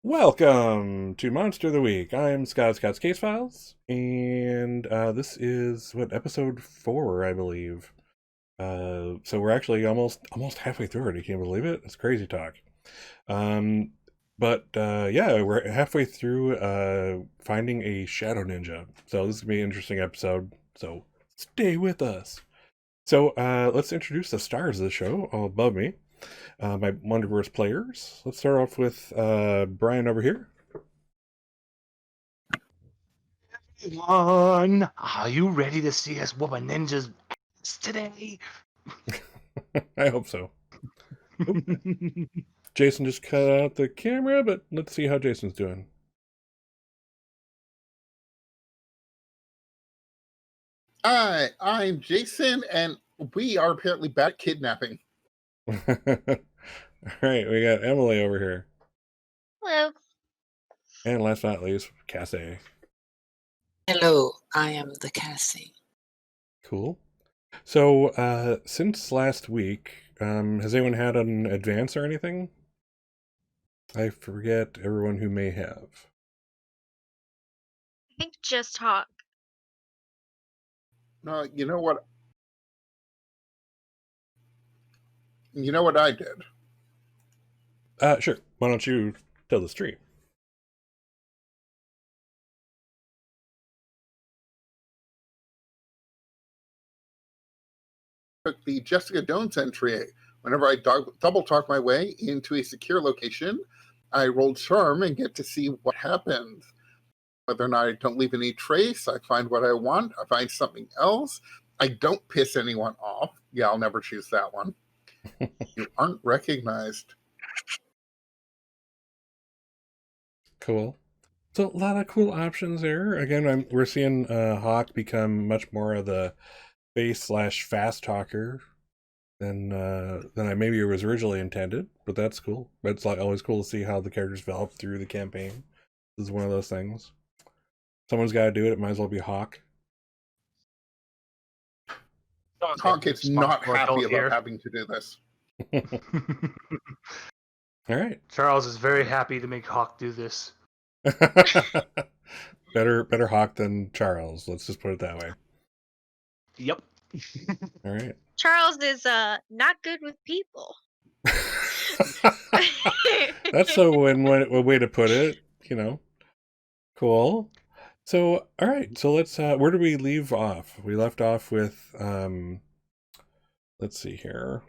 Welcome to Monster of the Week. I'm Scott's Case Files, and this is episode 4, I believe. So we're actually almost halfway through it. Can you believe it? It's crazy talk. Um, but yeah, we're halfway through finding a shadow ninja. So this is gonna be an interesting episode. So stay with us. So let's introduce the stars of the show all above me. My Wonderverse players. Let's start off with Brian over here. Everyone, are you ready to see us whoop a ninja's ass today? I hope so. Oop, Jason just cut out the camera, but let's see how Jason's doing. Hi, I'm Jason, and we are apparently bad at kidnapping. All right, we got Emily over here. Hello. And last but not least, Cassie. Hello, I am the Cassie. Cool. So, since last week, has anyone had an advance or anything? I forget everyone who may have. I think just Hawk. No, you know what? You know what I did? Sure. Why don't you tell the stream? Took the Jessica Jones entry. Whenever I double talk my way into a secure location, I rolled charm and get to see what happens. Whether or not I don't leave any trace, I find what I want, I find something else. I don't piss anyone off. Yeah, I'll never choose that one. You aren't recognized. Cool. So a lot of cool options there. Again, we're seeing Hawk become much more of the face/fast talker than I maybe was originally intended, but that's cool. It's like always cool to see how the characters develop through the campaign. This is one of those things. Someone's got to do it. It might as well be Hawk. Hawk is not happy about having to do this. All right. Charles is very happy to make Hawk do this. better Hawk than Charles. Let's just put it that way. Yep. All right. Charles is not good with people. That's a way to put it. You know. Cool. So, all right. So let's. Where do we leave off? We left off with. Let's see here.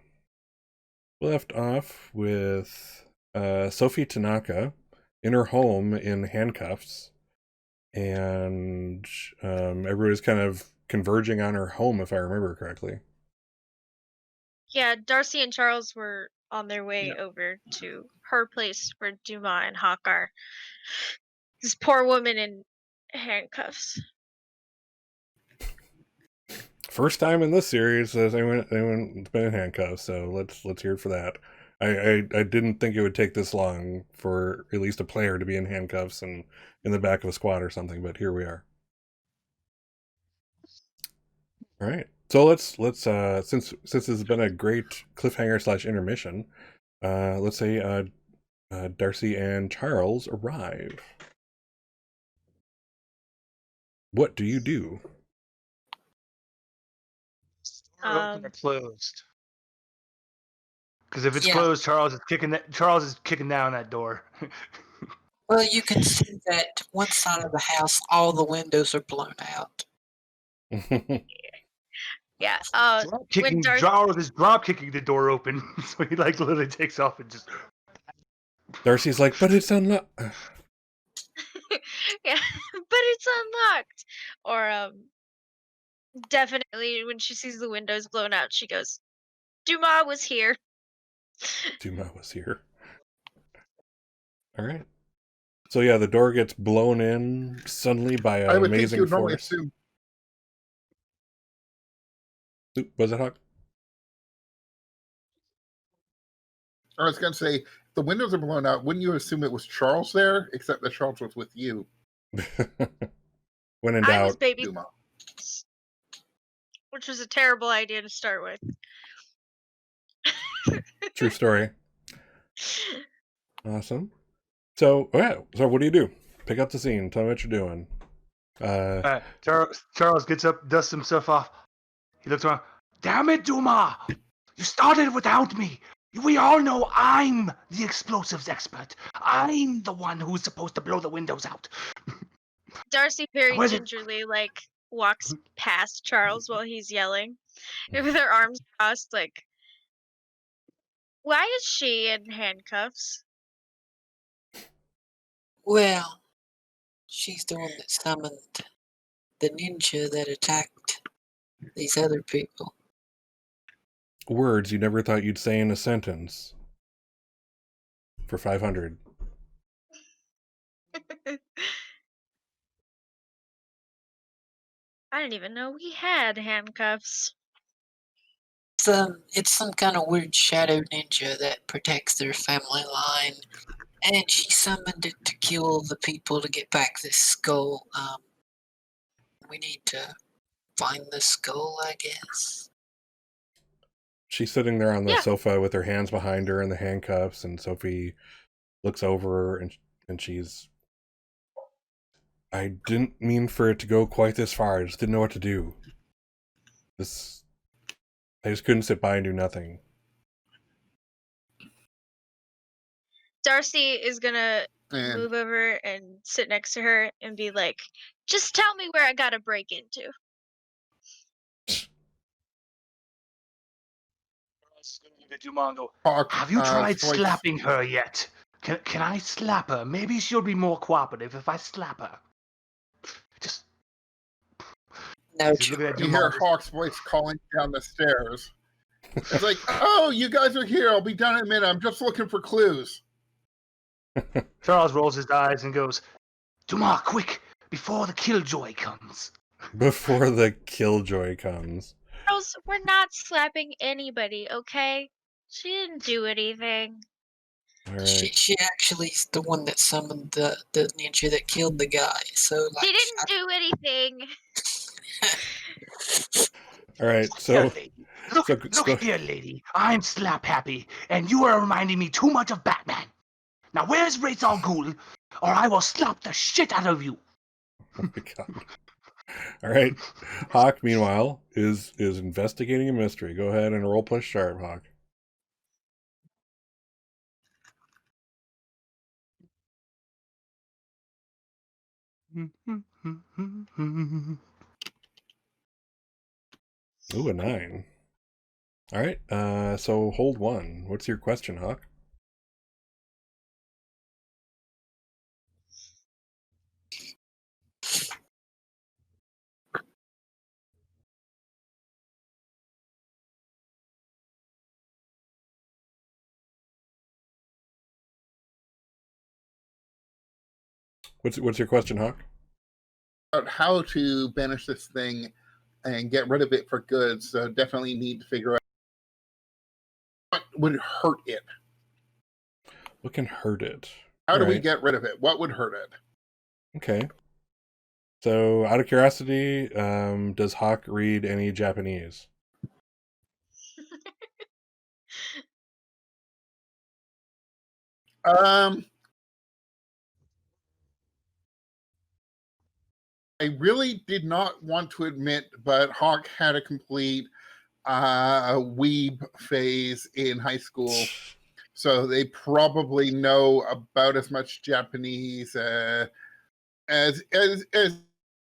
We left off with Sophie Tanaka in her home in handcuffs, and everybody's kind of converging on her home, if I remember correctly. Yeah, Darcy and Charles were on their way over to her place where Duma and Hawk are. This poor woman in handcuffs. First time in this series that anyone's been in handcuffs, so let's hear it for that. I didn't think it would take this long for at least a player to be in handcuffs and in the back of a squad or something, but here we are. All right. So let's since this has been a great cliffhanger/intermission, let's say Darcy and Charles arrive. What do you do? Open or closed? Because if it's Yeah. closed, Charles is kicking down that door. Well, you can see that one side of the house, all the windows are blown out. Yeah. Charles is drop kicking the door open, so he like literally takes off and just. Darcy's like, but it's unlocked. Yeah, but it's unlocked. Or definitely when she sees the windows blown out, she goes, Duma was here. Duma was here. All right. So yeah, the door gets blown in suddenly by an I would think amazing you would normally force. assume. Oop, was it Hawk? I was going to say, the windows are blown out. Wouldn't you assume it was Charles there? Except that Charles was with you. When in I was doubt, baby, Duma. which was a terrible idea to start with. true story. Awesome. So, so what do? Pick up the scene. Tell me what you're doing. Charles gets up, dusts himself off. He looks around. Damn it, Duma! You started without me. We all know I'm the explosives expert. I'm the one who's supposed to blow the windows out. Darcy very Where's it? gingerly walks past Charles while he's yelling, with her arms crossed. Why is she in handcuffs? Well, she's the one that summoned the ninja that attacked these other people. Words you never thought you'd say in a sentence. For 500. I didn't even know we had handcuffs. It's some kind of weird shadow ninja that protects their family line, and she summoned it to kill the people to get back this skull. We need to find the skull, I guess. She's sitting there on the sofa with her hands behind her and the handcuffs, and Sophie looks over and she's... I didn't mean for it to go quite this far. I just didn't know what to do. I just couldn't sit by and do nothing. Darcy is gonna move over and sit next to her and be like, just tell me where I gotta break into. Have you tried slapping her yet? Can I slap her? Maybe she'll be more cooperative if I slap her. Just... No, you hear Hawk's voice calling down the stairs. It's like, oh, you guys are here. I'll be done in a minute. I'm just looking for clues. Charles rolls his eyes and goes, Duma, quick, before the killjoy comes. Before the killjoy comes. Charles, we're not slapping anybody, okay? She didn't do anything. All right. She actually is the one that summoned the ninja that killed the guy. So She didn't do anything. All right, so... Look here, lady. I'm slap happy, and you are reminding me too much of Batman. Now where's Ra's al Ghul, or I will slap the shit out of you. Oh my god. All right. Hawk, meanwhile, is investigating a mystery. Go ahead and roll plus sharp, Hawk. Ooh, a 9. All right. So hold 1. What's your question, Hawk? What's your question, Hawk? About how to banish this thing and get rid of it for good. So definitely need to figure out what would hurt it. What can hurt it? How do we get rid of it? What would hurt it? Okay. So, out of curiosity, does Hawk read any Japanese? I really did not want to admit, but Hawk had a complete weeb phase in high school. So they probably know about as much Japanese as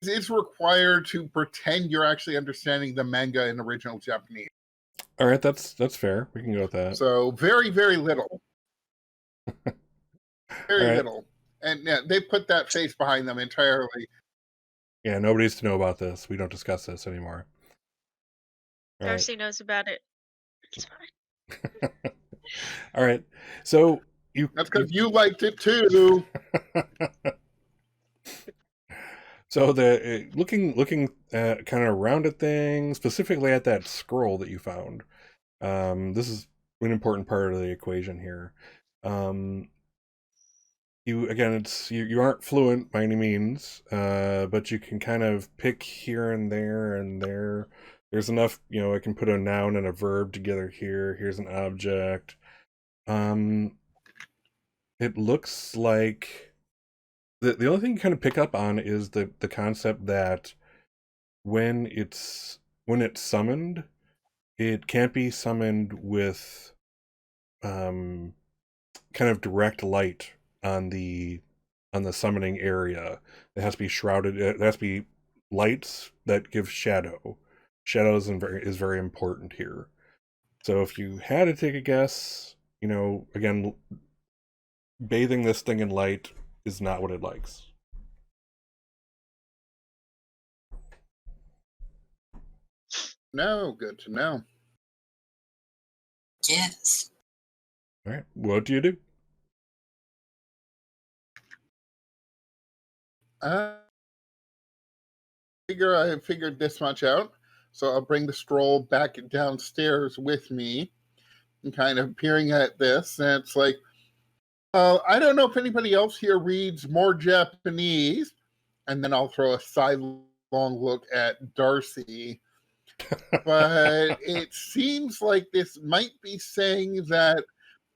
is required to pretend you're actually understanding the manga in original Japanese. All right, that's fair. We can go with that. So very, very little. Very little. And yeah, they put that face behind them entirely. Yeah, nobody's to know about this. We don't discuss this anymore. Darcy knows about it. It's fine. All right. So That's because you liked it too. So the looking at kind of around at things, specifically at that scroll that you found. This is an important part of the equation here. You aren't fluent by any means, but you can kind of pick here and there and there. There's enough, I can put a noun and a verb together here. Here's an object. it looks like the only thing you kind of pick up on is the concept that when it's summoned, it can't be summoned with kind of direct light on the summoning area. It has to be shrouded. It has to be lights that give shadow. Shadows is very important here. So if you had to take a guess, again, bathing this thing in light is not what it likes. No, good to know. Yes. All right, what do you do? I figured this much out, so I'll bring the stroll back downstairs with me and kind of peering at this, and it's like, I don't know if anybody else here reads more Japanese, and then I'll throw a sidelong look at Darcy. But it seems like this might be saying that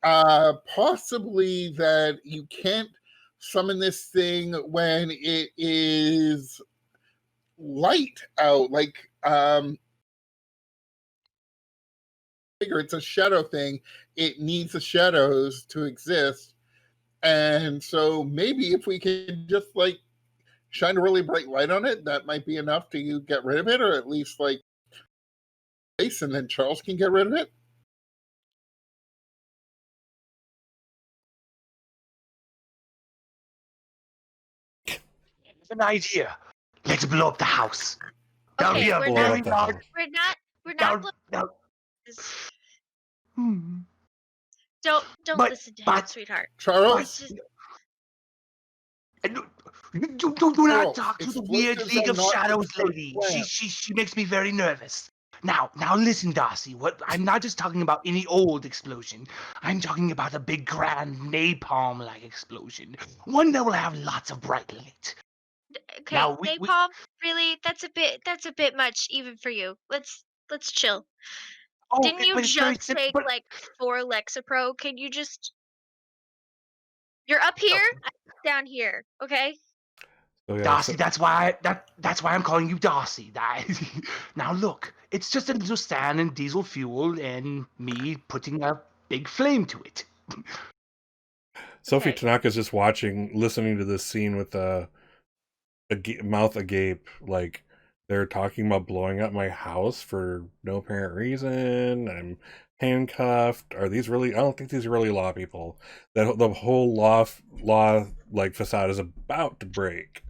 possibly that you can't summon this thing when it is light out. Like, figure it's a shadow thing. It needs the shadows to exist. And so maybe if we can just like shine a really bright light on it, that might be enough to get rid of it, or at least like face, and then Charles can get rid of it. An idea. Let's blow up the house. That'll Okay, be a we're very not- large. We're not That'll, blowing that'll, this. hmm. Don't But- listen to him, but- sweetheart. Charles, It's just And do not Charles, talk to the weird explosives League are of not Shadows the first lady. plan. She makes me very nervous. Now listen, Darcy. What I'm not just talking about any old explosion. I'm talking about a big, grand napalm-like explosion, one that will have lots of bright light. okay. Now, we- Napalm, really? That's a bit much even for you. Let's chill. Oh, Didn't you but it's very just simple. take But like 4 Lexapro? Can you just? You're up here, I'm down here. Okay. So, yeah, Darcy, so- that's why I'm calling you Darcy. Now look, it's just a little stand and diesel fuel and me putting a big flame to it. Sophie Okay. Tanaka's just listening to this scene with mouth agape, like they're talking about blowing up my house for no apparent reason. I'm handcuffed. Are these really? I don't think these are really law people. That the whole law like facade is about to break.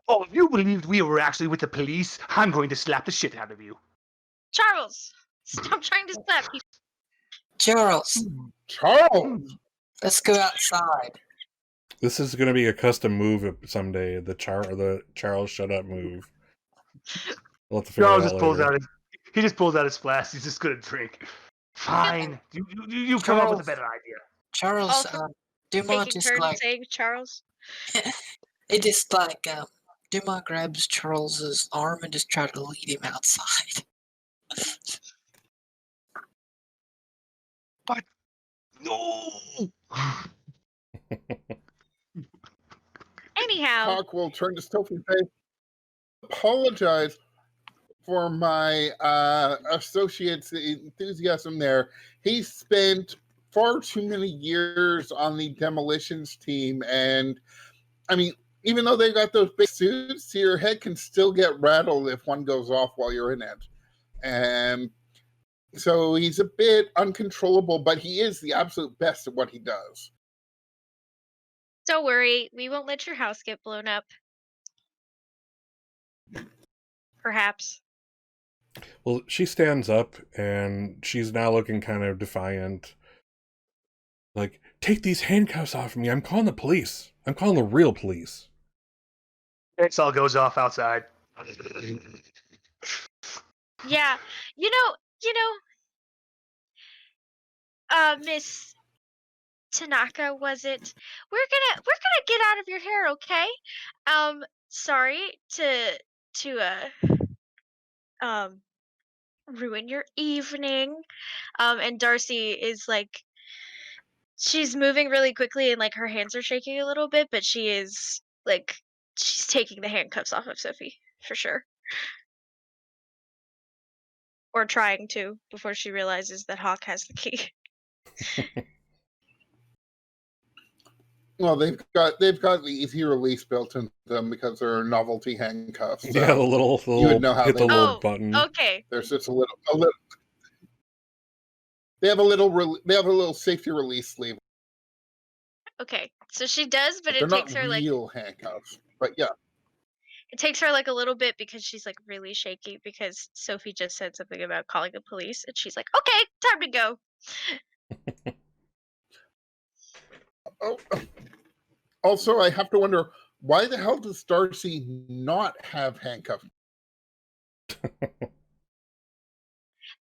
Oh, if you believed we were actually with the police, I'm going to slap the shit out of you. Charles, stop trying to slap me. Charles, Charles, let's go outside. This is going to be a custom move someday. The Charles shut up move. We'll have to figure Charles it just out pulls later. out he just pulls out his flask. He's just gonna drink. Fine, you come up with a Charles. better idea. Charles, Also, Duma Taking just turns like saying Charles. it just like Duma grabs Charles's arm and just try to lead him outside. No. Anyhow, Hawk will turn to Sophie and say, apologize for my associate's enthusiasm there. He spent far too many years on the demolitions team, and I mean, even though they got those big suits, your head can still get rattled if one goes off while you're in it. And so he's a bit uncontrollable, but he is the absolute best at what he does. don't worry. We won't let your house get blown up. Perhaps. Well, she stands up and she's now looking kind of defiant. Like, take these handcuffs off me. I'm calling the police. I'm calling the real police. It all goes off outside. Yeah. Miss Tanaka, was it? We're gonna get out of your hair, okay? Sorry to ruin your evening. And Darcy is like she's moving really quickly and like her hands are shaking a little bit, but she is like she's taking the handcuffs off of Sophie for sure. Or trying to before she realizes that Hawk has the key. Well, they've got the easy release built into them because they're novelty handcuffs. So Yeah, the little you would know how hit the they little Oh, button. okay. there's just a little. They have a little safety release sleeve. Okay. So she does, but They're it not takes her like real handcuffs. But yeah, it takes her like a little bit because she's like really shaky because Sophie just said something about calling the police and she's like, "Okay, time to go." oh, also, I have to wonder, why the hell does Darcy not have handcuffs?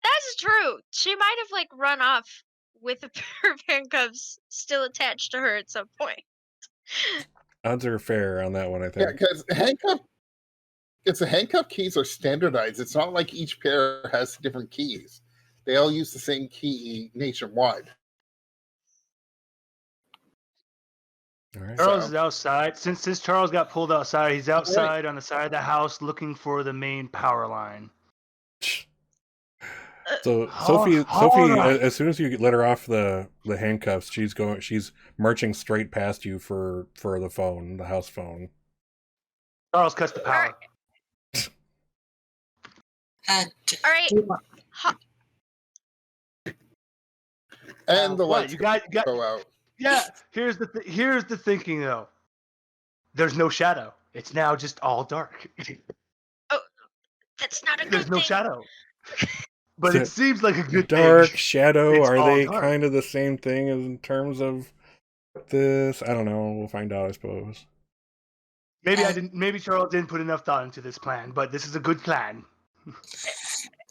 That's true. She might have like run off with a pair of handcuffs still attached to her at some point. Odds are fair on that one, I Yeah, think. because the handcuff keys are standardized. It's not like each pair has different keys. They all use the same key nationwide. All right. Charles So- is outside. Since Charles got pulled outside, he's outside on the side of the house looking for the main power line. So Hold Sophie, on. as soon as you let her off the handcuffs, she's marching straight past you for the phone, the house phone. Charles cuts the power. And All right. And the What lights you got? go out. Yeah. Here's the thinking though. There's no shadow. It's now just all dark. That's not a good There's no thing. shadow. But So, it seems like a good Dark, thing. shadow, It's are all they dark. kind of the same thing in terms of this? I don't know. We'll find out, I suppose. Maybe Charles didn't put enough thought into this plan, but this is a good plan.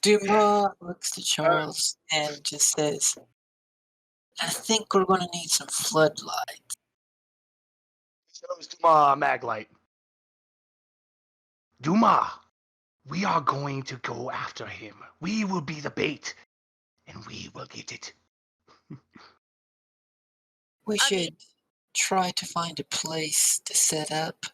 Dumas looks to Charles and just says, I think we're going to need some floodlights. Shows Dumas Maglite. Dumas, we are going to go after him. We will be the bait, and we will get it. We I mean- should try to find a place to set up.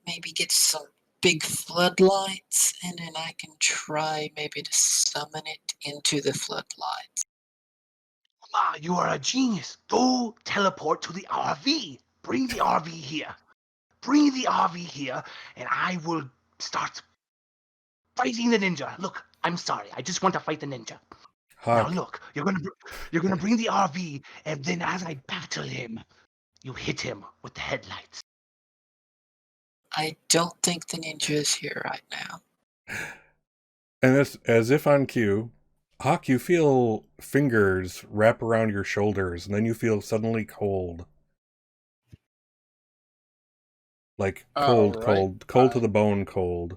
Maybe get some big floodlights, and then I can try maybe to summon it into the floodlights. Ma, you are a genius. Go teleport to the RV. Bring the RV here. Bring the RV here, and I will start fighting the ninja. Look, I'm sorry. I just want to fight the ninja. Now Hawk, look, you're gonna bring the RV, and then as I battle him, you hit him with the headlights. I don't think the ninja is here right now. and as if on cue, Hawk, you feel fingers wrap around your shoulders, and then you feel suddenly cold. Like cold, Alright. cold to the bone, cold.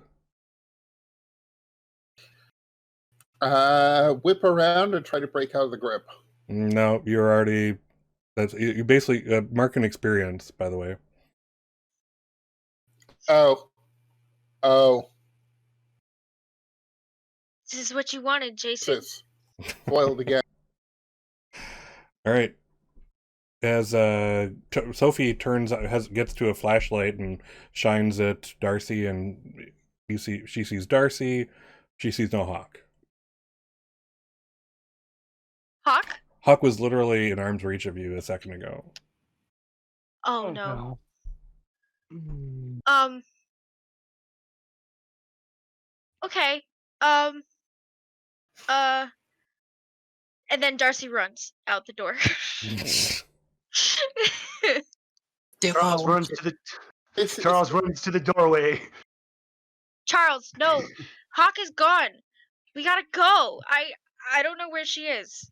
Whip around and try to break out of the grip. No, you're already. You basically mark an experience, by the way. Oh. This is what you wanted, Jason. This foiled again. All right. As Sophie gets to a flashlight and shines at Darcy, and she sees Darcy. She sees no Hawk. Hawk? Hawk was literally in arm's reach of you a second ago. Oh no. Okay. And then Darcy runs out the door. Charles runs to the doorway. Charles, no. Hawk is gone. We gotta go. I don't know where she is.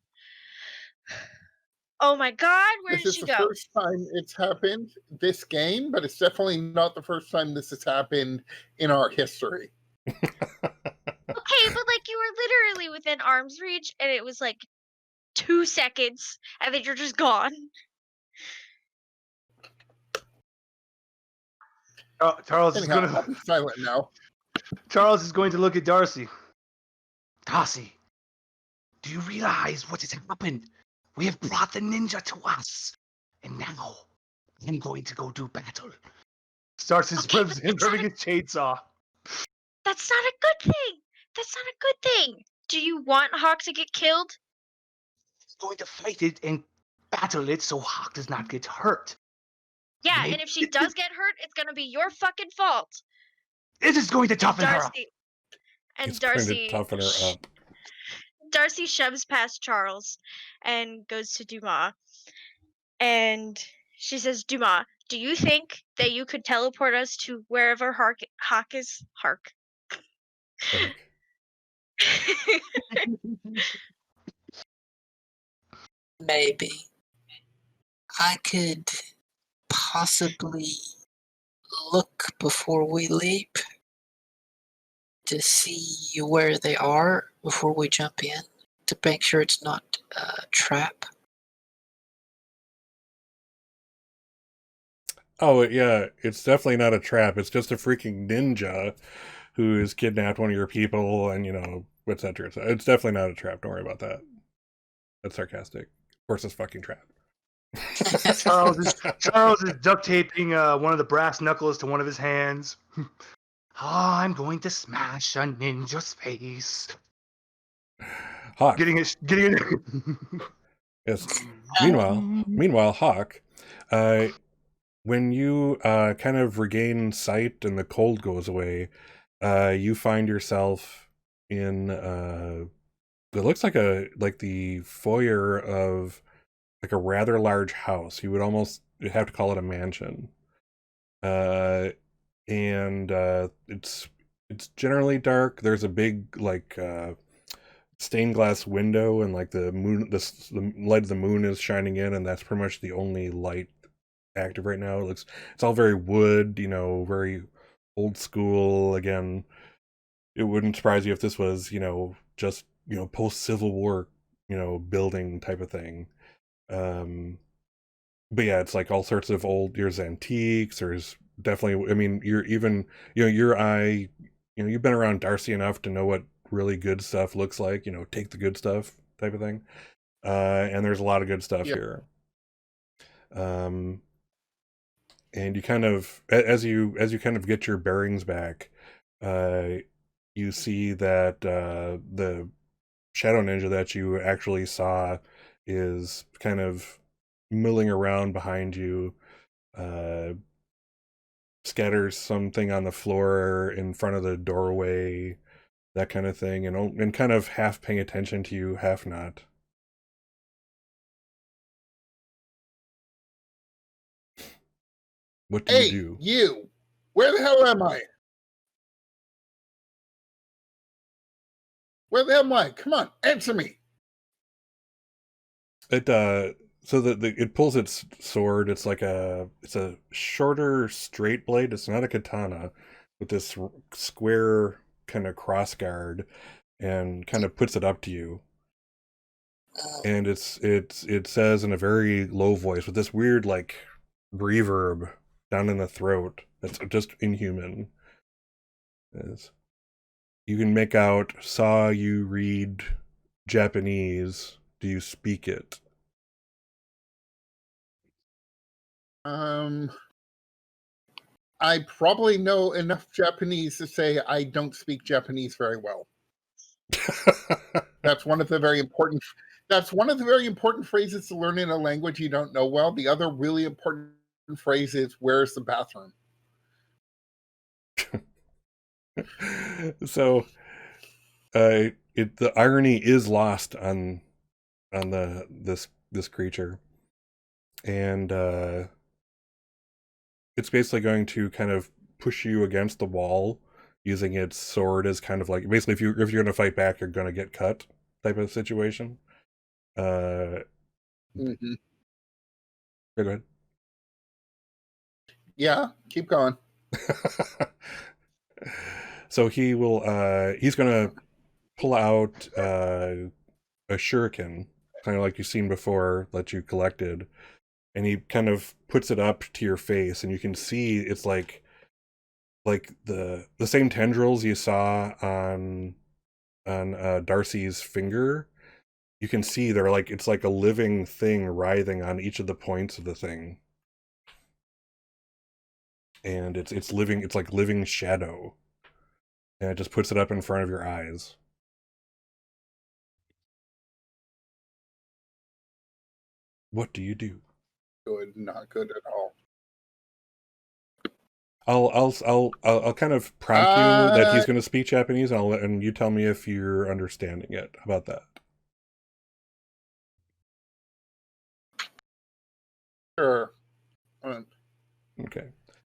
Oh my god, where This did is she the go? first time it's happened this game, but it's definitely not the first time this has happened in our history. Okay, but like you were literally within arm's reach and it was like 2 seconds and then you're just gone. Charles is Anyhow, I'll gonna. be silent now. Charles is going to look at Darcy. Darcy, do you realize what has happened? We have brought the ninja to us. And now I'm going to go do battle. Starts his Okay, ripping but that's not his chainsaw. That's not a good thing. That's not a good thing. Do you want Hawk to get killed? He's going to fight it and battle it so Hawk does not get hurt. Yeah, Maybe and if she does get hurt, it's gonna be your fucking fault. it is going to And toughen her up. Darcy and It's going to Darcy toughen her up. Darcy shoves past Charles and goes to Dumas. And she says, Dumas, do you think that you could teleport us to wherever Hawk is? Hark. Like, Maybe. I could possibly look before we leap to see where they are before we jump in to make sure it's not a trap. oh, yeah, it's definitely not a trap. It's just a freaking ninja who has kidnapped one of your people and, etc. So it's definitely not a trap. Don't worry about that. That's sarcastic. Of course, it's fucking trap. Charles is duct taping one of the brass knuckles to one of his hands. I'm going to smash a ninja's face. Hawk. Getting it. Yes. Meanwhile, Hawk, when you kind of regain sight and the cold goes away, you find yourself in it looks like the foyer of like a rather large house. You would almost have to call it a mansion. And it's generally dark. There's a big like stained glass window, and like the light of the moon is shining in, and that's pretty much the only light active right now. It's all very wood, very old school. Again, it wouldn't surprise you if this was, just, post Civil War, building type of thing. But yeah, it's like all sorts of there's antiques, there's definitely, I mean, you're even, your eye, you've been around Darcy enough to know what really good stuff looks like, take the good stuff type of thing. And there's a lot of good stuff here. And you kind of, as you kind of get your bearings back, you see that the shadow ninja that you actually saw is kind of milling around behind you, scatters something on the floor in front of the doorway, that kind of thing, and kind of half paying attention to you, half not. What do Hey, you do? you! Where the hell am I? Where the hell am I? Come on, answer me! It so it pulls its sword. It's a shorter straight blade. It's not a katana, with this square kind of cross guard, and kind of puts it up to you. And it says in a very low voice with this weird like reverb down in the throat that's just inhuman. You can make out, saw you read Japanese. Do you speak it? I probably know enough Japanese to say I don't speak Japanese very well. That's one of the very important phrases to learn in a language you don't know well. The other really important phrase is, "Where's the bathroom?" So the irony is lost on this creature, and it's basically going to kind of push you against the wall using its sword as kind of like, basically, if you're going to fight back, you're going to get cut type of situation. Mm-hmm. Go ahead. Yeah, keep going. So he's going to pull out a shuriken, kind of like you've seen before, that you collected, and he kind of puts it up to your face, and you can see it's like the same tendrils you saw on Darcy's finger. you can see they're like, it's like a living thing writhing on each of the points of the thing. And it's living, it's like living shadow. And it just puts it up in front of your eyes. What do you do? Good, not good at all. I'll kind of prompt you that he's going to speak Japanese, and you tell me if you're understanding it. How about that? Sure. Okay.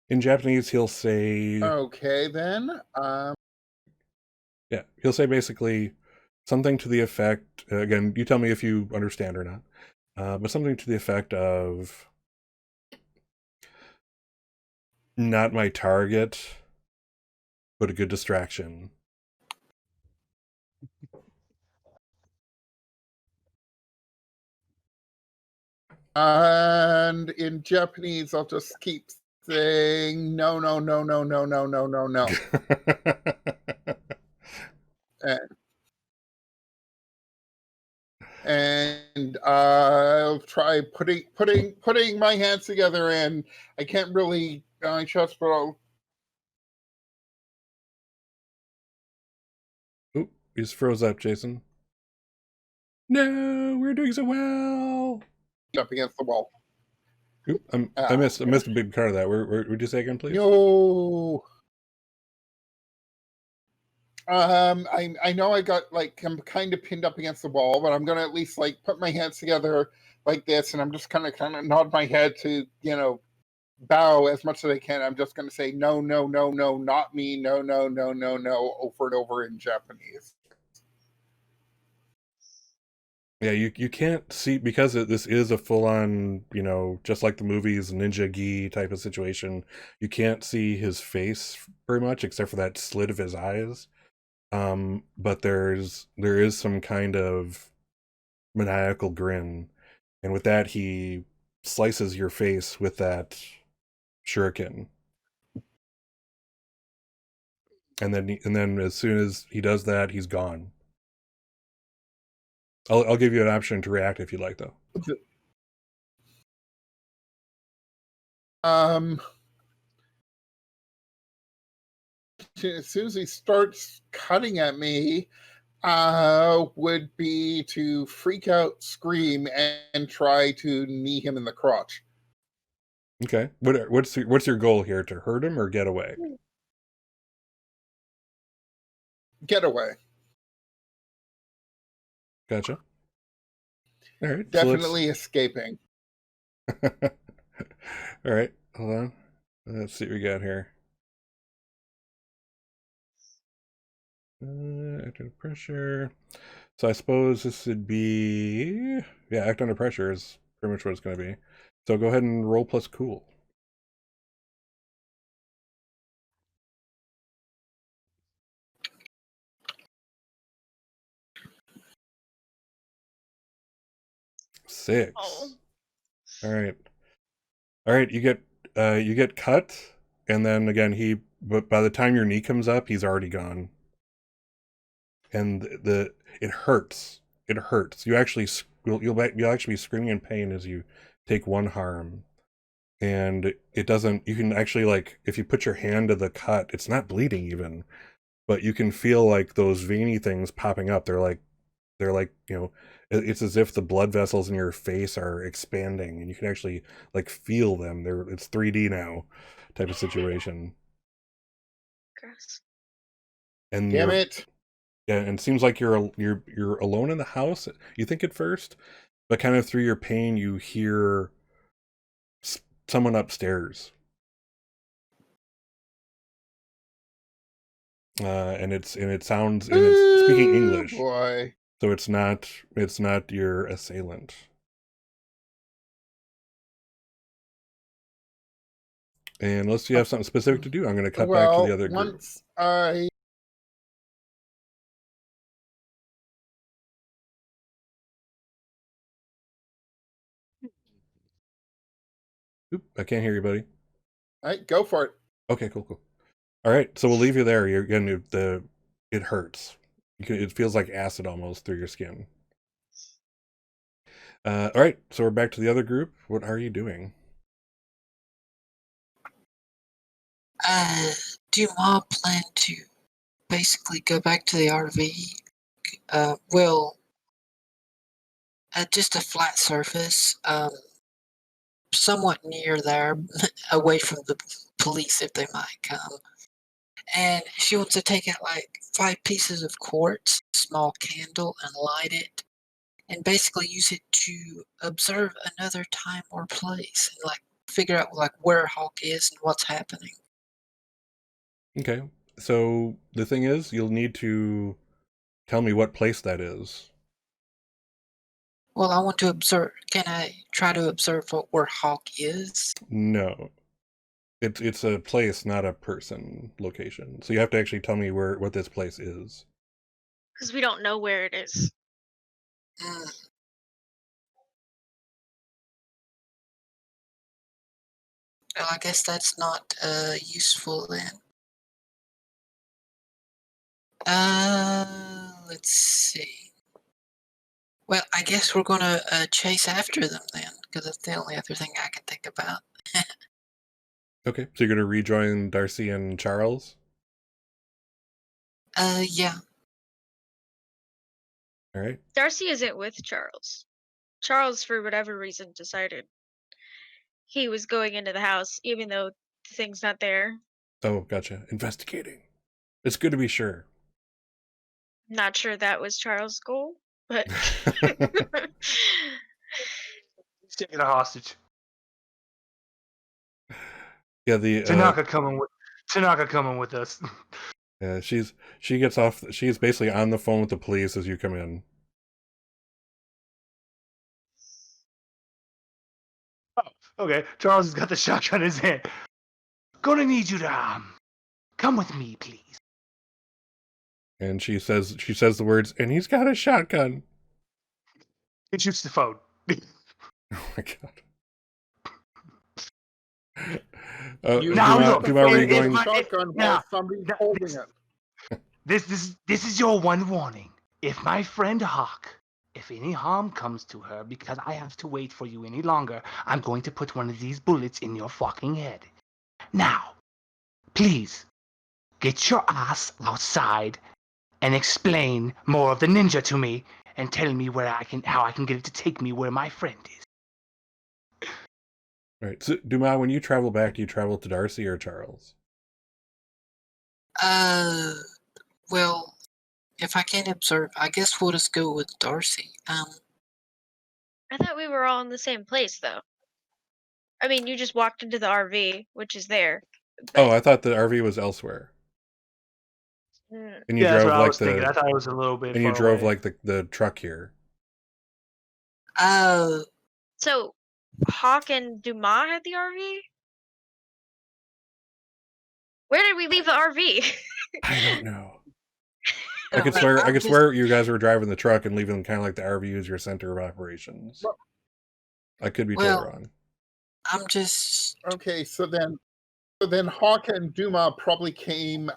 In Japanese, he'll say, Okay, then. yeah, he'll say basically something to the effect, again, you tell me if you understand or not, but something to the effect of, not my target, but a good distraction. And in Japanese, I'll just keep saying no, no, no, no, no, no, no, no, no. And I'll try putting my hands together, and I can't really my chest, but I'll. Oop, you just froze up, Jason. No, we're doing so well. Up against the wall. Oop, I missed a big part of that. Where would you say again, please? No. I know I got like I'm kind of pinned up against the wall, but I'm gonna at least like put my hands together like this, and I'm just kind of nod my head to bow as much as I can. I'm just gonna say no, no, no, no, not me, no, no, no, no, no, over and over in Japanese. Yeah, you can't see, because this is a full-on, just like the movies, ninja gi type of situation. You can't see his face very much, except for that slit of his eyes. But there is some kind of maniacal grin, and with that, he slices your face with that shuriken. And then as soon as he does that, he's gone. I'll give you an option to react if you like, though. As soon as he starts cutting at me, would be to freak out, scream, and try to knee him in the crotch. Okay. What's your goal here? To hurt him or get away? Get away. Gotcha. All right. Definitely escaping. All right. Hold on. Let's see what we got here. Act under pressure. So I suppose this would be, yeah, act under pressure is pretty much what it's going to be. So go ahead and roll plus cool. Six. Oh. All right. You get cut, and then again but by the time your knee comes up, he's already gone. And it hurts. It hurts. You'll actually be screaming in pain as you take one harm. And it doesn't, you can actually, like, if you put your hand to the cut, it's not bleeding even, but you can feel like those veiny things popping up. They're like, it's as if the blood vessels in your face are expanding, and you can actually like feel them. It's 3D now type of situation. Gross. And Damn it. Yeah, and it seems like you're alone in the house, you think at first, but kind of through your pain you hear someone upstairs. And it sounds, and it's speaking English. Boy. So it's not your assailant. And unless you have something specific to do, I'm going to cut back to the other group. Once I Oop, I can't hear you, buddy. All right, go for it. Okay, cool. All right, so we'll leave you there. You're getting it hurts. It feels like acid almost through your skin. All right, so we're back to the other group. What are you doing? Dumas plan to basically go back to the RV. Just a flat surface, somewhat near there, away from the police if they might come. And she wants to take out like 5 pieces of quartz, small candle, and light it, and basically use it to observe another time or place, and like figure out like where Hawk is and what's happening. Okay, so the thing is, you'll need to tell me what place that is. Well, I want to observe. Can I try to observe where Hawk is? No. It's a place, not a person location. So you have to actually tell me what this place is. Because we don't know where it is. Mm. Well, I guess that's not useful then. Let's see. Well, I guess we're gonna chase after them then, because that's the only other thing I can think about. Okay, so you're gonna rejoin Darcy and Charles? Yeah. All right. Darcy isn't with Charles. Charles, for whatever reason, decided he was going into the house, even though the thing's not there. Oh, gotcha. Investigating. It's good to be sure. Not sure that was Charles' goal, but He's taking a hostage. Yeah, the Tanaka coming with us. yeah, she gets off. She's basically on the phone with the police as you come in. Oh, okay. Charles has got the shotgun in his hand. Gonna need you to come with me, please. And she says the words, and he's got a shotgun. He shoots the phone. Oh my god. You Now Duma, look, Duma, were you if going? I- shotgun now- while somebody's now- holding it. This is your one warning. If my friend Hawk, if any harm comes to her because I have to wait for you any longer, I'm going to put one of these bullets in your fucking head. Now, please, get your ass outside and explain more of the ninja to me and tell me how I can get it to take me where my friend is. Right. So, Duma, when you travel back, do you travel to Darcy or Charles? Well, if I can't observe, I guess we'll just go with Darcy. I thought we were all in the same place, though. I mean, you just walked into the RV, which is there. Oh, But, I thought the RV was elsewhere. mm, And you Yeah, that's drove what I like was thinking. I thought it was a little bit. and you far drove away. like the truck here. so Hawk and Dumas had the RV? Where did we leave the RV? I don't know. I I could mean, swear. I I'm could just- swear you guys were driving the truck and leaving kind of like the RV as your center of operations. Well- I could be Well- totally wrong. I'm just. Okay, so then Hawk and Duma probably came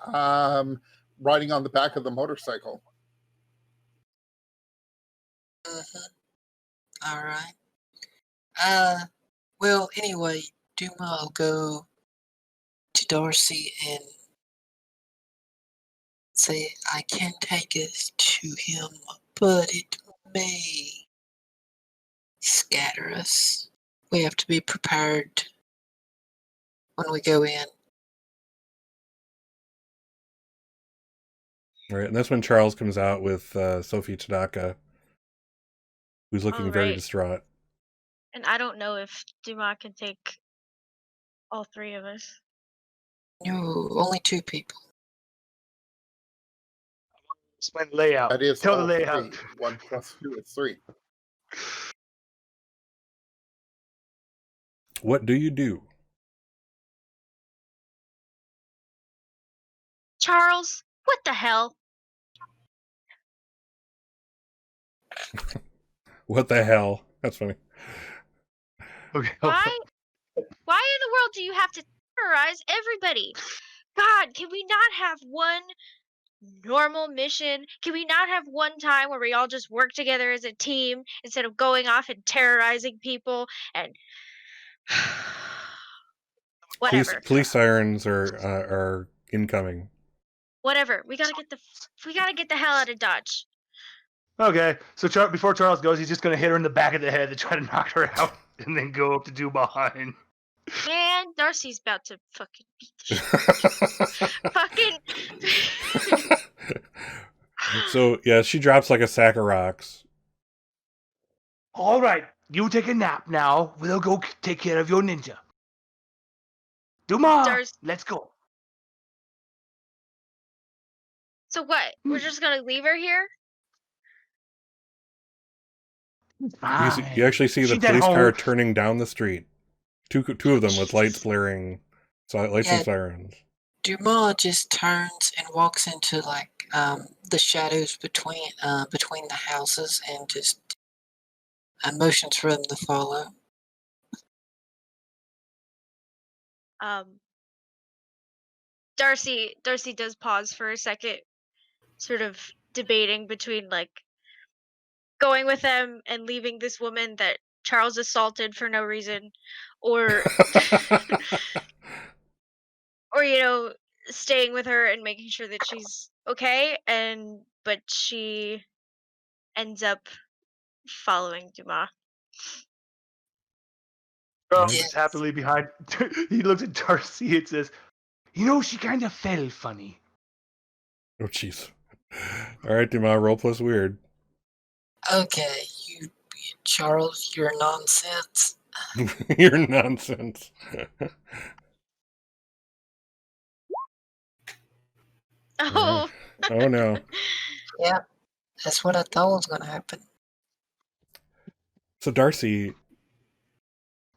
riding on the back of the motorcycle. All right. Well, anyway, Duma will go to Darcy and say, I can take us to him, but it may scatter us. We have to be prepared when we go in. Right, and that's when Charles comes out with Sophie Tanaka, who's looking very Alright. distraught. And I don't know if Dumas can take all 3 of us. No, only 2 people. Explain the layout. That is Tell the all layout. 3. 1 plus 2 is 3. What do you do? Charles, what the hell? What the hell? That's funny. Okay. Why? Why in the world do you have to terrorize everybody? God, can we not have one normal mission? Can we not have one time where we all just work together as a team instead of going off and terrorizing people and Police whatever. police sirens are incoming. Whatever. We gotta get the hell out of Dodge. Okay, so before Charles goes, he's just gonna hit her in the back of the head to try to knock her out, and then go up to Dubai. Man, Darcy's about to fucking beat the shit. Fucking. So yeah, she drops like a sack of rocks. All right, you take a nap now. We'll go take care of your ninja. Duma, let's go. So what? We're just gonna leave her here? You actually see the police car turning down the street. Two of them with lights blaring, lights and sirens. Dumas just turns and walks into like the shadows between the houses and just motions for them to follow. Darcy does pause for a second, sort of debating between like going with them and leaving this woman that Charles assaulted for no reason, or or staying with her and making sure that she's okay, but she ends up following Dumas. Charles is happily behind. He looks at Darcy and says, she kind of fell funny. Oh, jeez. All right, Dumas, roll plus weird. Okay, Charles, you're nonsense. You're nonsense. Oh. Oh no. Yeah, that's what I thought was going to happen. So Darcy,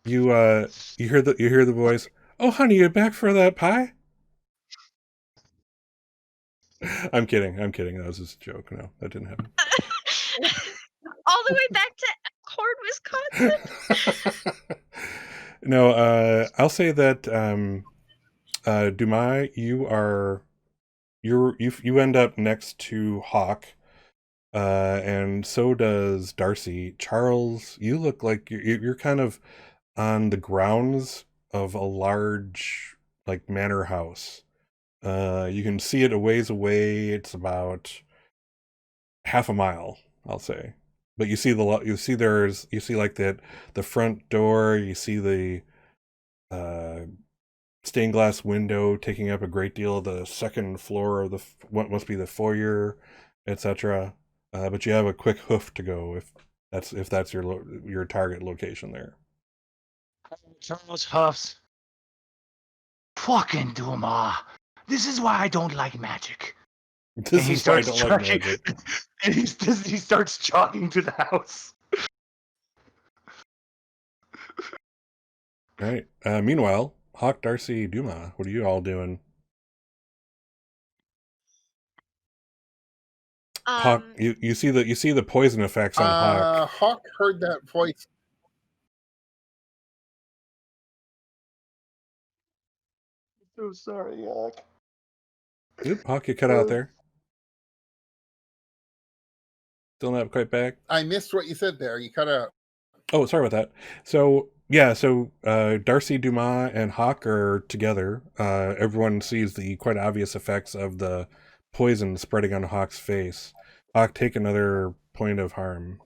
you hear the voice. Oh, honey, you back for that pie? I'm kidding. That was just a joke. No, that didn't happen. All the way back to Elkhorn, Wisconsin. No, I'll say that Dumas, you end up next to Hawk, and so does Darcy. Charles, you look like you're kind of on the grounds of a large like manor house. You can see it a ways away. It's about half a mile, I'll say. But you see like that the front door. You see the stained glass window taking up a great deal of the second floor of what must be the foyer, etc. But you have a quick hoof to go if that's your target location there. Charles huffs. Fucking Dumas. This is why I don't like magic. This is why I don't like magic. And he starts jogging to the house. All right. Meanwhile, Hawk, Darcy, Dumas, what are you all doing? Hawk, you see the poison effects on Hawk. Hawk heard that voice. I'm so sorry, Hawk. Oop, Hawk, you cut out there. Still not quite back. I missed what you said there. You cut out. Oh, sorry about that. So yeah, Darcy, Dumas, and Hawk are together. Everyone sees the quite obvious effects of the poison spreading on Hawk's face. Hawk, take another point of harm.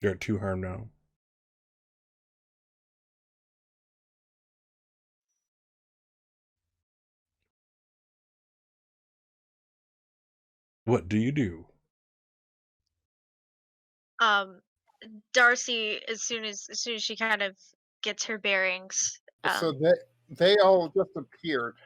You're at 2 harm now. What do you do? Darcy, as soon as she kind of gets her bearings. So they all just appeared.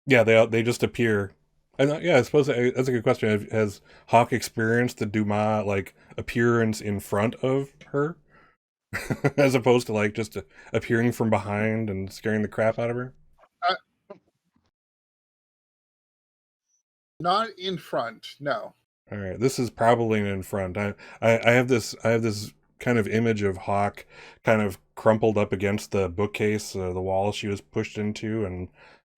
Yeah, they just appear. And yeah, I suppose that's a good question. Has Hawk experienced the Dumas like appearance in front of her, as opposed to like just appearing from behind and scaring the crap out of her? Not in front, no. All right, this is probably in front. I have this kind of image of Hawk kind of crumpled up against the bookcase, the wall she was pushed into, and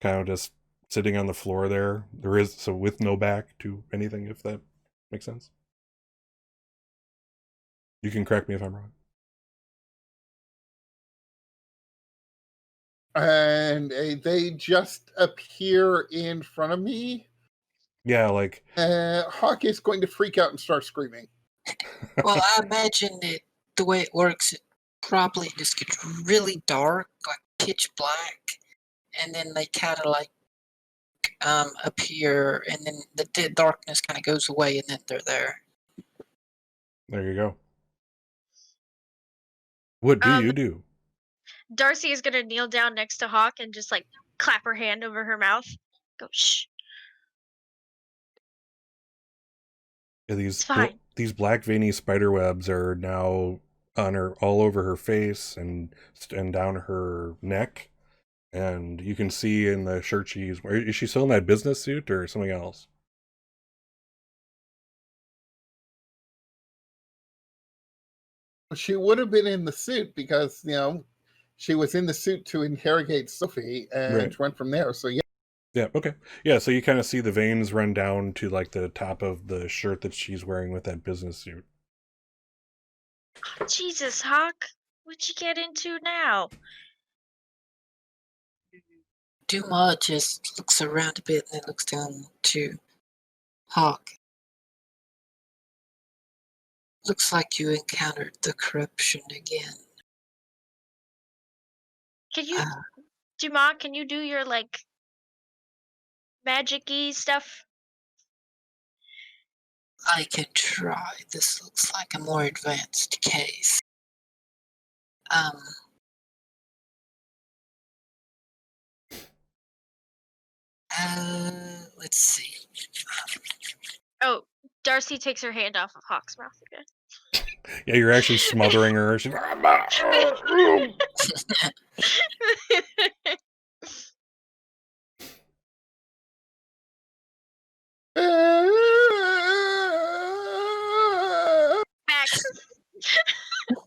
kind of just sitting on the floor there. There is, so with no back to anything, if that makes sense. You can correct me if I'm wrong. And they just appear in front of me. Yeah, like Hawk is going to freak out and start screaming. Well, I imagine that the way it works, it probably just gets really dark, like pitch black, and then they kind of like appear, and then the darkness kind of goes away, and then they're there. there you go. What do you do? Darcy is gonna kneel down next to Hawk and just like clap her hand over her mouth. Go shh. Yeah, It's fine. these black veiny spider webs are now on her, all over her face and down her neck, and you can see in the shirt she's wearing. Is she still in that business suit or something else? She would have been in the suit because, she was in the suit to interrogate Sophie and Right. went from there. So, yeah. Yeah, okay. Yeah, so you kind of see the veins run down to like the top of the shirt that she's wearing with that business suit. Oh, Jesus, Hawk. What'd you get into now? Dumas just looks around a bit and then looks down to Hawk. Looks like you encountered the corruption again. Can you, Dumas? Can you do your like magic-y stuff? I can try. This looks like a more advanced case. Let's see. Oh, Darcy takes her hand off of Hawk's mouth again. Yeah, you're actually smothering her. She's Max.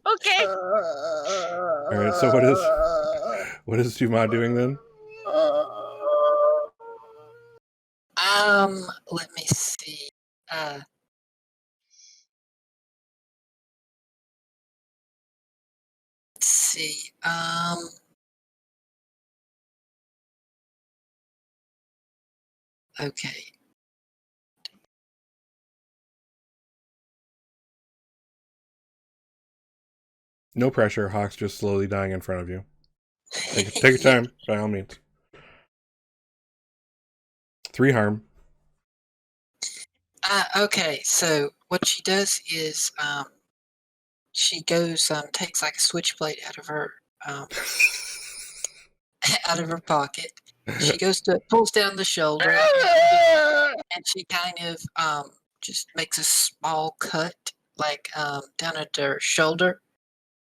Okay. all right. So what is Dumas doing then? Let me see. Let's see. Okay. No pressure. Hawk's just slowly dying in front of you. Take your time, by all means. 3 harm. Okay, so what she does is she goes takes like a switchblade out of her out of her pocket. She goes to pulls down the shoulder and she kind of just makes a small cut like down at her shoulder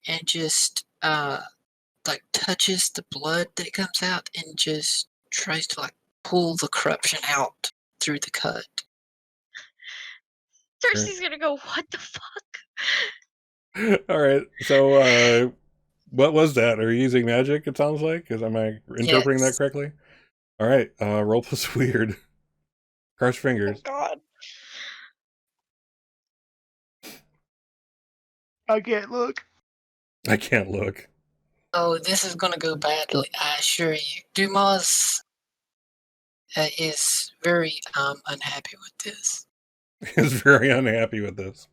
and just like touches the blood that comes out and just tries to like pull the corruption out through the cut. Darcy's gonna go, what the fuck? All right. So, what was that? Are you using magic? It sounds like. Am I interpreting that Yes. correctly? All right. Roll plus weird. Cross your fingers. God. I can't look. I can't look. Oh, this is gonna go badly, I assure you. Dumas is very unhappy with this. Is very unhappy with this.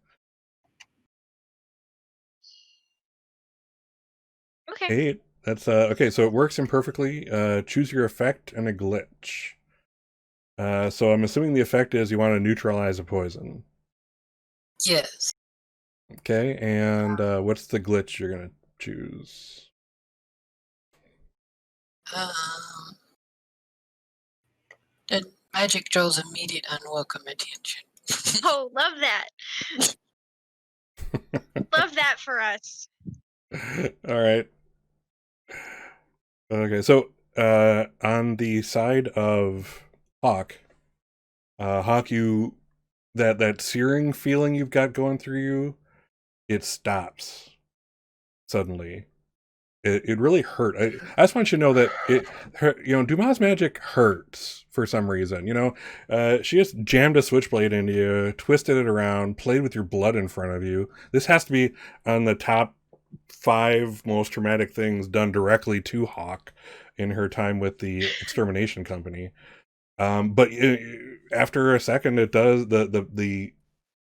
Okay. 8. That's okay. So it works imperfectly. Choose your effect and a glitch. So I'm assuming the effect is you want to neutralize a poison. Yes. Okay, and what's the glitch you're gonna choose? The magic draws immediate unwelcome attention. Oh, love that. Love that for us. All right. Okay, so on the side of Hawk, you that searing feeling you've got going through you, it stops suddenly. it really hurt. I just want you to know that Dumas' magic hurts for some reason. She just jammed a switchblade into you, twisted it around, played with your blood in front of you. This has to be on the top 5 most traumatic things done directly to Hawk in her time with the extermination company. But after a second, it does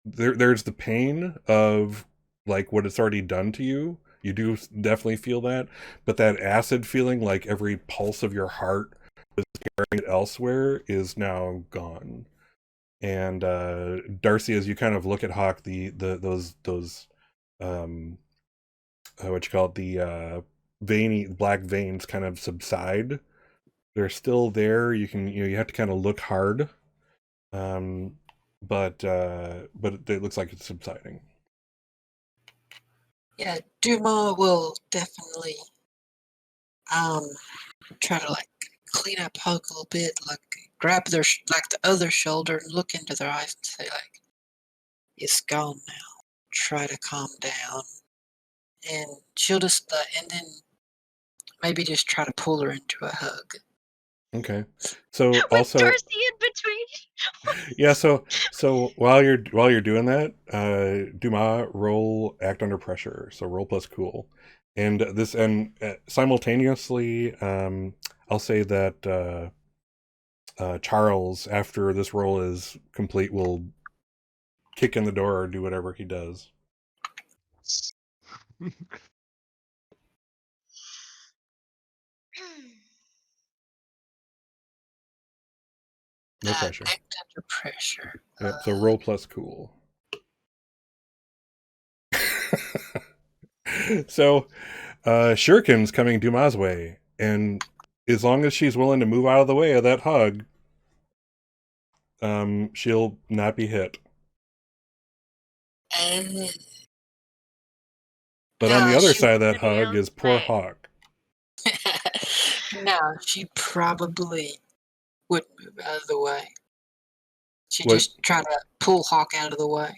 there's the pain of like what it's already done to you. You do definitely feel that, but that acid feeling, like every pulse of your heart was carrying it elsewhere, is now gone. And Darcy, as you kind of look at Hawk, those what you call it, the veiny black veins kind of subside. They're still there. You have to kind of look hard, but it looks like it's subsiding. Yeah, Dumas will definitely try to like clean up Hawk a little bit, like grab their like the other shoulder and look into their eyes and say like, "It's gone now. Try to calm down." And she'll just and then maybe just try to pull her into a hug. Okay. So With also, Darcy in between. yeah. So while you're doing that, Dumas, roll act under pressure. So roll plus cool, and simultaneously, I'll say that Charles, after this roll is complete, will kick in the door or do whatever he does. No pressure. Act under pressure. Yep. So roll plus cool. So, Shuriken's coming Dumas' way, and as long as she's willing to move out of the way of that hug, she'll not be hit. But on the other side of that hug is poor Hawk. No, she probably wouldn't move out of the way. She What- just try to pull Hawk out of the way.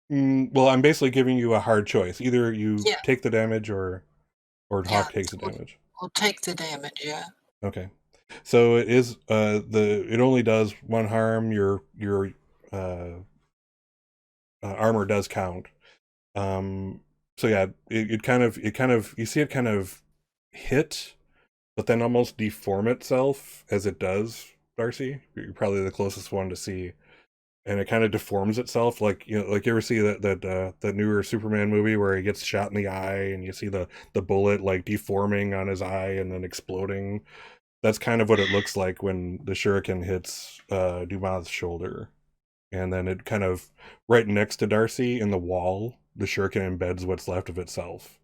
Well, I'm basically giving you a hard choice. Either you Yeah. take the damage or Hawk takes the damage. We'll take the damage, yeah. Okay. So it is it only does 1 harm. Your armor does count. So yeah, it kind of you see it kind of hit, but then almost deform itself as it does. Darcy, you're probably the closest one to see, and it kind of deforms itself, like like you ever see that newer Superman movie where he gets shot in the eye and you see the bullet like deforming on his eye and then exploding. That's kind of what it looks like when the shuriken hits Dumas' shoulder, and then it kind of right next to Darcy in the wall, the shuriken embeds what's left of itself,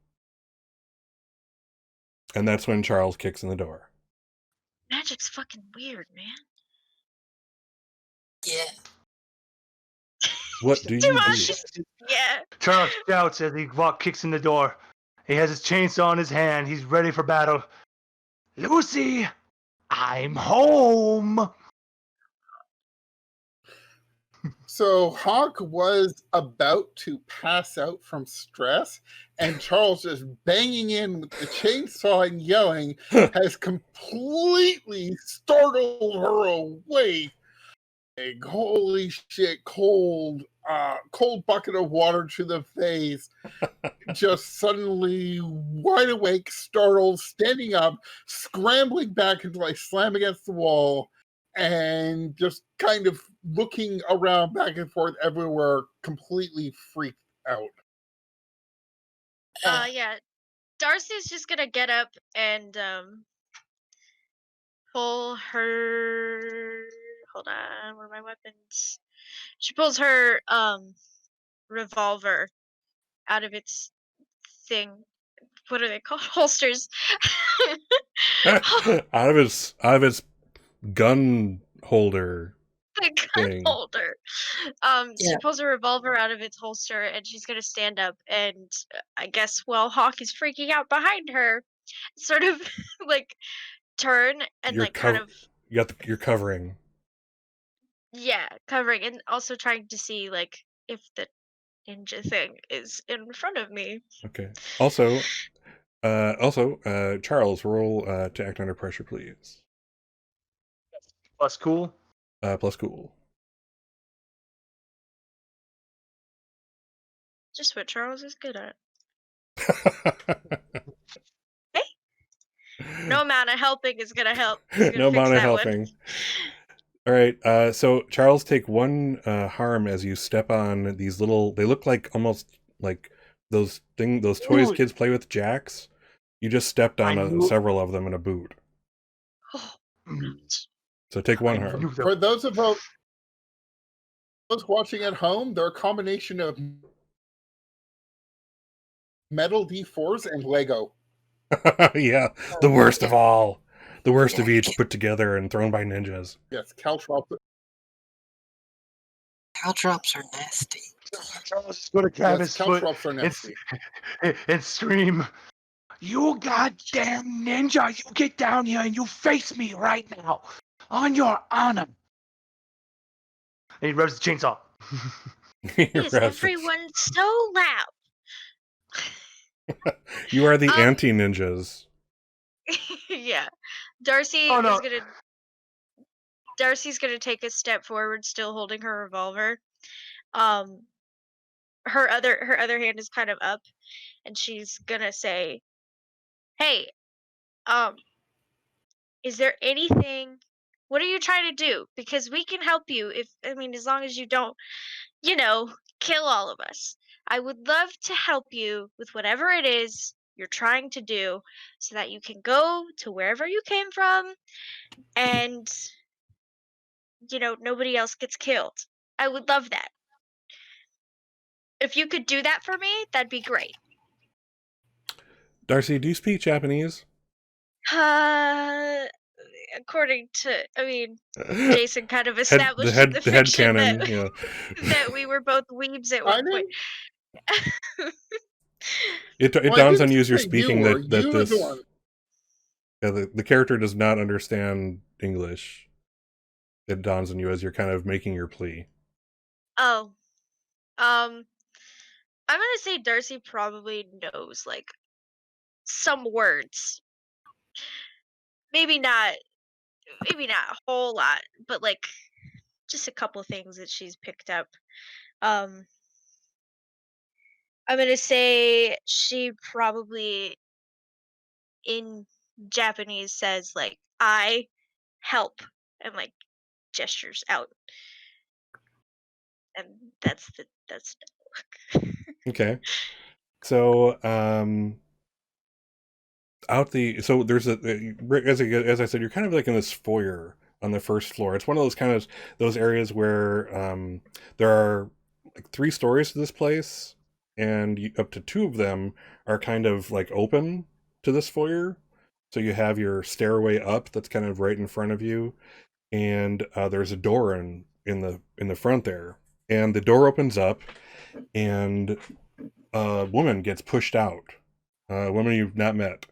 and that's when Charles kicks in the door. Magic's fucking weird, man. Yeah. What do you Dumas, do? yeah. Charles shouts as he kicks in the door. He has his chainsaw in his hand. He's ready for battle. Lucy, I'm home. So Hawk was about to pass out from stress, and Charles just banging in with the chainsaw and yelling has completely startled her awake. Like, holy shit, cold bucket of water to the face. Just suddenly wide awake, startled, standing up, scrambling back until I slam against the wall, and just kind of looking around back and forth everywhere, completely freaked out. Yeah. Darcy's just gonna get up and pull her. Hold on, where are my weapons? She pulls her revolver out of its thing. What are they called? Holsters. out of its gun holder. The gun thing. holder. She Yeah. pulls her revolver out of its holster and she's gonna stand up and I guess while Hawk is freaking out behind her, sort of like turn and You're like kind of you're covering. covering and also trying to see like if ninja thing is in front of me. Okay. Also, Charles, roll to act under pressure, please. Plus cool. Plus cool. Just what Charles is good at. Hmm. No amount of helping is gonna help. Is gonna No fix amount of that one. helping. All right. So Charles, take one harm as you step on these little. They look like almost like those toys Ooh. kids play with, jacks. You just stepped I on knew- several of them in a boot. So take one I harm. knew that- For those watching at home, they're a combination of metal D4s and Lego. Yeah, the worst of all. The worst of each put together and thrown by ninjas. Yes, caltrops. Caltrops are nasty. Charles is going to grab Yes, his foot caltrops are nasty. and scream, "You goddamn ninja! You get down here and you face me right now, on your honor!" And he rubs the chainsaw. Is everyone so loud? You are the anti-ninjas. Yeah. Darcy Oh, no. is gonna. Darcy's gonna take a step forward, still holding her revolver. Her other hand is kind of up, and she's gonna say, "Hey, is there anything? What are you trying to do? Because we can help you. As long as you don't, kill all of us. I would love to help you with whatever it is you're trying to do, so that you can go to wherever you came from, and nobody else gets killed. I would love that. If you could do that for me, that'd be great." Darcy, do you speak Japanese? According to, Jason kind of established the in the head fiction canon, that, yeah. that we were both weebs at I one point. didn't. It Well, I dawns on didn't you as you're say you speaking were. that You were this the one. the character does not understand English. It dawns on you as you're kind of making your plea. Oh, I'm gonna say Darcy probably knows like some words. Maybe not a whole lot, but like just a couple things that she's picked up. Um, I'm gonna say she probably in Japanese says like "I help" and like gestures out, and that's Okay. So, there's as I said, you're kind of like in this foyer on the first floor. It's one of those areas where there are like 3 stories to this place, and up to 2 of them are kind of like open to this foyer. So you have your stairway up that's kind of right in front of you, and there's a door in the front there, and the door opens up, and a woman gets pushed out. A woman you've not met.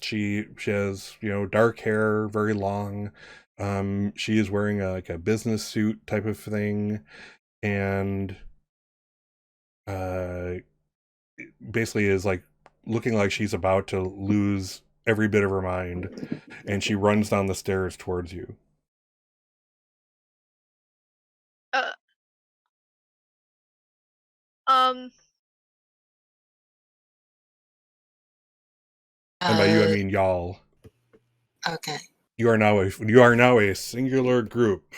She has dark hair, very long. She is wearing like a business suit type of thing, and basically is like looking like she's about to lose every bit of her mind, and she runs down the stairs towards you. um And by you I mean y'all. Okay. You are now a singular group,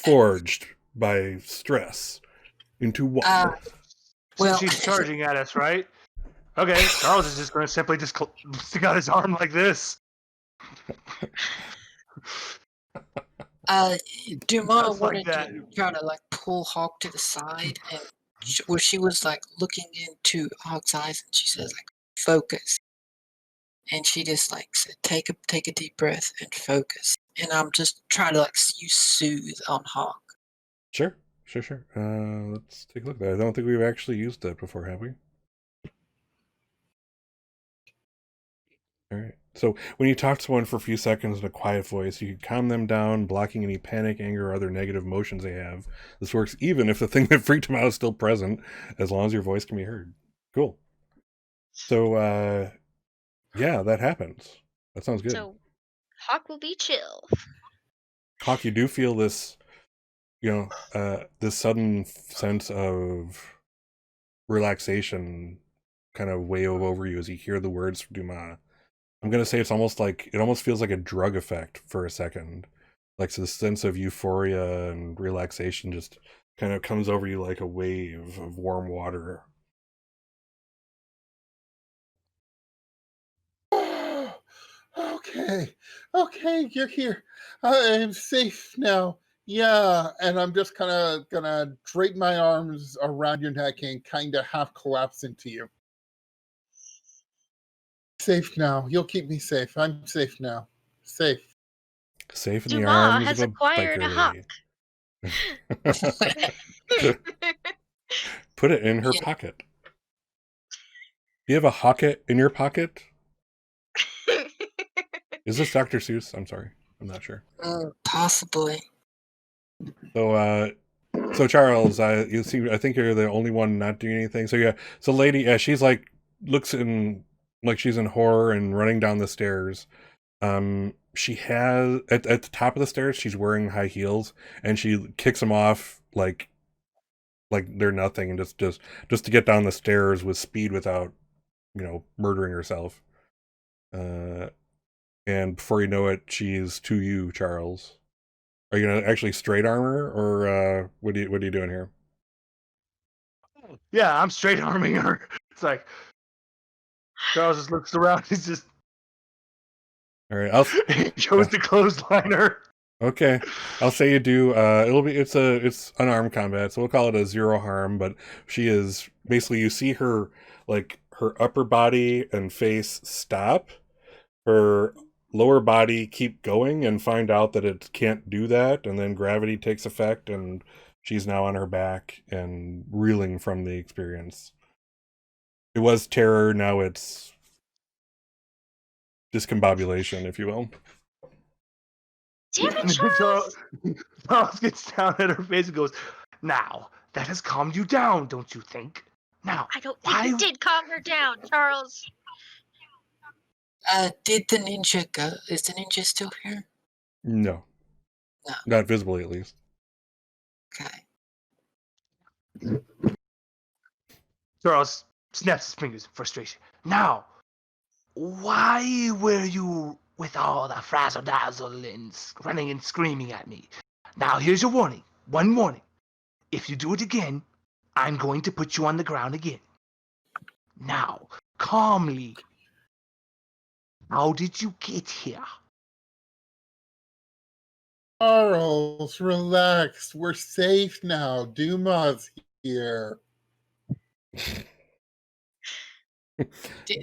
forged by stress into one. Well- She's charging at us, right? Okay, Charles is just going to simply just stick out his arm like this. Duma Stuff like wanted that. to try to like pull Hawk to the side, and where she was like looking into Hawk's eyes, and she says like focus, and she just like said take a deep breath and focus, and I'm just trying to like use soothe on Hawk. Sure. Let's take a look at that. I don't think we've actually used that before, have we? All right. So when you talk to someone for a few seconds in a quiet voice, you can calm them down, blocking any panic, anger, or other negative emotions they have. This works even if the thing that freaked them out is still present, as long as your voice can be heard. Cool. So, yeah, that happens. That sounds good. So Hawk will be chill. Hawk, you do feel this, this sudden sense of relaxation kind of wave over you as you hear the words from Dumas. I'm going to say it almost feels like a drug effect for a second. Like so the sense of euphoria and relaxation just kind of comes over you like a wave of warm water. Okay, you're here. I am safe now. Yeah, and I'm just kind of gonna drape my arms around your neck and kind of half collapse into you. Safe now. You'll keep me safe. I'm safe now. Safe. Safe in the Dumas arms has of a acquired a hawk. lady. Put it in her pocket. Do you have a hawket in your pocket? Is this Dr. Seuss? I'm sorry. I'm not sure. Possibly. So Charles, I think you're the only one not doing anything. So yeah, so lady, yeah, she's like looks in like she's in horror and running down the stairs. She has at the top of the stairs, she's wearing high heels, and she kicks them off like they're nothing, and just to get down the stairs with speed without murdering herself. And before you know it, she's to you, Charles. Are you gonna actually straight armor, or what are you doing here? Yeah, I'm straight arming her. It's like Charles just looks around. He's just All right, he chose to clothesline her. Okay, I'll say you do. It's unarmed combat, so we'll call it a 0 harm. But she is basically, you see her like her upper body and face stop, her lower body keep going, and find out that it can't do that, and then gravity takes effect, and she's now on her back and reeling from the experience. It was terror, now it's discombobulation, if you will. Damn it, Charles! Charles gets down at her face and goes, "Now that has calmed you down, don't you think? Now I don't think you did calm her down, Charles. Did the ninja go? Is the ninja still here? No. No. Not visibly, at least. Okay. Charles snaps his fingers in frustration. Now, why were you with all the frazzle dazzle and running and screaming at me? Now, here's your warning. One warning. If you do it again, I'm going to put you on the ground again. Now, calmly. How did you get here? Charles, relax. We're safe now. Dumas here.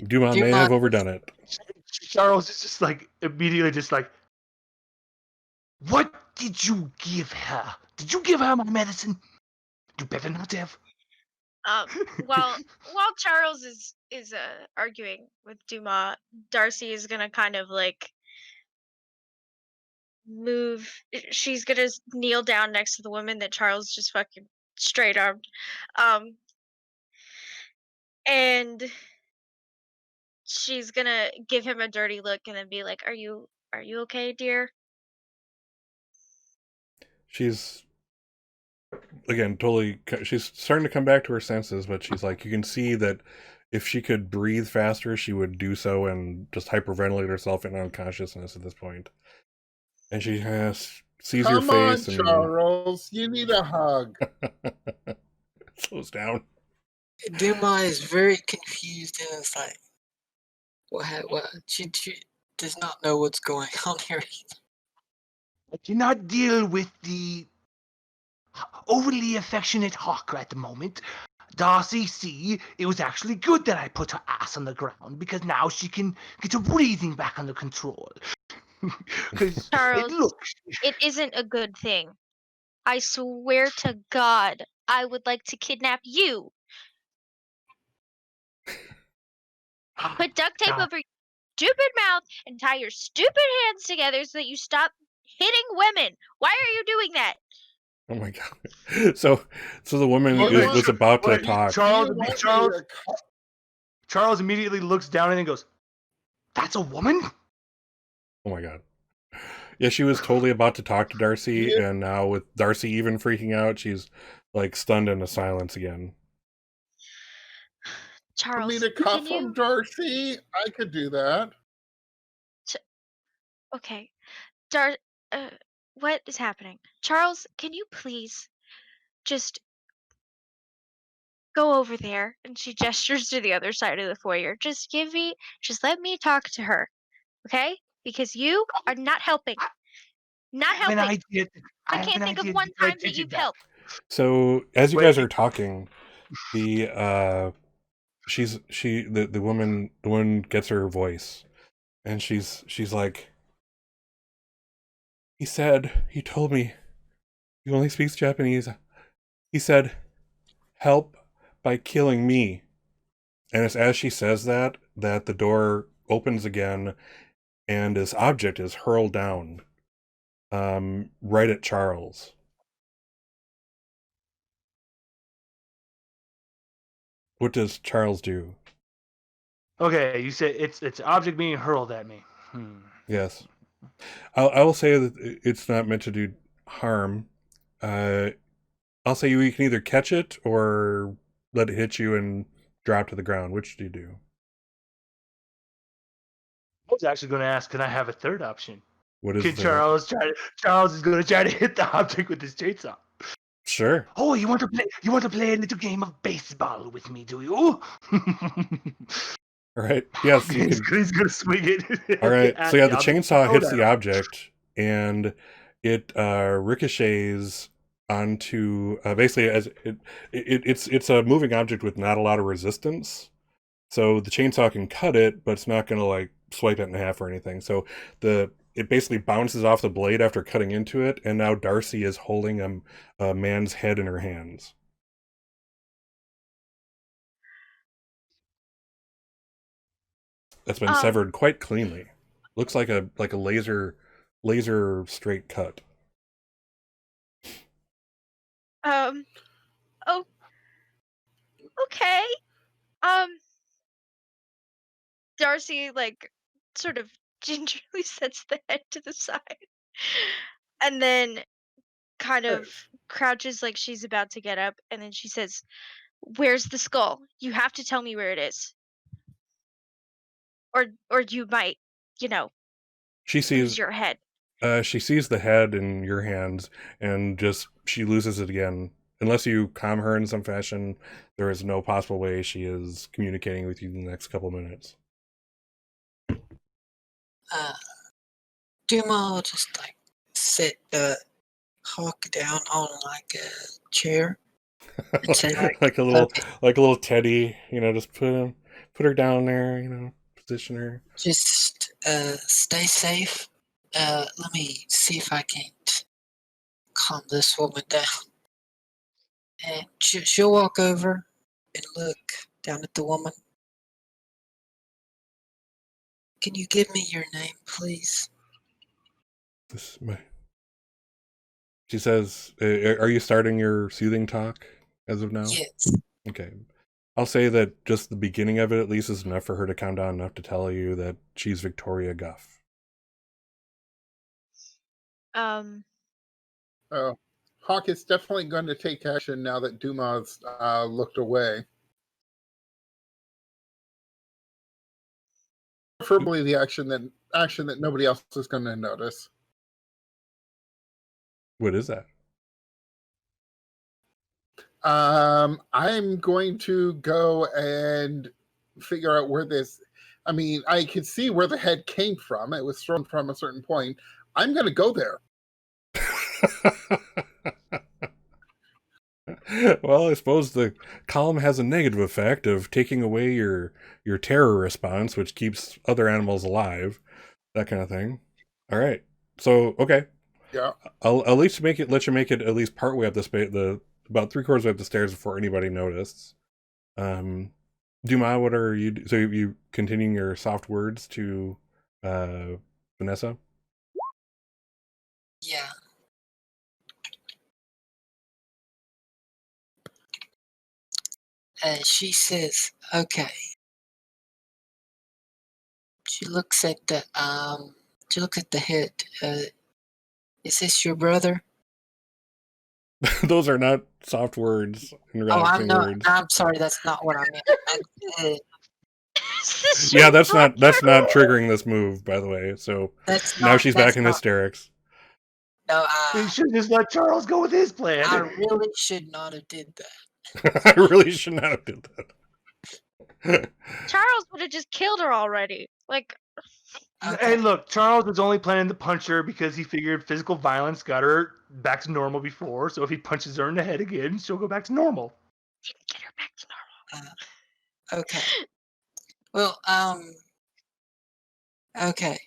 Dumas may have overdone it. Charles is just like, immediately just like, what did you give her? Did you give her my medicine? You better not have. While Charles is arguing with Dumas, Darcy is gonna kind of like move. She's gonna kneel down next to the woman that Charles just fucking straight armed, and she's gonna give him a dirty look and then be like, "Are you okay, dear?" She's again she's starting to come back to her senses, but she's like, you can see that if she could breathe faster, she would do so and just hyperventilate herself in unconsciousness at this point. And she sees your face. Come on, Charles, you need a hug. Slows down. Dumas is very confused and it's like, what? She does not know what's going on here. I cannot deal with the overly affectionate Hawk at the moment. Darcy, see, it was actually good that I put her ass on the ground because now she can get her breathing back under control. Charles, it isn't a good thing. I swear to God, I would like to kidnap you. Put duct tape over stupid mouth and tie your stupid hands together so that you stop hitting women. Why are you doing that? Oh my god. So the woman Wait, wait, was about to wait, talk. Charles, You want me Charles, to cut- Charles immediately looks down and goes, "That's a woman?" Oh my god. Yeah, she was totally about to talk to Darcy, Yeah. and now with Darcy even freaking out, she's like stunned into silence again. For Charles, me to can cuff you? him, Darcy? I could do that. Okay, uh, what is happening? Charles, can you please just go over there? And she gestures to the other side of the foyer. Just let me talk to her, okay? Because you are not helping. Not I have an helping. idea. I have can't an think of idea one to get time that attention you've back. helped. So as you Wait. guys are talking, the woman gets her voice, and she's like, he told me he only speaks Japanese. He said, help by killing me. And it's as she says that the door opens again, and this object is hurled down, right at Charles. What does Charles do? Okay, you said it's an object being hurled at me. Yes, I will say that it's not meant to do harm. I'll say you can either catch it or let it hit you and drop to the ground. Which do you do? I was actually going to ask, can I have a third option? What is Can the third option? Charles is going to try to hit the object with his chainsaw. Sure. Oh, you want to play a little game of baseball with me, do you? All right. Yes, you he's, can. he's going to swing it. All right. at So yeah, the object. chainsaw Throw hits that the up. object, and it ricochets onto basically as it's a moving object with not a lot of resistance. So the chainsaw can cut it, but it's not going to like swipe it in half or anything. So it basically bounces off the blade after cutting into it, and now Darcy is holding a man's head in her hands. That's been severed quite cleanly. Looks like a laser straight cut. Oh, okay. Darcy like sort of gingerly sets the head to the side, and then kind of crouches like she's about to get up, and then she says, "Where's the skull? You have to tell me where it is, or you might, you know, She lose sees your head." she sees the head in your hands, and just she loses it again. Unless you calm her in some fashion, there is no possible way she is communicating with you in the next couple minutes. Duma will just like sit Hawk down on like a chair and say like a little teddy, just put her down there, position her. just stay safe. Let me see if I can't calm this woman down. And she'll walk over and look down at the woman. Can you give me your name, please? She says, are you starting your soothing talk as of now? Yes. Okay. I'll say that just the beginning of it at least is enough for her to calm down enough to tell you that she's Victoria Guff. Oh, Hawk is definitely going to take action now that Dumas looked away. Preferably the action that nobody else is going to notice. What is that? I'm going to go and figure out where this. I mean, I could see where the head came from. It was thrown from a certain point. I'm going to go there. Well, I suppose the column has a negative effect of taking away your terror response, which keeps other animals alive, that kind of thing. All right. So, okay. Yeah. I'll at least let you make it at least partway up the about 3/4 way up the stairs before anybody noticed. Duma, what are you? So you continuing your soft words to Vanessa? Yeah. She says, okay. She looks at the head. Is this your brother? Those are not soft words and Oh, relaxing words. I'm sorry, that's not what I meant. Is this Yeah, your that's not brother? triggering this move, by the way. So That's now not. she's That's back in not. hysterics. No, They should just let Charles go with his plan. I really should not have did that. I really should not have did that. Charles would have just killed her already. Like, Okay. Hey, look, Charles was only planning to punch her because he figured physical violence got her back to normal before. So if he punches her in the head again, she'll go back to normal. didn't get her back to normal. Okay. Well, okay.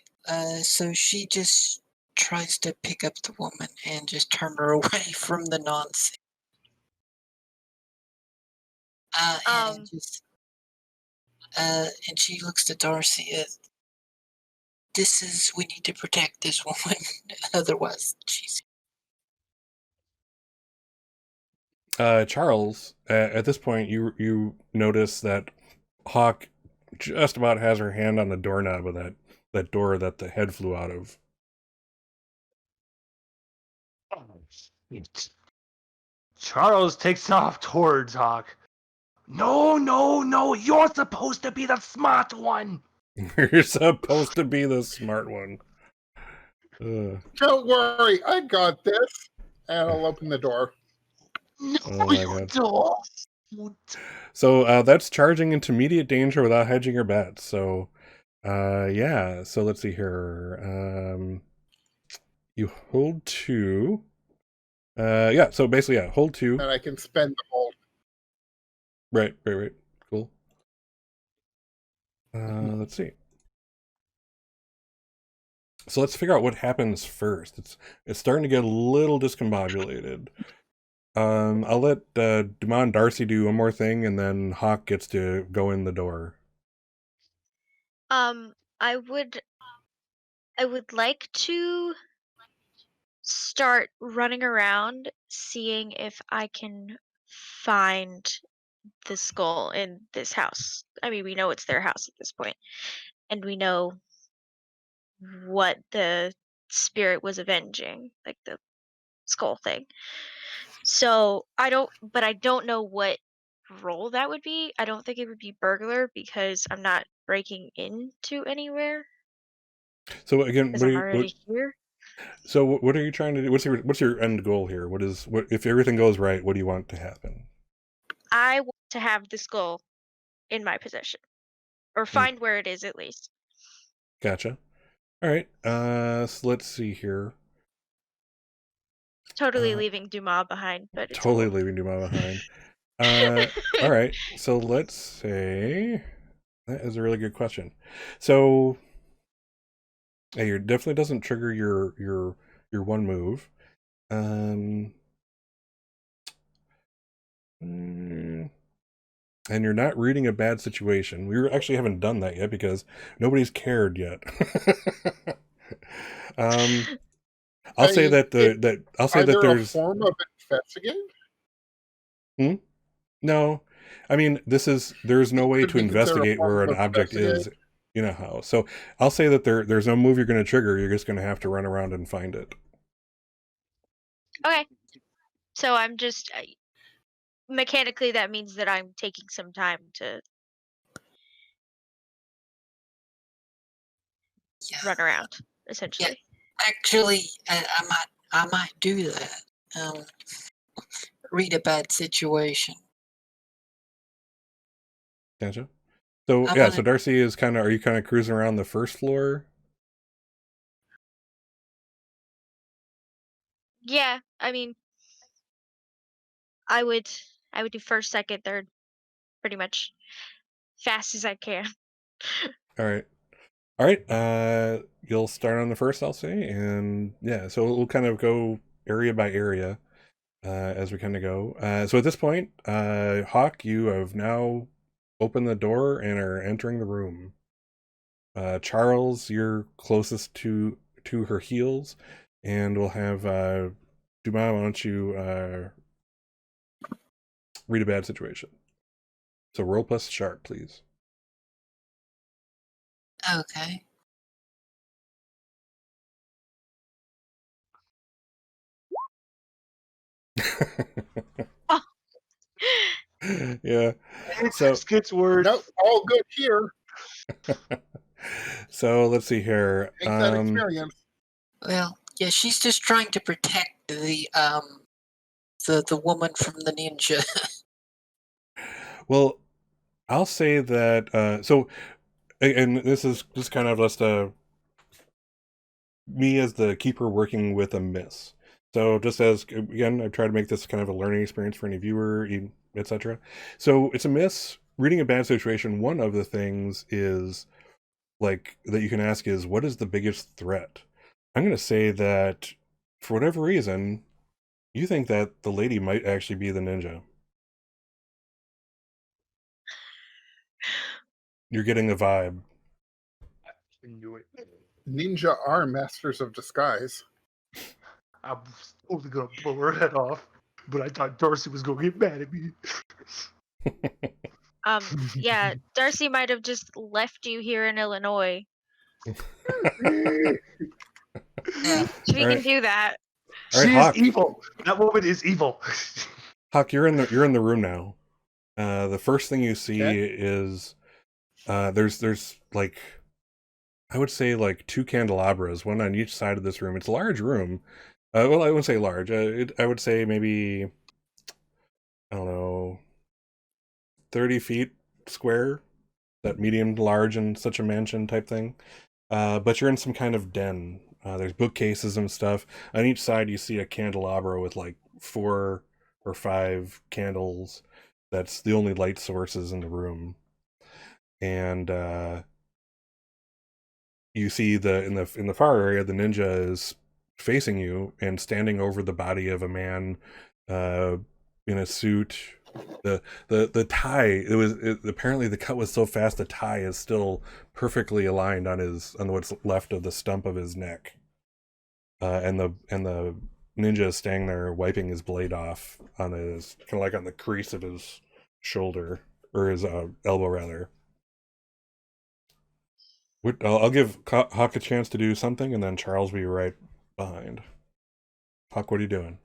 So she just tries to pick up the woman and just turn her away from the nonsense. And just, and she looks to Darcy as, we need to protect this woman, otherwise she's. Charles, at this point, you notice that Hawk just about has her hand on the doorknob of that door that the head flew out of. Charles takes off towards Hawk. No, no, no, you're supposed to be the smart one. You're supposed to be the smart one. Don't worry, I got this. And I'll open the door. No, Oh my you God. don't. So that's charging into immediate danger without hedging your bets. So, yeah. So let's see here. You hold 2. Yeah. So basically, yeah, hold 2. And I can spend the whole. Right. Cool. Let's see. So let's figure out what happens first. It's starting to get a little discombobulated. I'll let Duma and Darcy do one more thing, and then Hawk gets to go in the door. I would like to start running around, seeing if I can find the skull in this house. I mean, we know it's their house at this point, and we know what the spirit was avenging, like the skull thing. So I don't know what role that would be. I don't think it would be burglar because I'm not breaking into anywhere So again, because I'm already here. So what are you trying to do? What's your end goal here? What if everything goes right? What do you want to happen? I want to have the skull in my possession, or find where it is at least. Gotcha. All right. So let's see here. Totally leaving Dumas behind, but it's Totally cool. leaving Duma behind. All right. So let's say that is a really good question. So, yeah, you definitely doesn't trigger your one move. And you're not reading a bad situation. We actually haven't done that yet because nobody's cared yet. I'll say that there's a form of investigate? No, I mean there's no way to investigate where an object is in a house. So I'll say that there's no move you're going to trigger. You're just going to have to run around and find it. Okay, so I'm just mechanically that means that I'm taking some time to run around, essentially. Yeah, actually, I might do that. Read a bad situation. Gotcha. So so Darcy is are you kind of cruising around the first floor? Yeah, I mean, I would do first, second, third, pretty much fast as I can. All right. You'll start on the first, I'll say, and yeah, so we'll kind of go area by area as we kind of go. So at this point, Hawk, you have now open the door and are entering the room. Charles, you're closest to her heels, and we'll have Dumas, why don't you read a bad situation? So roll plus sharp, please. Okay. Yeah. It So just gets worse. Nope, all good here. so let's see here. Take that experience. Well, yeah, she's just trying to protect the woman from the ninja. Well, I'll say that so and this is just kind of just me as the keeper working with a miss. So just as again, I've tried to make this kind of a learning experience for any viewer, etc. So it's a miss. Reading a bad situation, one of the things is like that you can ask is what is the biggest threat? I'm going to say that for whatever reason, you think that the lady might actually be the ninja. You're getting the vibe. I knew it. Ninja are masters of disguise. I was totally gonna blow her head off, but I thought Darcy was gonna get mad at me. Yeah, Darcy might have just left you here in Illinois. Yeah. She can Alright. do that. All right, She Hawk. is evil. That woman is evil. Hawk, you're in the room now. The first thing you see Okay. is there's like I would say like two candelabras, one on each side of this room. It's a large room. Well, I wouldn't say large. I would say maybe I don't know, 30 feet square. That medium to large in such a mansion type thing. But you're in some kind of den. There's bookcases and stuff. On each side, you see a candelabra with like 4 or 5 candles. That's the only light sources in the room. And you see in the far area, the ninja is facing you and standing over the body of a man in a suit. The tie, apparently the cut was so fast the tie is still perfectly aligned on what's left of the stump of his neck. And the ninja is standing there wiping his blade off on his kind of like on the crease of his shoulder or his elbow rather. I'll give Hawk a chance to do something, and then Charles will be right behind. Hawk, what are you doing?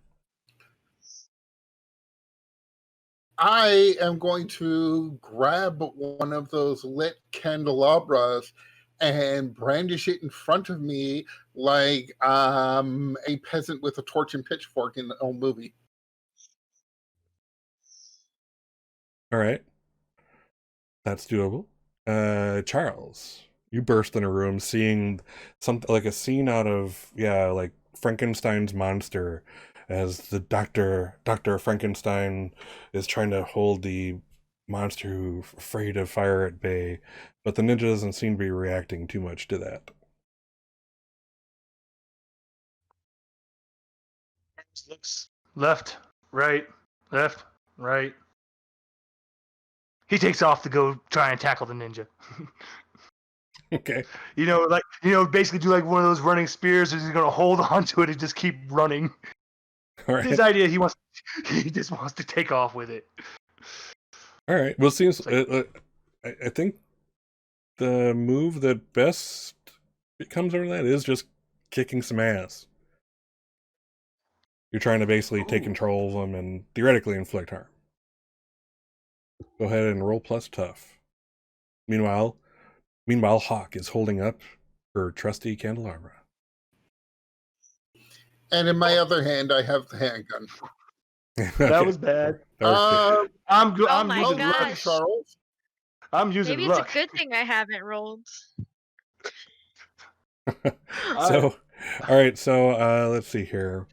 I am going to grab one of those lit candelabras and brandish it in front of me like a peasant with a torch and pitchfork in the old movie. All right, that's doable. Charles, you burst in a room, seeing something like a scene out of like Frankenstein's monster, as the Dr. Frankenstein is trying to hold the monster who's afraid of fire at bay, but the ninja doesn't seem to be reacting too much to that. Looks left, right, left, right. He takes off to go try and tackle the ninja. Okay. Basically do like one of those running spears, and he's gonna hold onto it and just keep running. All right. His idea, he just wants to take off with it. All right. Well, seems I think the move that best comes over that is just kicking some ass. You're trying to basically take control of them and theoretically inflict harm. Go ahead and roll plus tough. Meanwhile, Hawk is holding up her trusty candelabra. And in my other hand, I have the handgun. That was bad. Okay. I'm good. Oh I'm my using luck, gosh. Charles. I'm using Maybe luck. it's a good thing I haven't rolled. So, all right. So let's see here.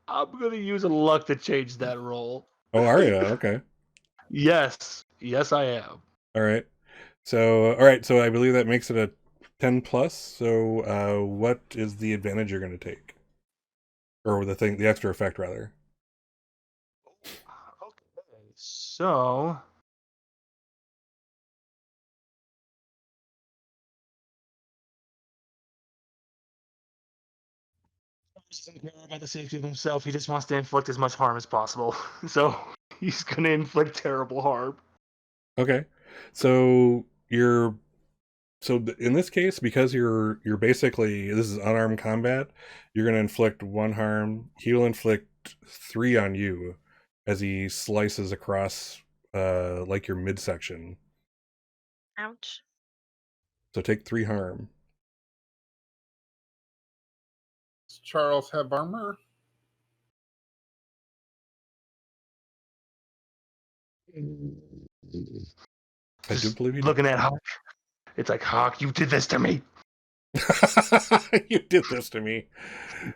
I'm gonna use a luck to change that roll. Oh, are you? Okay. Yes, I am. All right. So, all right. So I believe that makes it a 10 plus. So, what is the advantage you're going to take, or the extra effect rather? Okay, so doesn't care about the safety of himself. He just wants to inflict as much harm as possible. So he's gonna inflict terrible harm. Okay, so in this case, because you're basically, this is unarmed combat, you're gonna inflict 1 harm. He will inflict 3 on you as he slices across like your midsection. Ouch. So take 3 harm. Does Charles have armor? I do Just believe you do. looking at Hawk. It's like, Hawk, you did this to me. You did this to me.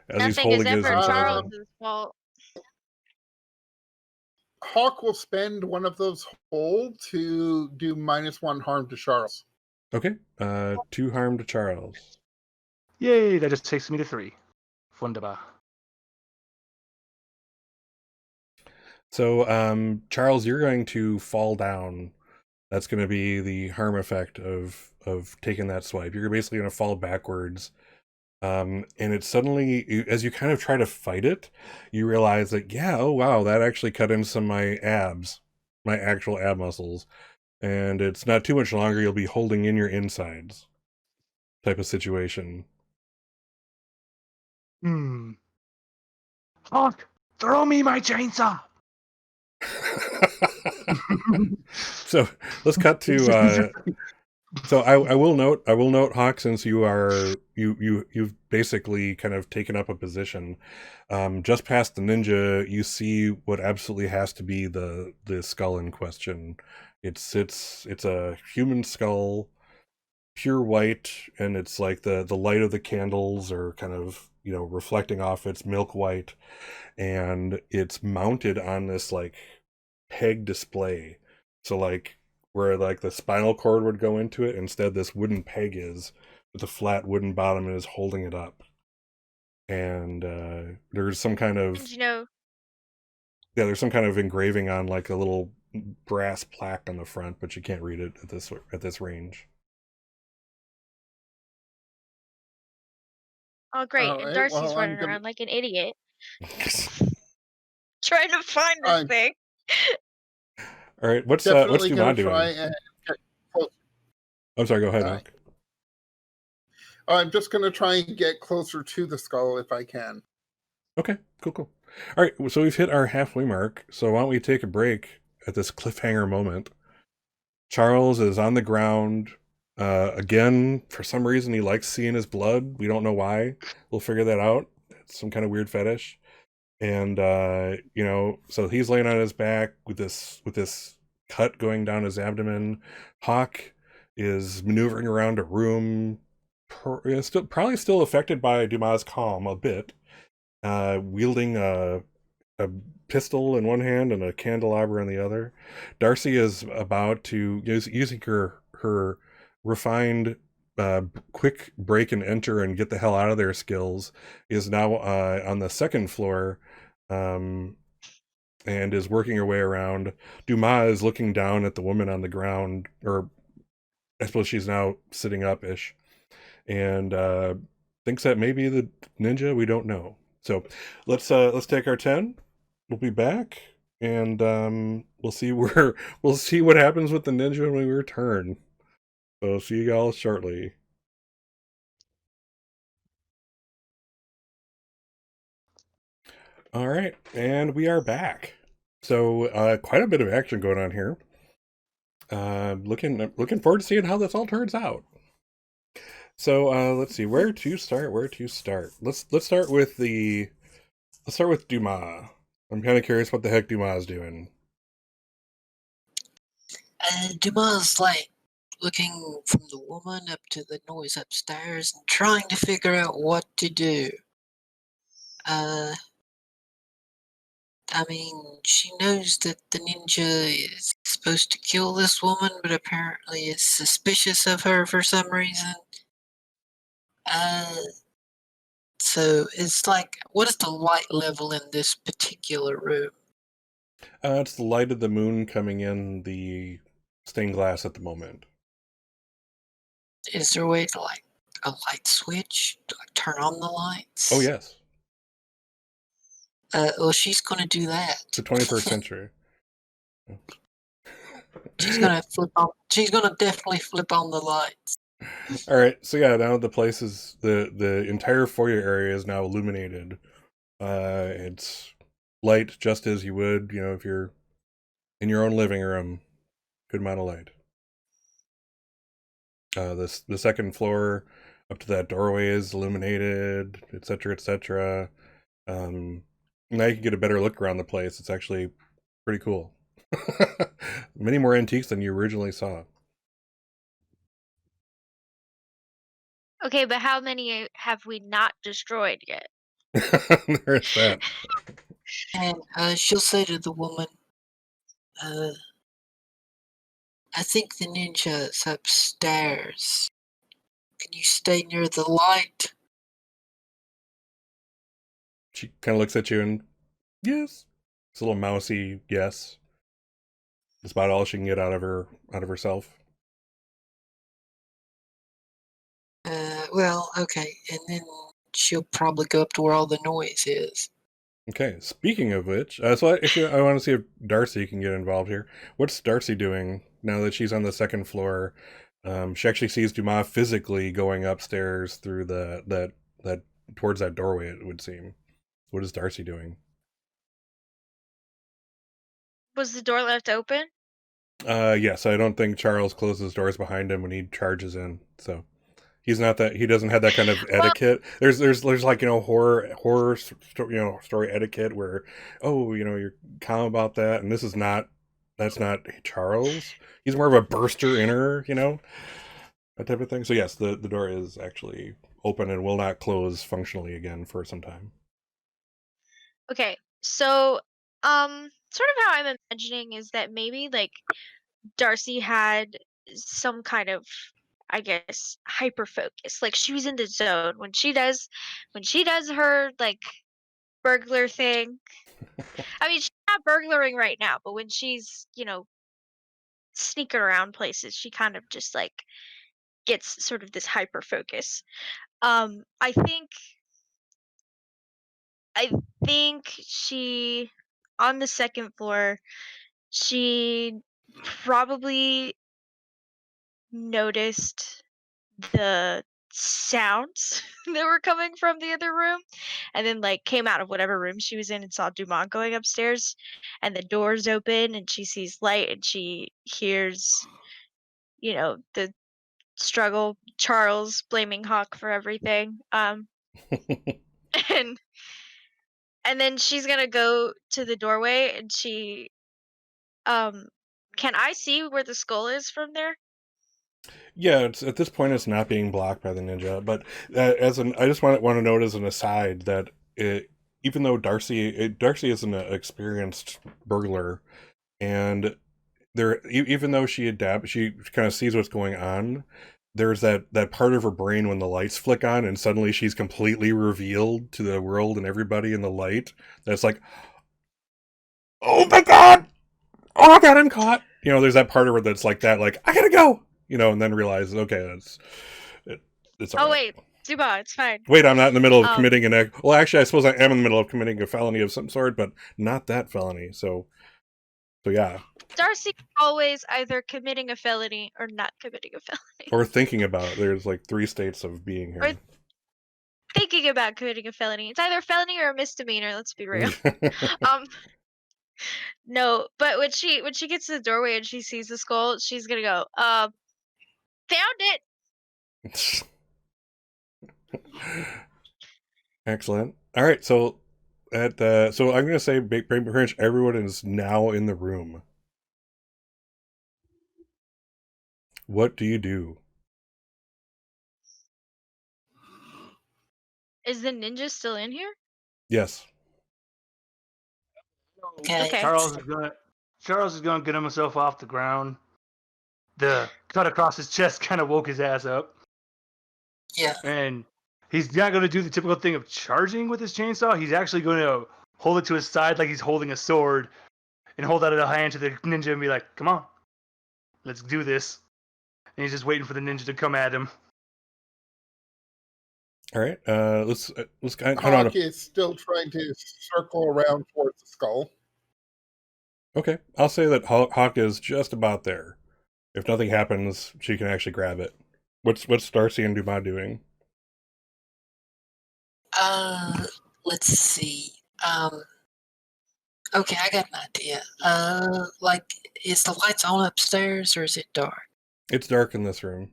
As he's Nothing is holding his ever revolver. Charles's fault. Hawk will spend one of those hold to do -1 harm to Charles. Okay, 2 harm to Charles. Yay, that just takes me to 3. Wunderbar. So, Charles, you're going to fall down. That's going to be the harm effect of taking that swipe. You're basically going to fall backwards. And it's suddenly, as you kind of try to fight it, you realize that, yeah, oh wow, that actually cut into some of my abs, my actual ab muscles. And it's not too much longer, you'll be holding in your insides type of situation. Hawk, throw me my chainsaw. So let's cut to so I will note, Hawk, since you've basically kind of taken up a position just past the ninja, you see what absolutely has to be the skull in question. It's a human skull, pure white, and it's like the light of the candles are kind of, you know, reflecting off its milk white, and it's mounted on this like peg display. So like where like the spinal cord would go into it, instead this wooden peg is with a flat wooden bottom and is holding it up. And there's some kind of And you know, there's some kind of engraving on like a little brass plaque on the front, but you can't read it at this range. oh great, and Alright, Darcy's well, I'm running gonna- around like an idiot trying to find this I'm thing. All right, what's Definitely Dumas gonna try doing? and get close. I'm sorry, go ahead, Alright. Hawk. I'm just going to try and get closer to the skull if I can. Okay, cool. All right, so we've hit our halfway mark, so why don't we take a break at this cliffhanger moment. Charles is on the ground. Again, for some reason, he likes seeing his blood. We don't know why. We'll figure that out. It's some kind of weird fetish. And, you know, so he's laying on his back with this cut going down his abdomen. Hawk is maneuvering around a room, probably still affected by Dumas' calm a bit, wielding a pistol in one hand and a candelabra in the other. Darcy is about to, using her refined quick break and enter and get the hell out of there skills, is now on the second floor and is working her way around. Dumas is looking down at the woman on the ground, or I suppose she's now sitting up-ish, and thinks that maybe the ninja, we don't know. So let's take our 10. We'll be back, and we'll see what happens with the ninja when we return. So see you all shortly. All right, and we are back. So quite a bit of action going on here. Looking forward to seeing how this all turns out. So let's see where to start. Let's start with Dumas. I'm kind of curious what the heck Dumas is doing. Dumas like looking from the woman up to the noise upstairs and trying to figure out what to do. I mean, she knows that the ninja is supposed to kill this woman, but apparently is suspicious of her for some reason. So it's like, what is the light level in this particular room? It's the light of the moon coming in the stained glass at the moment. Is there a way to like a light switch to like turn on the lights? Oh yes. Well, she's gonna do that. It's the 21st century. She's gonna flip on. She's gonna definitely flip on the lights. All right, so yeah, now the place is the entire foyer area is now illuminated. It's light just as you would, if you're in your own living room. Good amount of light. The second floor up to that doorway is illuminated, etc., etc. Now you can get a better look around the place. It's actually pretty cool. Many more antiques than you originally saw. Okay, but how many have we not destroyed yet? There's that. And she'll say to the woman, I think the ninja's upstairs. Can you stay near the light? She kind of looks at you and, yes. It's a little mousy yes. That's about all she can get out of herself. Well, okay. And then she'll probably go up to where all the noise is. Okay, speaking of which, I want to see if Darcy can get involved here. What's Darcy doing now that she's on the second floor? She actually sees Dumas physically going upstairs through that towards that doorway, it would seem. What is Darcy doing? Was the door left open? Yes, I don't think Charles closes doors behind him when he charges in. So he's not that. He doesn't have that kind of etiquette. There's like horror story etiquette where you're calm about that, and this is not. That's not Charles. He's more of a burster inner, that type of thing. So yes, the door is actually open and will not close functionally again for some time. Okay, so sort of how I'm imagining is that maybe like Darcy had some kind of, I guess, hyper focus. Like she was in the zone when she does her like burglar thing. I mean, she's not burglaring right now, but when she's, sneaking around places, she kind of just like gets sort of this hyper focus. I think she, on the second floor, she probably noticed the sounds that were coming from the other room, and then like came out of whatever room she was in and saw Dumont going upstairs, and the doors open and she sees light and she hears the struggle, Charles blaming Hawk for everything, and then she's gonna go to the doorway and she can I see where the skull is from there? Yeah, it's at this point it's not being blocked by the ninja. But I just want to note as an aside that even though Darcy is an experienced burglar, and even though she kind of sees what's going on. There's that part of her brain when the lights flick on and suddenly she's completely revealed to the world and everybody in the light. That's like, oh my god, I'm caught. There's that part of her that's like that, like I gotta go. And then realizes, okay, it's all Oh right. wait, Zuba, it's fine. Wait, I'm not in the middle of committing an act. Well, actually, I suppose I am in the middle of committing a felony of some sort, but not that felony. So yeah. Darcy always either committing a felony or not committing a felony. Or thinking about it. There's like 3 states of being here. Or thinking about committing a felony. It's either felony or a misdemeanor, let's be real. No, but when she gets to the doorway and she sees the skull, she's gonna go, found it. Excellent. All right, so so I'm gonna say pretty much everyone is now in the room. What do you do? Is the ninja still in here? Yes. Okay. Charles is gonna get himself off the ground. The cut across his chest kind of woke his ass up. Yeah. And he's not going to do the typical thing of charging with his chainsaw. He's actually going to hold it to his side like he's holding a sword and hold out a hand to the ninja and be like, come on, let's do this. And he's just waiting for the ninja to come at him. All right. Let's hold on. Hawk is still trying to circle around towards the skull. Okay, I'll say that Hawk is just about there. If nothing happens, she can actually grab it. What's Darcy and Dumas doing? Let's see. Okay, I got an idea. Like, is the lights on upstairs or is it dark? It's dark in this room.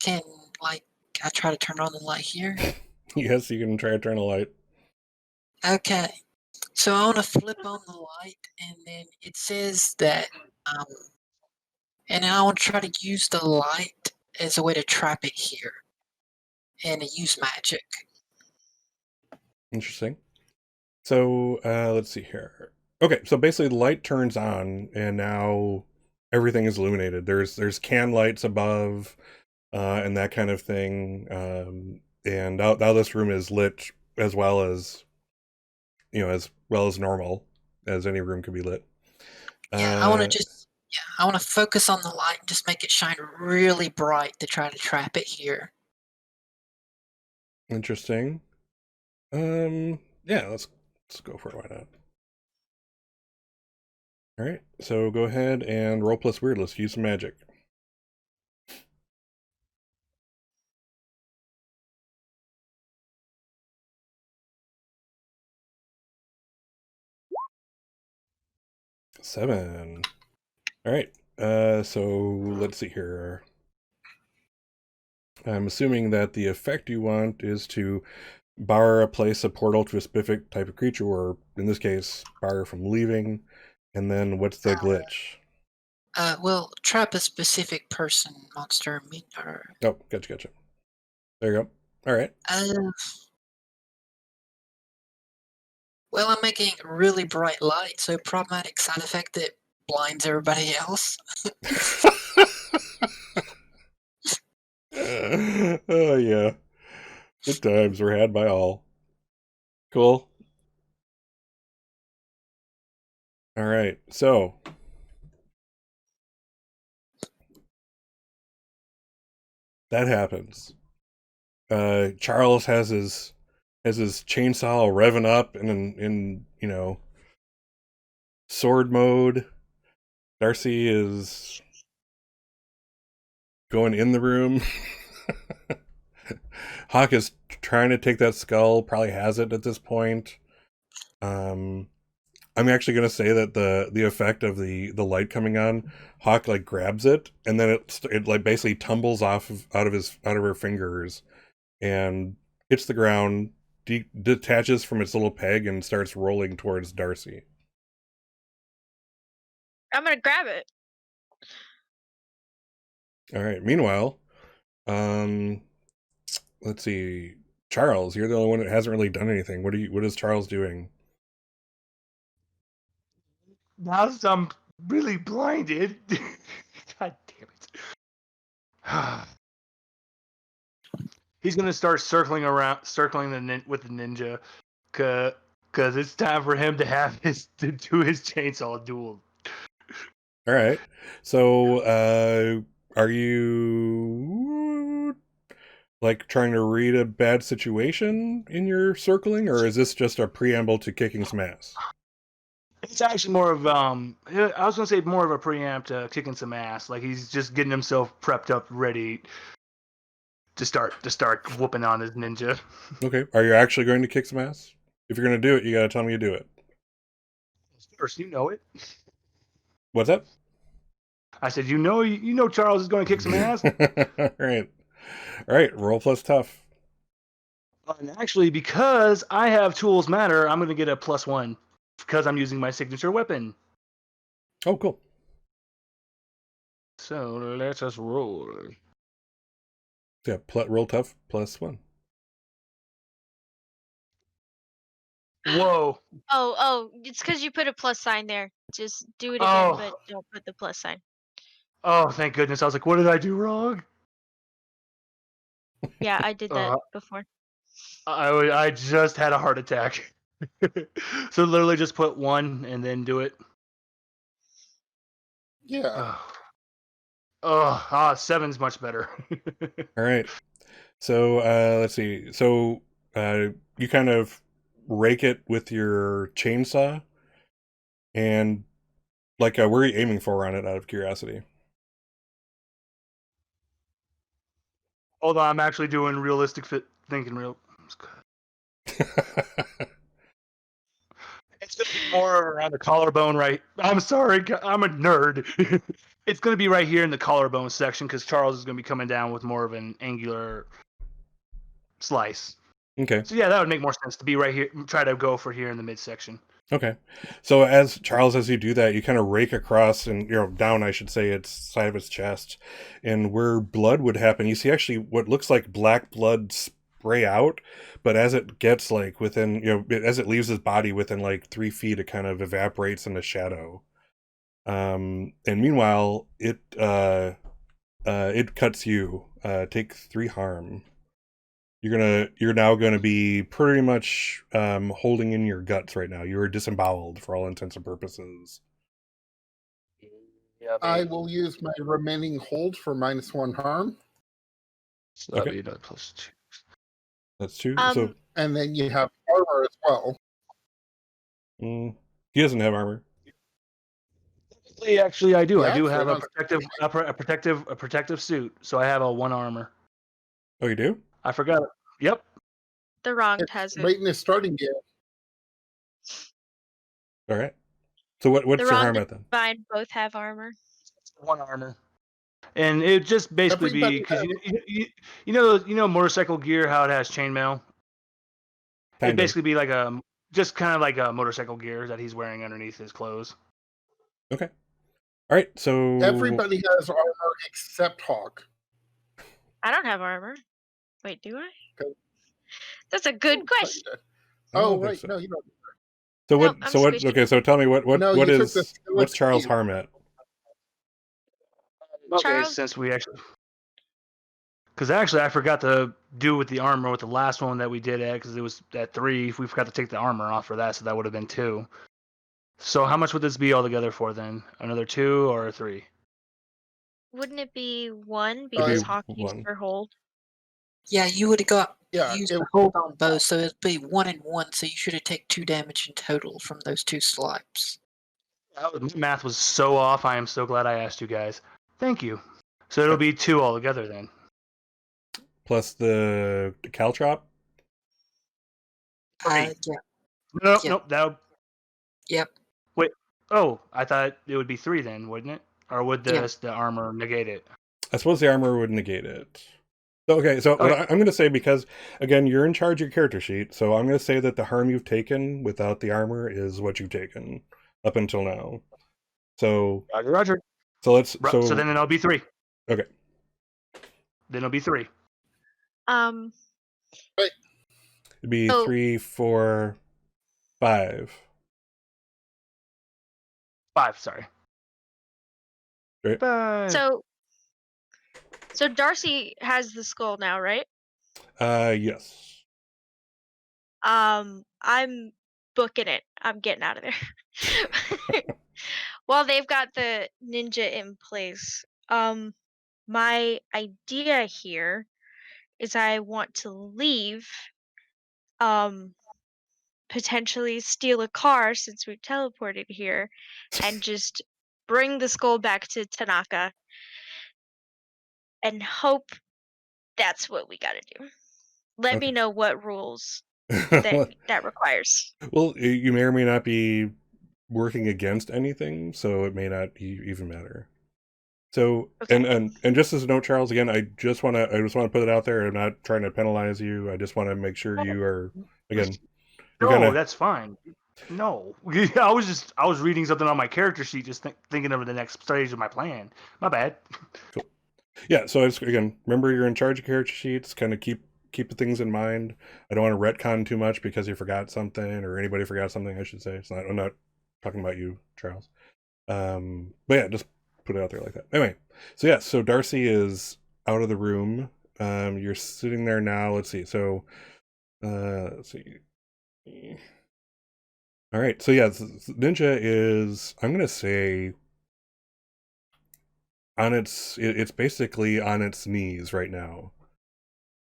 Can, like, I try to turn on the light here? Yes, you can try to turn a light. Okay. So I want to flip on the light, and then it says that, and I want to try to use the light as a way to trap it here, and to use magic. Interesting. So let's see here. Okay, so basically the light turns on, and now everything is illuminated. There's can lights above, and that kind of thing. And now this room is lit as well as normal as any room could be lit. Yeah, I want to I want to focus on the light and just make it shine really bright to try to trap it here. Interesting. Yeah, let's go for it. Why not? All right, so go ahead and roll plus weird. Let's use some magic. Seven. All right. So let's see here. I'm assuming that the effect you want is to bar place a portal to a specific type of creature, or in this case, bar from leaving. And then what's the glitch? Well, trap a specific person, monster, or... Oh, gotcha. There you go. All right. Well, I'm making really bright light, so problematic side effect that blinds everybody else. Oh, yeah. Good times were had by all. Cool. All right, so that happens. Charles has his chainsaw revving up in sword mode. Darcy is going in the room. Hawk is trying to take that skull, probably has it at this point. I'm actually going to say that the effect of the light coming on, Hawk like grabs it, and then it like basically tumbles out of her fingers and hits the ground, detaches from its little peg, and starts rolling towards Darcy. I'm gonna grab it. All right. Meanwhile, let's see. Charles, you're the only one that hasn't really done anything. What is Charles doing? Now I'm really blinded. God damn it. He's gonna start circling with the ninja, cause it's time for him to have to do his chainsaw duel. All right. So, are you like trying to read a bad situation in your circling, or is this just a preamble to kicking some ass? It's actually more of I was gonna say more of a preamp to kicking some ass. Like he's just getting himself prepped up, ready to start whooping on his ninja. Okay. Are you actually going to kick some ass? If you're going to do it, you got to tell me you do it. First, you know it. What's that? I said, you know, Charles is going to kick some ass. All right. Roll plus tough. And actually, because I have tools matter, I'm going to get a +1 because I'm using my signature weapon. Oh, cool. So let us roll. Yeah, roll tough +1. Whoa. Oh, it's because you put a plus sign there. Just do it again, but don't put the plus sign. Oh, thank goodness. I was like, what did I do wrong? Yeah, I did that before. I just had a heart attack. So literally just put 1 and then do it. Yeah. 7's much better. All right. So let's see. So you kind of rake it with your chainsaw, and like where are you aiming for on it? Out of curiosity. Hold on, I'm actually doing realistic thinking. It's gonna be more around the collarbone, right? I'm sorry, I'm a nerd. It's gonna be right here in the collarbone section because Charles is gonna be coming down with more of an angular slice. Okay. So yeah, that would make more sense to be right here. Try to go for here in the midsection. Okay. So as Charles, as you do that, you kind of rake across and down, I should say, its side of its chest, and where blood would happen, you see actually what looks like black blood spray out, but as it gets like within, as it leaves his body within like 3 feet, it kind of evaporates in the shadow. And meanwhile, it cuts you. Take 3 harm. You're now gonna be pretty much holding in your guts right now. You are disemboweled for all intents and purposes. Yeah, I will use my remaining hold for -1 harm, So that'll Okay. be another +2. That's 2. So and then you have armor as well. he doesn't have armor. Actually, I do. I Yeah, do it's have right a protective suit. So I have a 1 armor. Oh, you do? I forgot it. Yep. The wronged It's has it. right in the starting gear. All right. So what's The your harm wronged at then? and divine both have armor. 1 armor. And it just basically Everybody be because has you know motorcycle gear, how it has chainmail. It'd Kind of. basically be like just kind of like a motorcycle gear that he's wearing underneath his clothes. Okay. All right. So Everybody has armor except Hawk. I don't have armor. Wait, do I? Okay. That's a good question. I don't Oh, think right. so. No, you don't. So Nope, what? I'm So what? squishy. Okay. So tell me what No, you took the what's skeleton Charles' gear. harm at? Okay, Charles- since we actually, because actually I forgot to do with the armor with the last one that we did at because it was at 3. We forgot to take the armor off for that, so that would have been 2. So how much would this be altogether for then? Another 2 or 3? Wouldn't it be 1 It'd because be Hawk used 1. her hold? Yeah, you would have got Yeah, used it- the hold on both, so it'd be 1 and 1. So you should have taken 2 damage in total from those 2 swipes. My math was so off. I am so glad I asked you guys. Thank you. So it'll be 2 altogether then. Plus the caltrop. Yeah. Nope, Yep. nope. That. Yep. Wait. Oh, I thought it would be 3 then, wouldn't it? Or would Yeah. the armor negate it? I suppose the armor would negate it. So, okay, so what Okay. I'm going to say, because again you're in charge of your character sheet, so I'm going to say that the harm you've taken without the armor is what you've taken up until now. So Roger, Roger. so let's So then it'll be 3. Okay. Then it'll be 3. It'd be So- 3, 4, 5. 5. Sorry. Right. 5. So Darcy has the skull now, right? Yes. I'm booking it. I'm getting out of there. While they've got the ninja in place, my idea here is I want to leave, potentially steal a car since we've teleported here, and just bring the skull back to Tanaka and hope that's what we gotta do. Let Okay. me know what rules that requires. Well, you may or may not be working against anything, so it may not even matter. So, Okay. and just as a note, Charles, again, I just want to put it out there. I'm not trying to penalize you. I just want to make sure you are, again, you're No, gonna. that's fine. No, I was reading something on my character sheet, just thinking of the next stage of my plan. My bad. Yeah. So again, remember you're in charge of character sheets. Kind of keep the things in mind. I don't want to retcon too much because you forgot something or anybody forgot something. I should say. I'm not talking about you, Charles. But yeah, just put it out there like that. Anyway, so yeah, so Darcy is out of the room. You're sitting there now. Let's see. So, let's see. All right. So yeah, Ninja is, I'm gonna say, it's basically on its knees right now.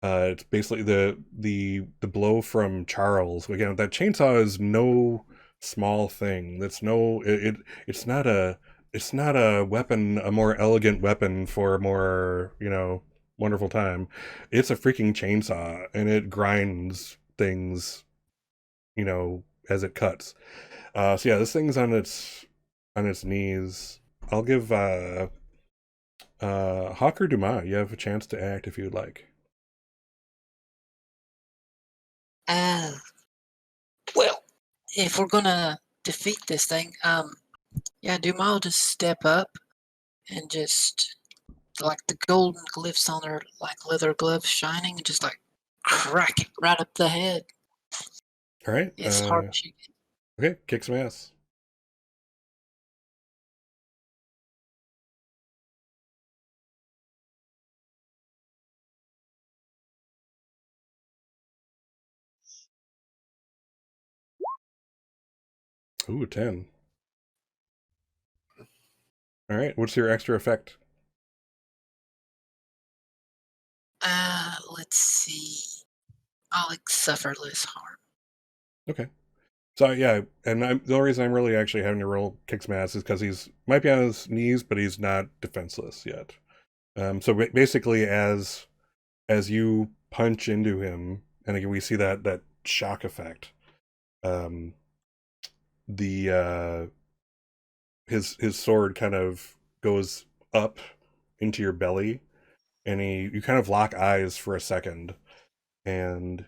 It's basically the blow from Charles. Again, that chainsaw is no small thing. It's not a weapon, a more elegant weapon for a more, wonderful time. It's a freaking chainsaw, and it grinds things, as it cuts. So yeah, this thing's on its knees. I'll give Hawk or Dumas, you have a chance to act if you'd like. Well, if we're gonna defeat this thing, yeah, Dumas will just step up and just like the golden glyphs on her like leather gloves shining, and just like crack it right up the head. All right. It's hard as you can. Okay, kick some ass. Ooh, 10. All right, what's your extra effect? Let's see. I'll like suffer less harm. Okay. So yeah, and the only reason I'm really actually having to roll kick some ass is because he's might be on his knees, but he's not defenseless yet. So basically, as you punch into him, and again we see that shock effect. The his sword kind of goes up into your belly, and you kind of lock eyes for a second, and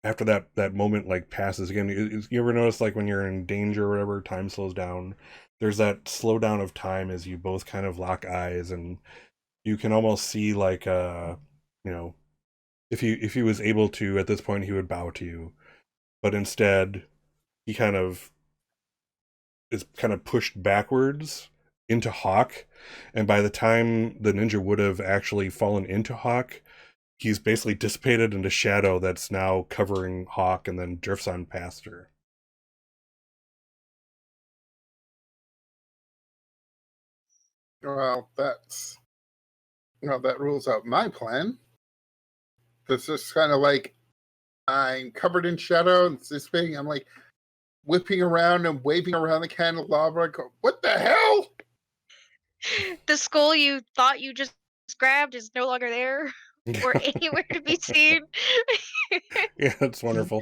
after that moment like passes again, you ever notice like when you're in danger or whatever, time slows down? There's that slowdown of time as you both kind of lock eyes, and you can almost see like if he was able to at this point he would bow to you, but instead he is kind of pushed backwards into Hawk, and by the time the ninja would have actually fallen into Hawk, he's basically dissipated into shadow that's now covering Hawk and then drifts on past her. Well, that rules out my plan. This is kind of like I'm covered in shadow and it's this thing. I'm like whipping around and waving around the candelabra. I go, what the hell? The skull you thought you just grabbed is no longer there or anywhere to be seen. Yeah, that's wonderful.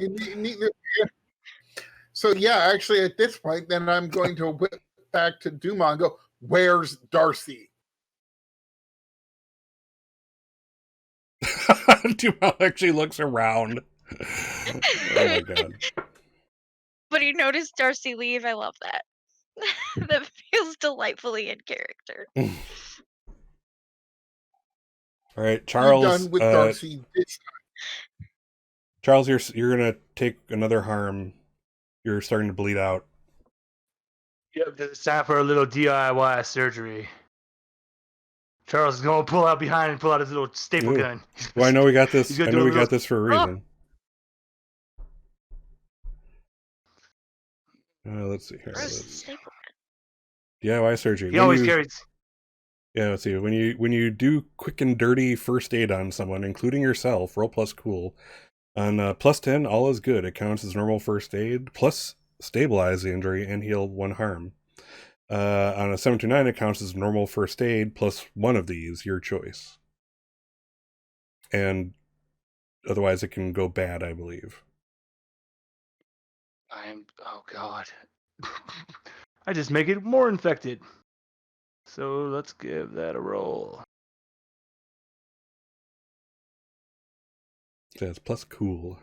So yeah, actually at this point, then I'm going to whip back to Dumas and go, where's Darcy? Dumas actually looks around. Oh my god. But you noticed Darcy leave. I love that. That feels delightfully in character. All right, I'm Charles. done with Darcy this time. Charles, you're gonna take another harm. You're starting to bleed out. Yep, it's time for a little DIY surgery. Charles is gonna pull out behind and pull out his little staple Ooh. gun. Well, I know we got this. He's I gonna do know a we little- got this for a reason. Let's see here. Staple. DIY surgery. He always carries. Yeah, let's see. When you do quick and dirty first aid on someone, including yourself, roll plus cool. On plus 10, all is good. It counts as normal first aid, plus stabilize the injury and heal one harm. On a 7 to 9, it counts as normal first aid, plus one of these, your choice. And otherwise it can go bad, I believe. Oh god. I just make it more infected. So let's give that a roll. That's plus cool.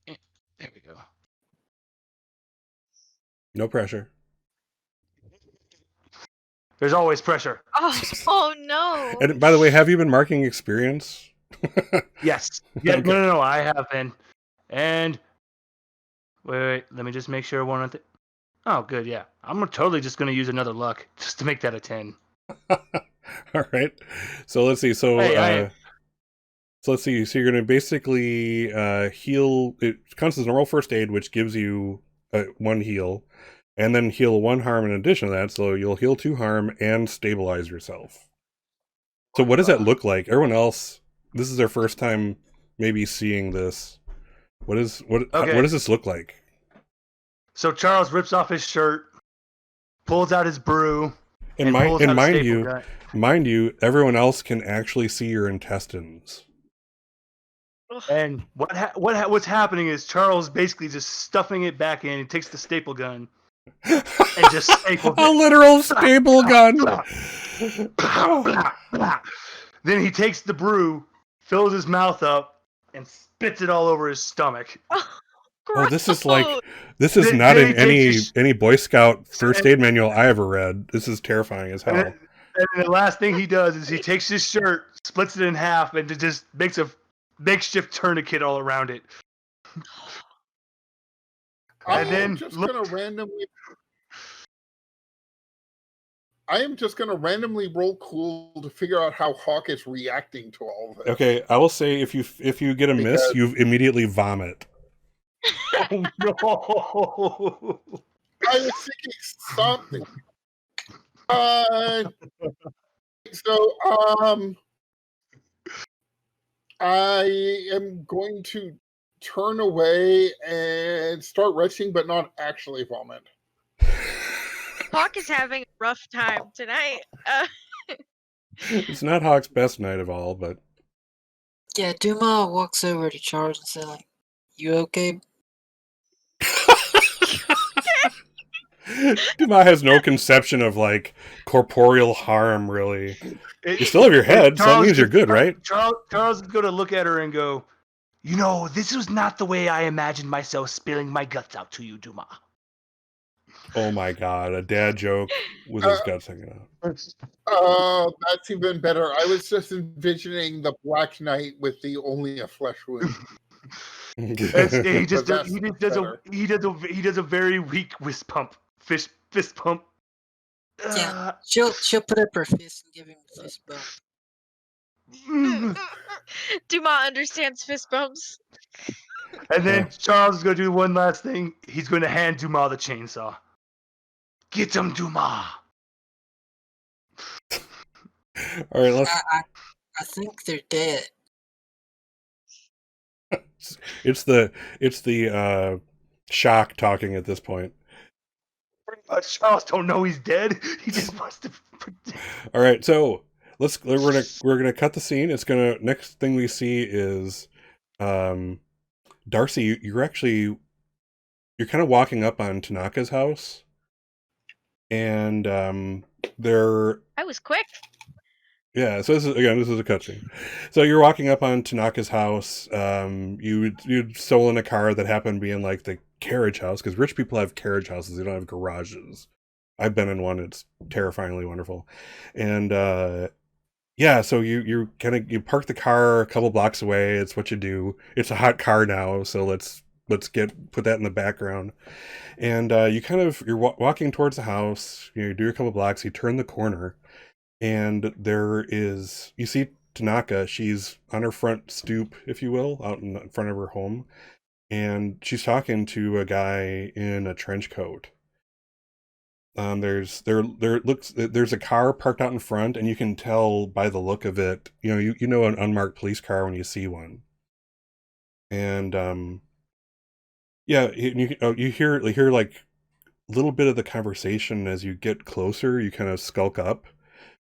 There we go. No pressure. There's always pressure. Oh no. And by the way, have you been marking experience? Yes. Yeah, Okay. no, I have been. And wait, let me just make sure one of the. Oh, good, yeah. I'm totally just gonna use another luck just to make that a 10. All right. So let's see. So Hey, So let's see. So you're going to basically heal. It counts as normal first aid, which gives you 1 heal, and then heal 1 harm in addition to that. So you'll heal 2 harm and stabilize yourself. So what does that look like? Everyone else, this is their first time maybe seeing this. What Okay. does this look like? So Charles rips off his shirt, pulls out his brew, And pulls out a mind staple you, gun. everyone else can actually see your intestines. Ugh. And what's happening is Charles basically just stuffing it back in. He takes the staple gun and just staples A it. literal staple gun. Then he takes the brew, fills his mouth up, and spits it all over his stomach. Oh, this is not Then in he takes any Boy Scout first aid manual I ever read. This is terrifying as hell. And then the last thing he does is he takes his shirt, splits it in half, and just makes a makeshift tourniquet all around it. I And am then just look- going to randomly roll cool to figure out how Hawk is reacting to all of this. Okay, I will say if you get a miss, Because- you immediately vomit. Oh no! I was thinking something. I am going to turn away and start retching, but not actually vomit. Hawk is having a rough time tonight. It's not Hawk's best night of all, but Yeah, Duma walks over to Charles and says, like, "You okay?" Duma has no conception of like corporeal harm, really. It- You still have your head, so that Charles means you're just- good, right? Charles is going to look at her and go, "You know, this was not the way I imagined myself spilling my guts out to you, Duma." Oh my god, a dad joke with his guts hanging out. Oh, that's even better. I was just envisioning the Black Knight with the only a flesh wound. He But just does, that's better. he does a very weak fist pump. Fist pump. Yeah. She'll put up her fist and give him a fist bump. Dumas understands fist bumps. And then Charles is going to do one last thing. He's going to hand Dumas the chainsaw. Get him, Dumas. All right, let's. I think they're dead. It's the shock talking at this point. Charles don't know he's dead. He just wants to. All right, so we're gonna cut the scene. Next thing we see is Darcy. You're kind of walking up on Tanaka's house, and I was quick. yeah. So this is a cutscene. So you're walking up on Tanaka's house. You'd stolen a car that happened to be in like the carriage house, because rich people have carriage houses. They don't have garages. I've been in one. It's terrifyingly wonderful. And yeah, so you park the car a couple blocks away. It's what you do. It's a hot car now, so let's put that in the background. And you're walking towards the house. You do a couple blocks. You turn the corner, and you see Tanaka. She's on her front stoop, if you will, out in front of her home, and she's talking to a guy in a trench coat. There's a car parked out in front, and you can tell by the look of it, you know an unmarked police car when you see one. And yeah, you hear like a little bit of the conversation as you get closer. You kind of skulk up.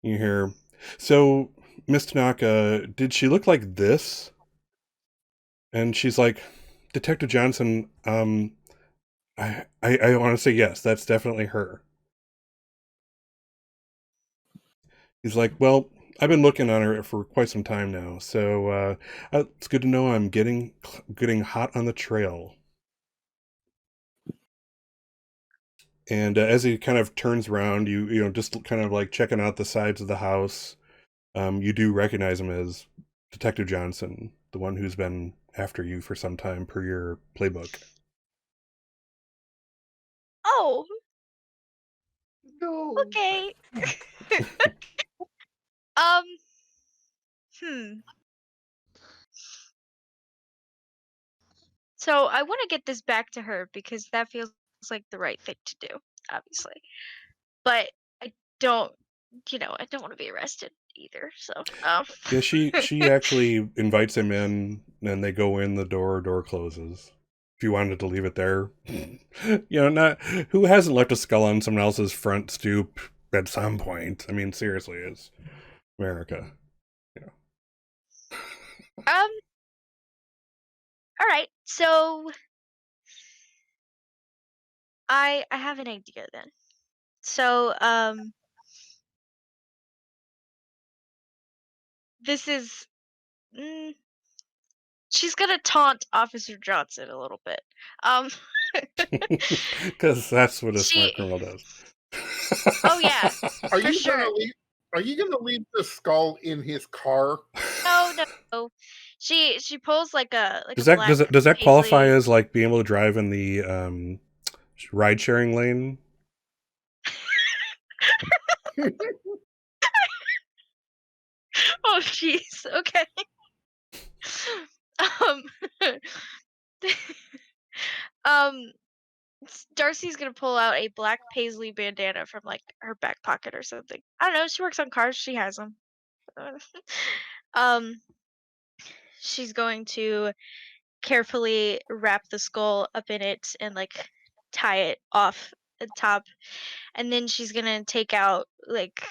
You hear, "So, Miss Tanaka, did she look like this?" And she's like, "Detective Johnson, I want to say yes, that's definitely her." He's like, "Well, I've been looking on her for quite some time now, so it's good to know I'm getting hot on the trail." And as he kind of turns around, you just kind of like checking out the sides of the house, you do recognize him as Detective Johnson, the one who's been after you for some time per your playbook. Oh, No. okay. Um. So I want to get this back to her because that feels like the right thing to do, obviously. But I don't, I don't want to be arrested either. So, Yeah, she actually invites him in, and they go in. The door closes. If you wanted to leave it there, not who hasn't left a skull on someone else's front stoop at some point. I mean, seriously, it's America. all right. So I have an idea then. So this is mm, she's gonna taunt Officer Johnson a little bit. Um, Because that's what a smart she. criminal does. Oh yeah, Are for you sure. gonna leave? Are you gonna leave the skull in his car? No. She pulls like a Does a that black does that qualify paisley. as like being able to drive in the ride sharing lane? Oh jeez. Okay. Um. um. Darcy's gonna pull out a black paisley bandana from like her back pocket or something. I don't know. She works on cars. She has them. um. She's going to carefully wrap the skull up in it and like tie it off the top, and then she's gonna take out like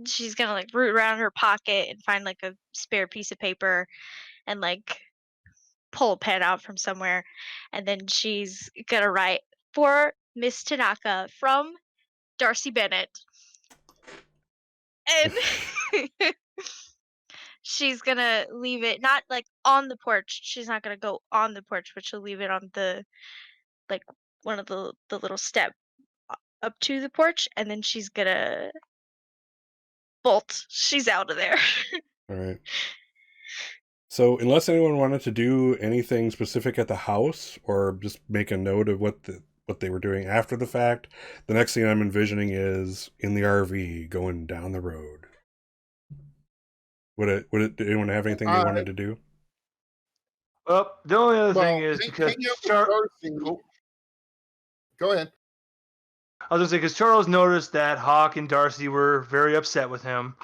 she's gonna like root around her pocket and find like a spare piece of paper and like pull a pen out from somewhere, and then she's gonna write for Miss Tanaka from Darcy Bennett, and she's gonna leave it not like on the porch. She's not gonna go on the porch, but she'll leave it on the like one of the little step up to the porch, and then she's gonna bolt. She's out of there. All right. So, unless anyone wanted to do anything specific at the house, or just make a note of what they were doing after the fact, the next thing I'm envisioning is in the RV going down the road. Would did anyone have anything they wanted to do? Well, the only other thing is hang because out with Darcy. Go ahead. I was gonna say because Charles noticed that Hawk and Darcy were very upset with him,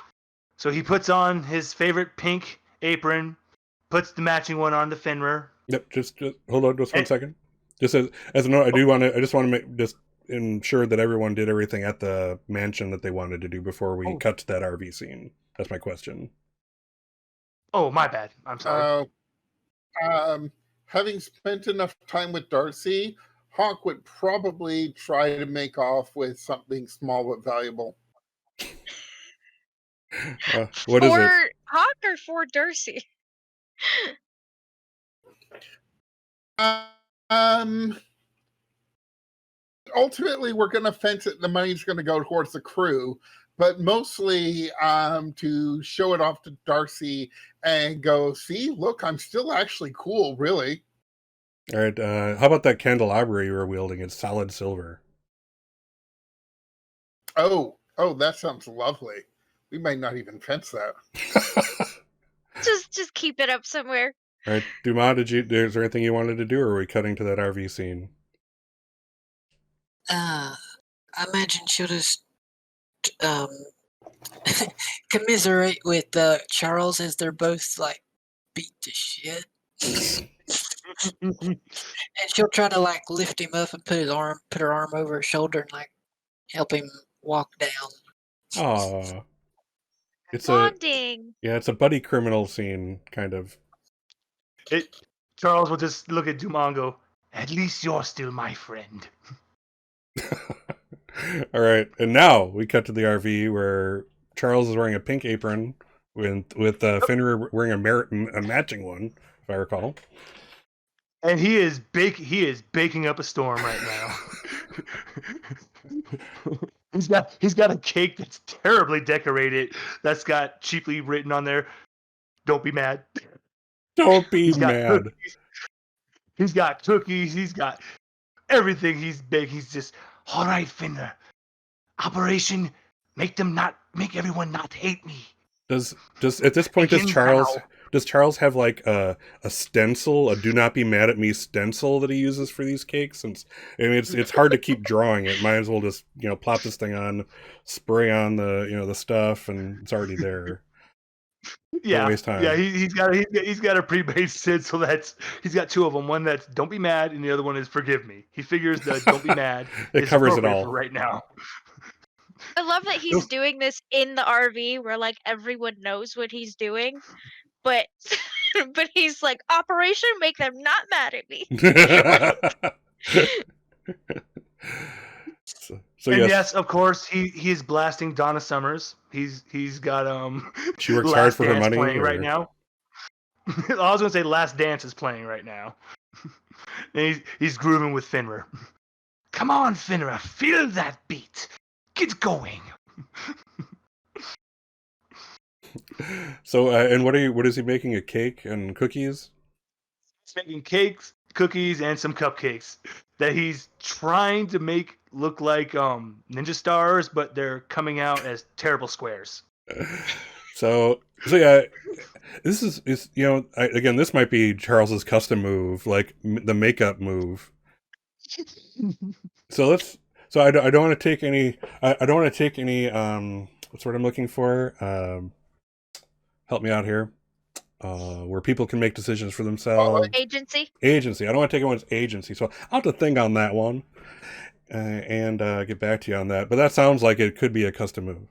so he puts on his favorite pink apron, puts the matching one on the Fenrir. Yep. Just hold on, just 1 second. Just as a note, I just want to make just ensure that everyone did everything at the mansion that they wanted to do before we cut to that RV scene. That's my question. Oh, my bad. I'm sorry. Having spent enough time with Darcy, Hawk would probably try to make off with something small but valuable. What is it? For Hawk or for Darcy? Ultimately, we're going to fence it. The money's going to go towards the crew, but mostly to show it off to Darcy and go, see, look, I'm still actually cool, really. All right. How about that candelabra you were wielding? It's solid silver. Oh, that sounds lovely. We might not even fence that. Just keep it up somewhere. All right, Dumas, is there anything you wanted to do, or are we cutting to that RV scene? I imagine she'll just commiserate with Charles as they're both like beat to shit. And she'll try to like lift him up and put her arm over his shoulder and like help him walk down. Aw. It's Bonding. it's a buddy criminal scene, kind of. Charles will just look at Dumas and go, at least you're still my friend. All right, and now we cut to the RV where Charles is wearing a pink apron with Fenrir wearing a matching one, if I recall. And he is baking up a storm right now. He's got a cake that's terribly decorated. That's got cheaply written on there, "Don't be mad." Don't be mad. He's got cookies. He's got everything. He's big. He's just all right, Fenrir. Operation make everyone not hate me. Does at this point does does Charles have like a stencil, a "Do not be mad at me" stencil that he uses for these cakes? Since I mean, it's hard to keep drawing it. Might as well just plop this thing on, spray on the stuff, and it's already there. Don't waste time. Yeah, he's got a pre-made stencil that's he's got two of them. One that's "Don't be mad," and the other one is "Forgive me." He figures that "Don't be mad" It is covers it appropriate all for right now. I love that he's doing this in the RV where like everyone knows what he's doing, but but he's like, Operation Make Them Not Mad at Me. So And yes, yes, of course, he's blasting Donna Summers. He's got she works Last hard for her Dance money. playing right or- now. I was gonna say Last Dance is playing right now. And he's grooving with Finra. Come on, Finra, feel that beat. Get going. So and what is he making? A cake and cookies? He's making cakes, cookies, and some cupcakes that he's trying to make look like ninja stars, but they're coming out as terrible squares. So yeah, this is again, this might be Charles's custom move, like the makeup move. So I don't want to take any. I don't want to take any. What's what I'm looking for? Help me out here. Where people can make decisions for themselves. Agency. Agency. I don't want to take anyone's agency, so I'll have to think on that one, and get back to you on that. But that sounds like it could be a custom move.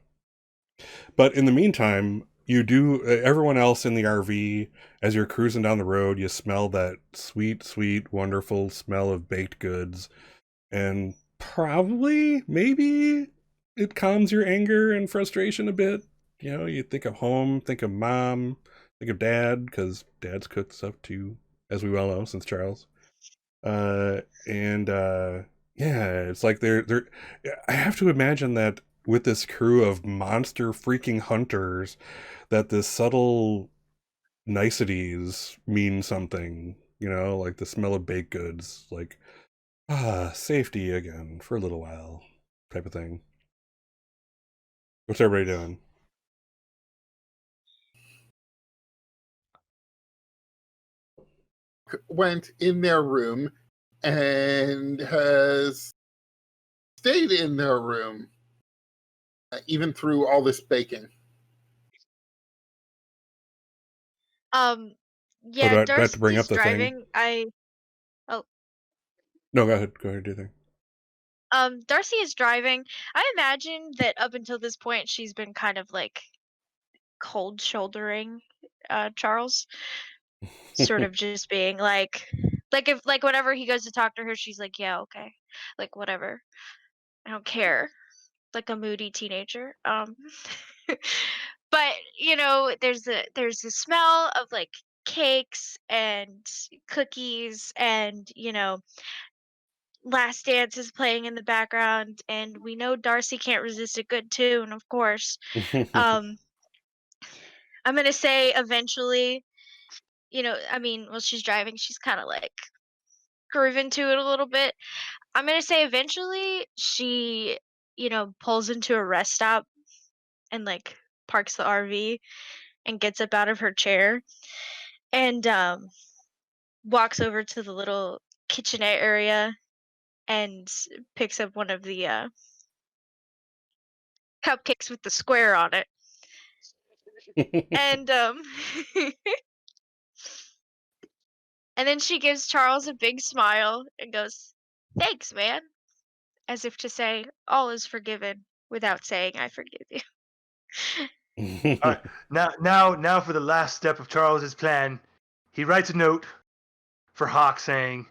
But in the meantime, you do. Everyone else in the RV, as you're cruising down the road, you smell that sweet, sweet, wonderful smell of baked goods, and probably, maybe, it calms your anger and frustration a bit. You think of home, think of mom, think of dad, because dad's cooked stuff too, as we well know, since Charles. Yeah, it's like they're. I have to imagine that with this crew of monster freaking hunters, that the subtle niceties mean something. Like the smell of baked goods, like safety again for a little while, type of thing. What's everybody doing? Went in their room and has stayed in their room even through all this baking. Yeah, do I have to bring up Darcy's the thing? driving. No, go ahead. Go ahead, do your thing. Darcy is driving. I imagine that up until this point she's been kind of like cold shouldering Charles. Sort of just being like if like whenever he goes to talk to her, she's like, yeah, okay. Like whatever. I don't care. Like a moody teenager. But there's a smell of like cakes and cookies and Last Dance is playing in the background, and we know Darcy can't resist a good tune, of course. I'm gonna say eventually, while she's driving, she's kind of like grooving to it a little bit. I'm gonna say eventually she, pulls into a rest stop and like parks the RV and gets up out of her chair and walks over to the little kitchenette area and picks up one of the cupcakes with the square on it. And and then she gives Charles a big smile and goes, "Thanks, man," as if to say all is forgiven without saying I forgive you. All right, now for the last step of Charles's plan. He writes a note for Hawk saying,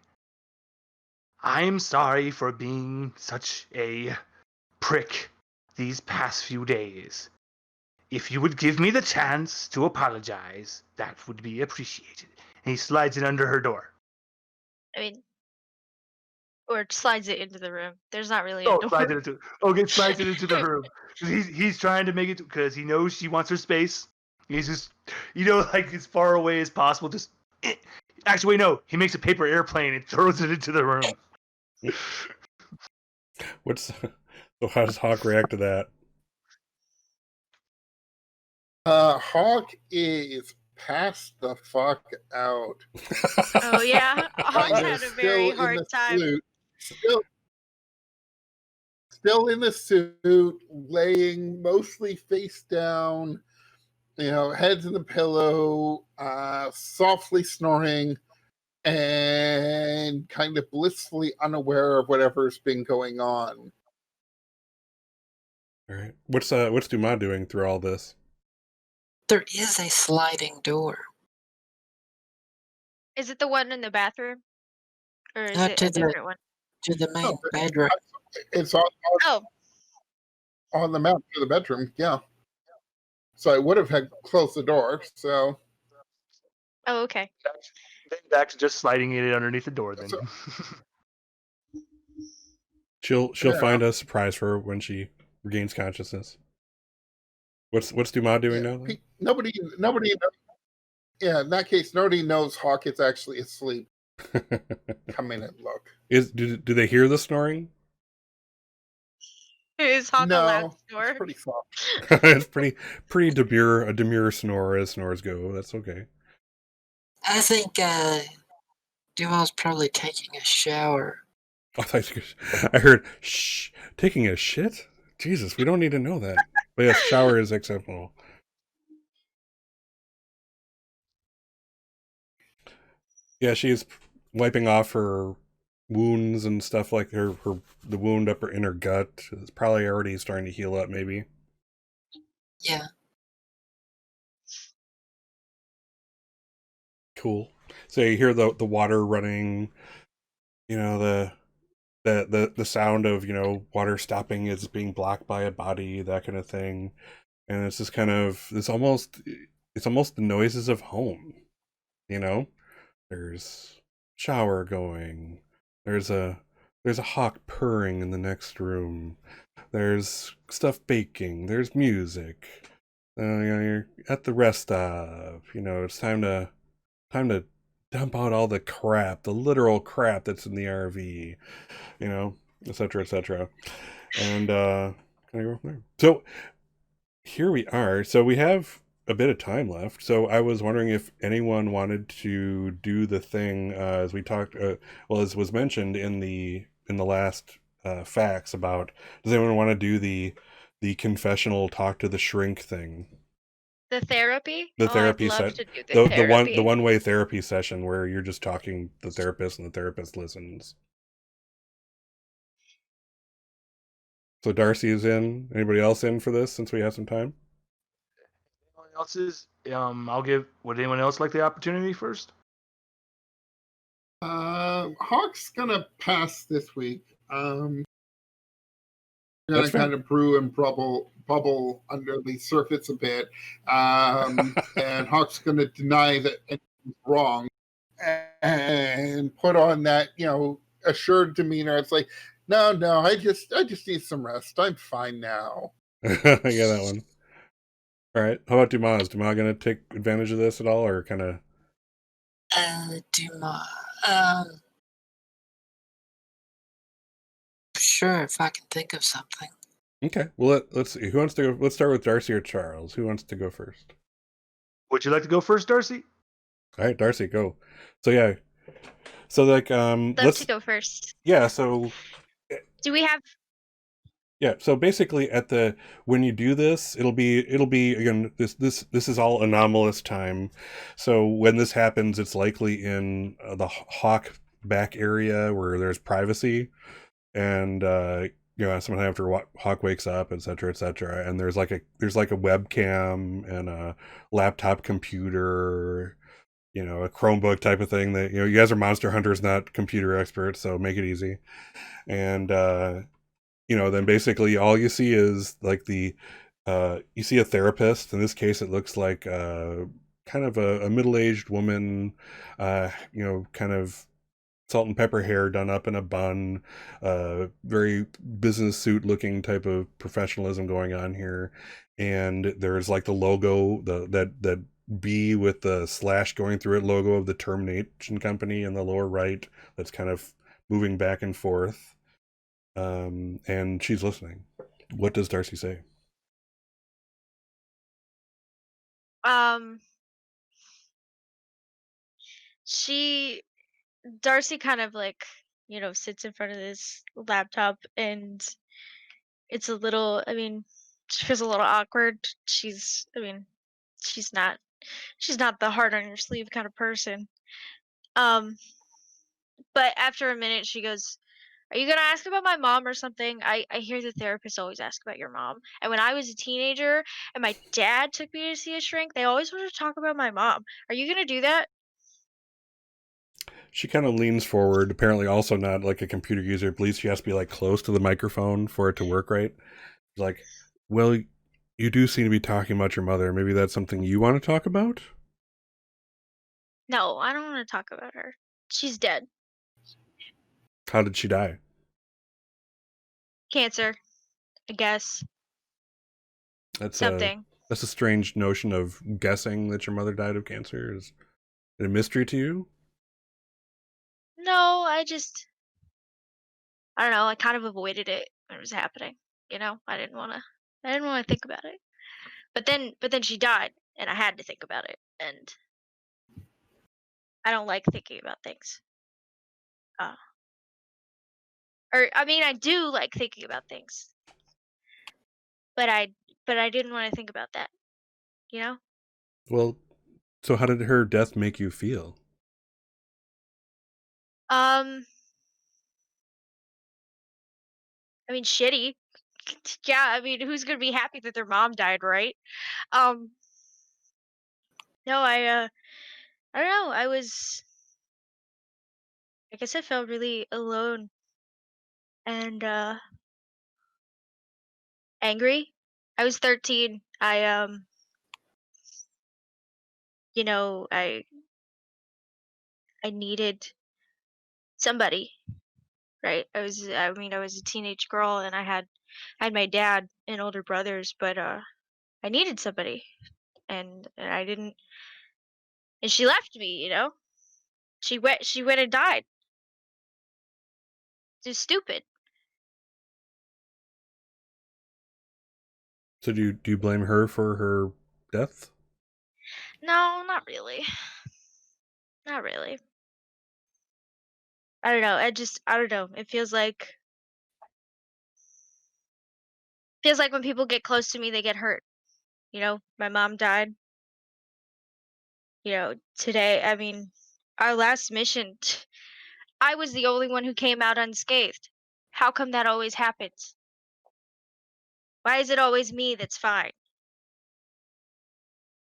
"I'm sorry for being such a prick these past few days. If you would give me the chance to apologize, that would be appreciated." And he slides it under her door. I mean, or slides it into the room. There's not really a Oh, door. slides it into the room. He's trying to make it because he knows she wants her space. He's just, like as far away as possible. Just actually, wait, no. He makes a paper airplane and throws it into the room. So how does Hawk react to that? Hawk is passed the fuck out. Oh yeah, Hawks Kind had of a still very in hard the time. suit, still in the suit, laying mostly face down, heads in the pillow, softly snoring, and kind of blissfully unaware of whatever's been going on. All right. What's Dumas doing through all this? There is a sliding door. Is it the one in the bathroom, or is Not it to a the different one? to the main No, bedroom. it's Oh, on the map to the bedroom, yeah. So I would have had closed the door. So, oh, okay. Then back to just sliding it underneath the door. Then So- She'll Fair find a surprise for her when she regains consciousness. What's Dumas doing now? Then? nobody. Yeah, in that case, nobody knows Hawk is actually asleep. Come in and look. Do they hear the snoring? Is Hawk a No, loud it's snore? pretty soft. It's pretty a demure snore as snores go. That's okay. I think Duval's probably taking a shower. I heard shh, taking a shit. Jesus, we don't need to know that. But yes, shower is acceptable. Yeah, she's wiping off her wounds and stuff like the wound up in her gut is probably already starting to heal up. Maybe. Yeah. Cool. So you hear the water running. The sound of water stopping is being blocked by a body, that kind of thing, and it's just kind of it's almost the noises of home. There's shower going, there's a hawk purring in the next room, there's stuff baking, there's music. You're at the rest stop. It's time to dump out all the crap, the literal crap that's in the RV, etc., etc. And can I go from there? So here we are. So we have a bit of time left. So I was wondering if anyone wanted to do the thing as we talked. As was mentioned in the last facts about. Does anyone want to do the confessional talk to the shrink thing? The therapy? The therapy I'd love set. to do the therapy. The one way therapy session where you're just talking to the therapist and the therapist listens. So Darcy is in. Anybody else in for this since we have some time? anyone else's, I'll give. Would anyone else like the opportunity first? Hawk's gonna pass this week. Gonna That's fair. kind of brew and bubble under the surface a bit, and Hawk's gonna deny that anything's wrong and put on that assured demeanor. It's like, no, I just need some rest. I'm fine now. I get that one. All right. How about Dumas? Is Dumas going to take advantage of this at all, or kind of? Dumas. Sure, if I can think of something. Okay. Well, let's see. Who wants to go? Let's start with Darcy or Charles. Who wants to go first? Would you like to go first, Darcy? All right, Darcy, go. So yeah. So like Love let's to go first. yeah. So Do we have? yeah. So basically, when you do this, it'll be again. This is all anomalous time. So when this happens, it's likely in the Hawk back area where there's privacy, and sometime after Hawk wakes up, etc., etc. And there's like a webcam and a laptop computer, a Chromebook type of thing that you guys are monster hunters, not computer experts, so make it easy. And then basically all you see is like you see a therapist. In this case, it looks like kind of a middle-aged woman, kind of salt and pepper hair done up in a bun, very business suit looking type of professionalism going on here. And there's like the logo, that B with the slash going through it logo of the Termination Company in the lower right, that's kind of moving back and forth. And she's listening. What does Darcy say? Darcy kind of like, sits in front of this laptop, and it's a little, I mean, she feels a little awkward. I mean, she's not she's not the heart on your sleeve kind of person. Um, but after a minute she goes, "Are you gonna ask about my mom or something? I hear the therapists always ask about your mom. And when I was a teenager and my dad took me to see a shrink, they always wanted to talk about my mom. Are you gonna do that?" She kind of leans forward, apparently also not like a computer user. At least she has to be like close to the microphone for it to work right. She's like, well, you do seem to be talking about your mother. Maybe that's something you want to talk about? No, I don't want to talk about her. She's dead. How did she die? Cancer, I guess. That's a Something. that's a strange notion of guessing that your mother died of cancer. Is it a mystery to you? No, I don't know, I kind of avoided it when it was happening. I didn't want to think about it. But then she died and I had to think about it. And I don't like thinking about things. Uh, or I mean, I do like thinking about things, but I didn't want to think about that, you know? Well, so how did her death make you feel? Um, I mean, shitty. Yeah, I mean, who's gonna be happy that their mom died, right? Um, no, I don't know. I guess I felt really alone and angry. I was 13. You know, I needed somebody, right? I was a teenage girl and I had my dad and older brothers, but I needed somebody and I didn't, and she left me. She went and died. Just stupid. So do you blame her for her death? No, not really. Not really. I don't know. I don't know. It feels like when people get close to me, they get hurt. My mom died, today. I mean, our last mission, I was the only one who came out unscathed. How come that always happens? Why is it always me that's fine?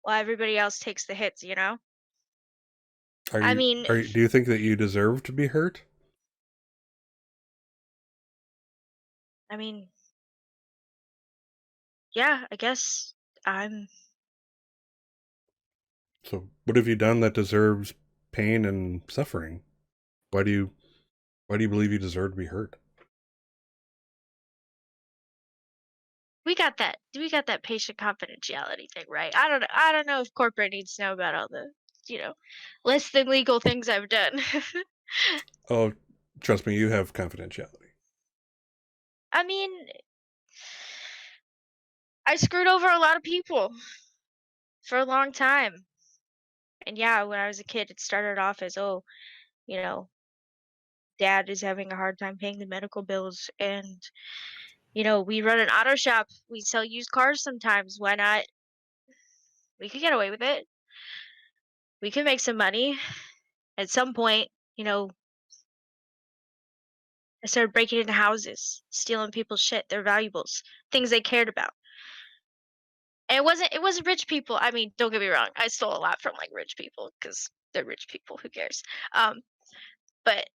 While everybody else takes the hits? Are I you mean, are you, do you think that you deserve to be hurt? I mean, yeah, I guess I'm So what have you done that deserves pain and suffering? Why do you why do you believe you deserve to be hurt? we got that patient confidentiality thing, right? I don't know if corporate needs to know about all the, you know, less than legal things I've done. Oh, trust me, you have confidentiality. I mean, I screwed over a lot of people for a long time. And yeah, when I was a kid, it started off as, oh, you know, dad is having a hard time paying the medical bills. And, we run an auto shop. We sell used cars sometimes. Why not? We could get away with it. We could make some money. At some point, you know, I started breaking into houses, stealing people's shit, their valuables, things they cared about. And it wasn't rich people. I mean, don't get me wrong. I stole a lot from like rich people because they're rich people. Who cares? But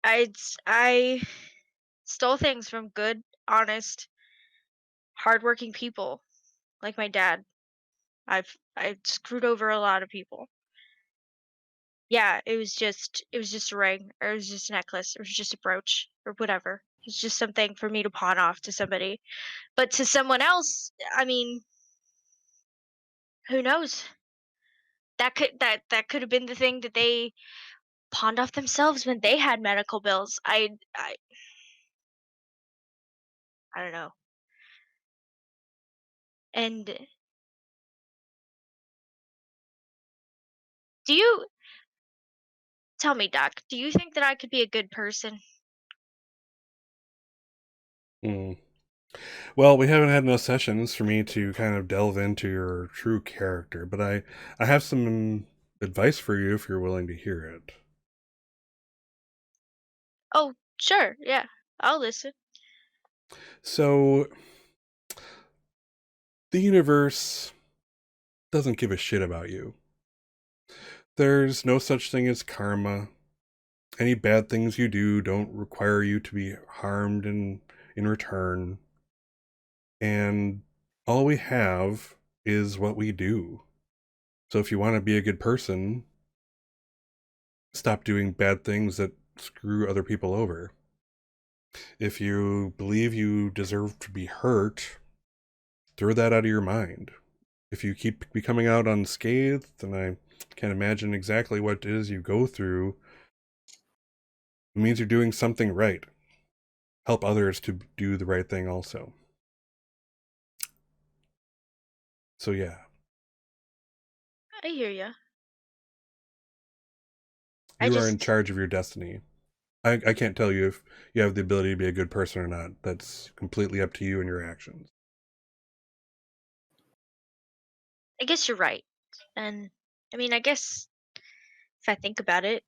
I stole things from good, honest, hardworking people like my dad. I screwed over a lot of people. Yeah, it was just a ring, or it was just a necklace, or it was just a brooch, or whatever. It's just something for me to pawn off to somebody. But to someone else, I mean, who knows? That could have been the thing that they pawned off themselves when they had medical bills. I don't know. And do you Tell me, Doc, do you think that I could be a good person? Hmm. Well, we haven't had enough sessions for me to kind of delve into your true character, but I have some advice for you if you're willing to hear it. Oh, sure, yeah. I'll listen. So, the universe doesn't give a shit about you. There's no such thing as karma. Any bad things you do don't require you to be harmed in return. And all we have is what we do. So if you want to be a good person, stop doing bad things that screw other people over. If you believe you deserve to be hurt, throw that out of your mind. If you keep becoming out unscathed, then I can't imagine exactly what it is you go through. It means you're doing something right. Help others to do the right thing also. So yeah, I hear ya. I you are in just, charge of your destiny. I can't tell you if you have the ability to be a good person or not. That's completely up to you and your actions. I guess you're right. And I mean, I guess if I think about it,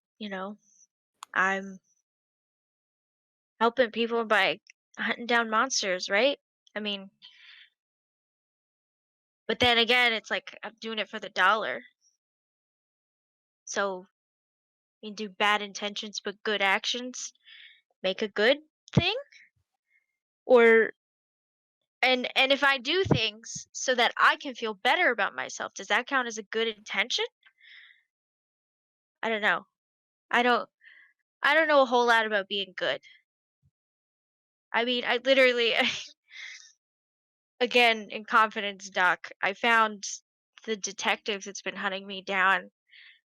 I'm helping people by hunting down monsters, right? I mean, but then again, it's like I'm doing it for the dollar. So, I mean, do bad intentions but good actions make a good thing? Or and if I do things so that I can feel better about myself, does that count as a good intention? I don't know. I don't I don't know a whole lot about being good. I mean, I literally again in confidence, Doc, I found the detective that's been hunting me down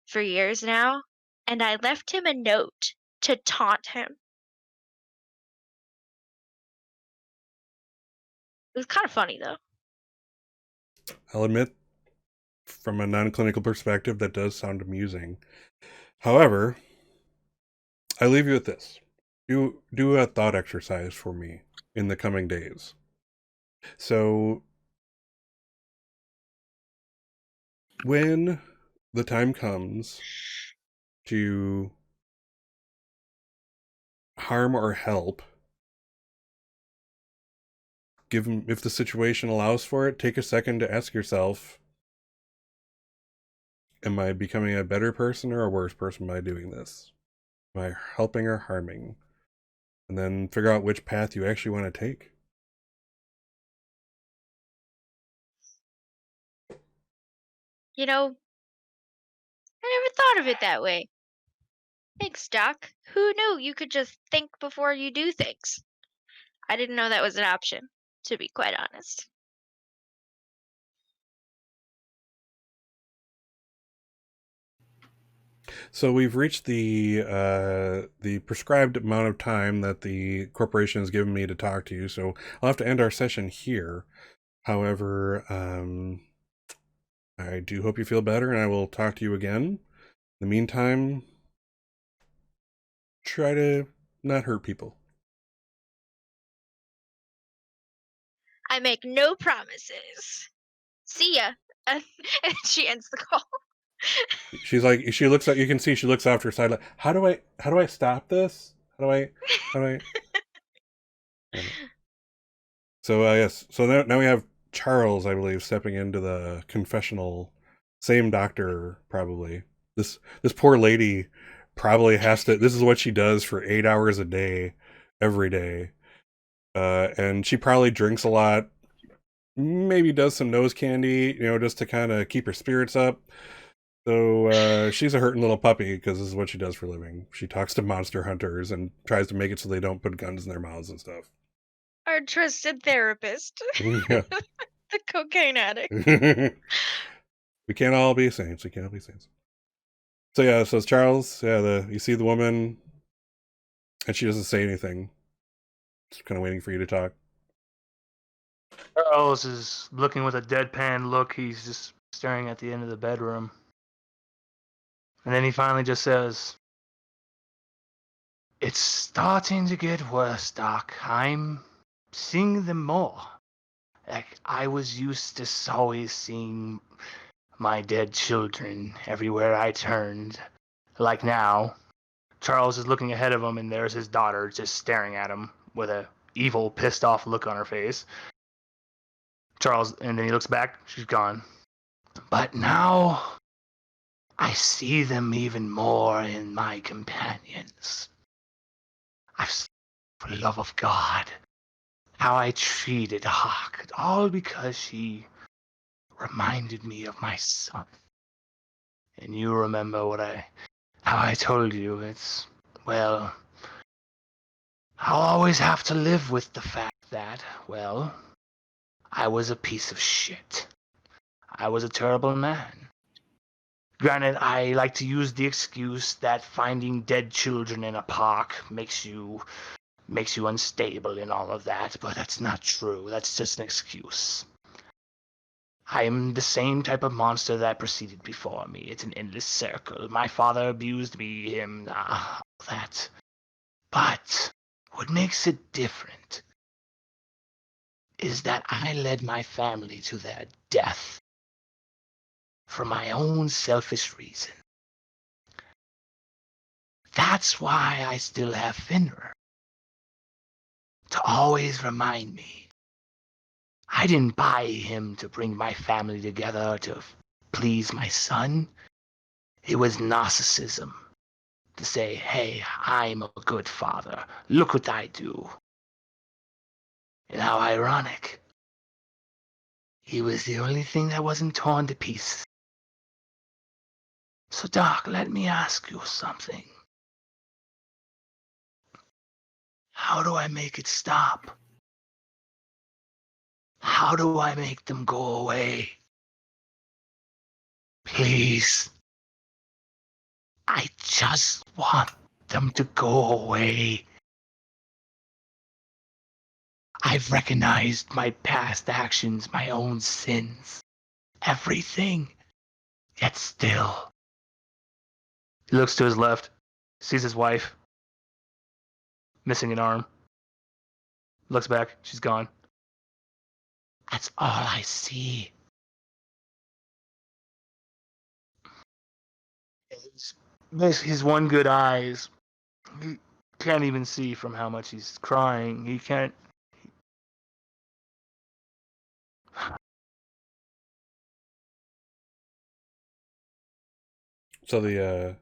for years now, and I left him a note to taunt him. It was kind of funny though. I'll admit, from a non-clinical perspective, that does sound amusing. However, I leave you with this. Do a thought exercise for me in the coming days. So when the time comes to harm or help, if the situation allows for it, take a second to ask yourself, am I becoming a better person or a worse person by doing this? Am I helping or harming? And then figure out which path you actually want to take. You know, I never thought of it that way. Thanks, Doc. Who knew you could just think before you do things? I didn't know that was an option, to be quite honest. So we've reached the prescribed amount of time that the corporation has given me to talk to you. So I'll have to end our session here. However, I do hope you feel better, and I will talk to you again. In the meantime, try to not hurt people. I make no promises. See ya. And she ends the call. She's like, she looks at, you can see she looks off to her side like, how do I stop this? How do I? So yes, so now we have Charles, I believe, stepping into the confessional. Same doctor, probably. This poor lady probably has to. This is what she does for 8 hours a day, every day, and she probably drinks a lot. Maybe does some nose candy, just to kind of keep her spirits up. So she's a hurting little puppy because this is what she does for a living. She talks to monster hunters and tries to make it so they don't put guns in their mouths and stuff. Our trusted therapist, Yeah. the cocaine addict. We can't all be saints. We can't all be saints. So yeah, so it's Charles. Yeah, you see the woman, and she doesn't say anything. Just kind of waiting for you to talk. Charles is looking with a deadpan look. He's just staring at the end of the bedroom. And then he finally just says, It's starting to get worse, Doc. I'm seeing them more. Like, I was used to always seeing my dead children everywhere I turned. Like now, Charles is looking ahead of him, and there's his daughter just staring at him with a evil, pissed off look on her face. Charles, and then he looks back, she's gone. But now, I see them even more in my companions. For the love of God, how I treated Hawk, all because she reminded me of my son. And you remember how I told you, well, I'll always have to live with the fact that, well, I was a piece of shit. I was a terrible man. Granted, I like to use the excuse that finding dead children in a park makes you unstable and all of that, but that's not true. That's just an excuse. I'm the same type of monster that proceeded before me. It's an endless circle. My father abused me, him, all that. But what makes it different is that I led my family to their death for my own selfish reason. That's why I still have Finra. To always remind me. I didn't buy him to bring my family together to please my son. It was narcissism. To say, hey, I'm a good father. Look what I do. And how ironic. He was the only thing that wasn't torn to pieces. So, Doc, let me ask you something. How do I make it stop? How do I make them go away? Please. I just want them to go away. I've recognized my past actions, my own sins, everything. Yet still. He looks to his left, sees his wife, missing an arm. Looks back, she's gone. That's all I see. His one good eye he can't even see from how much he's crying. He can't. So the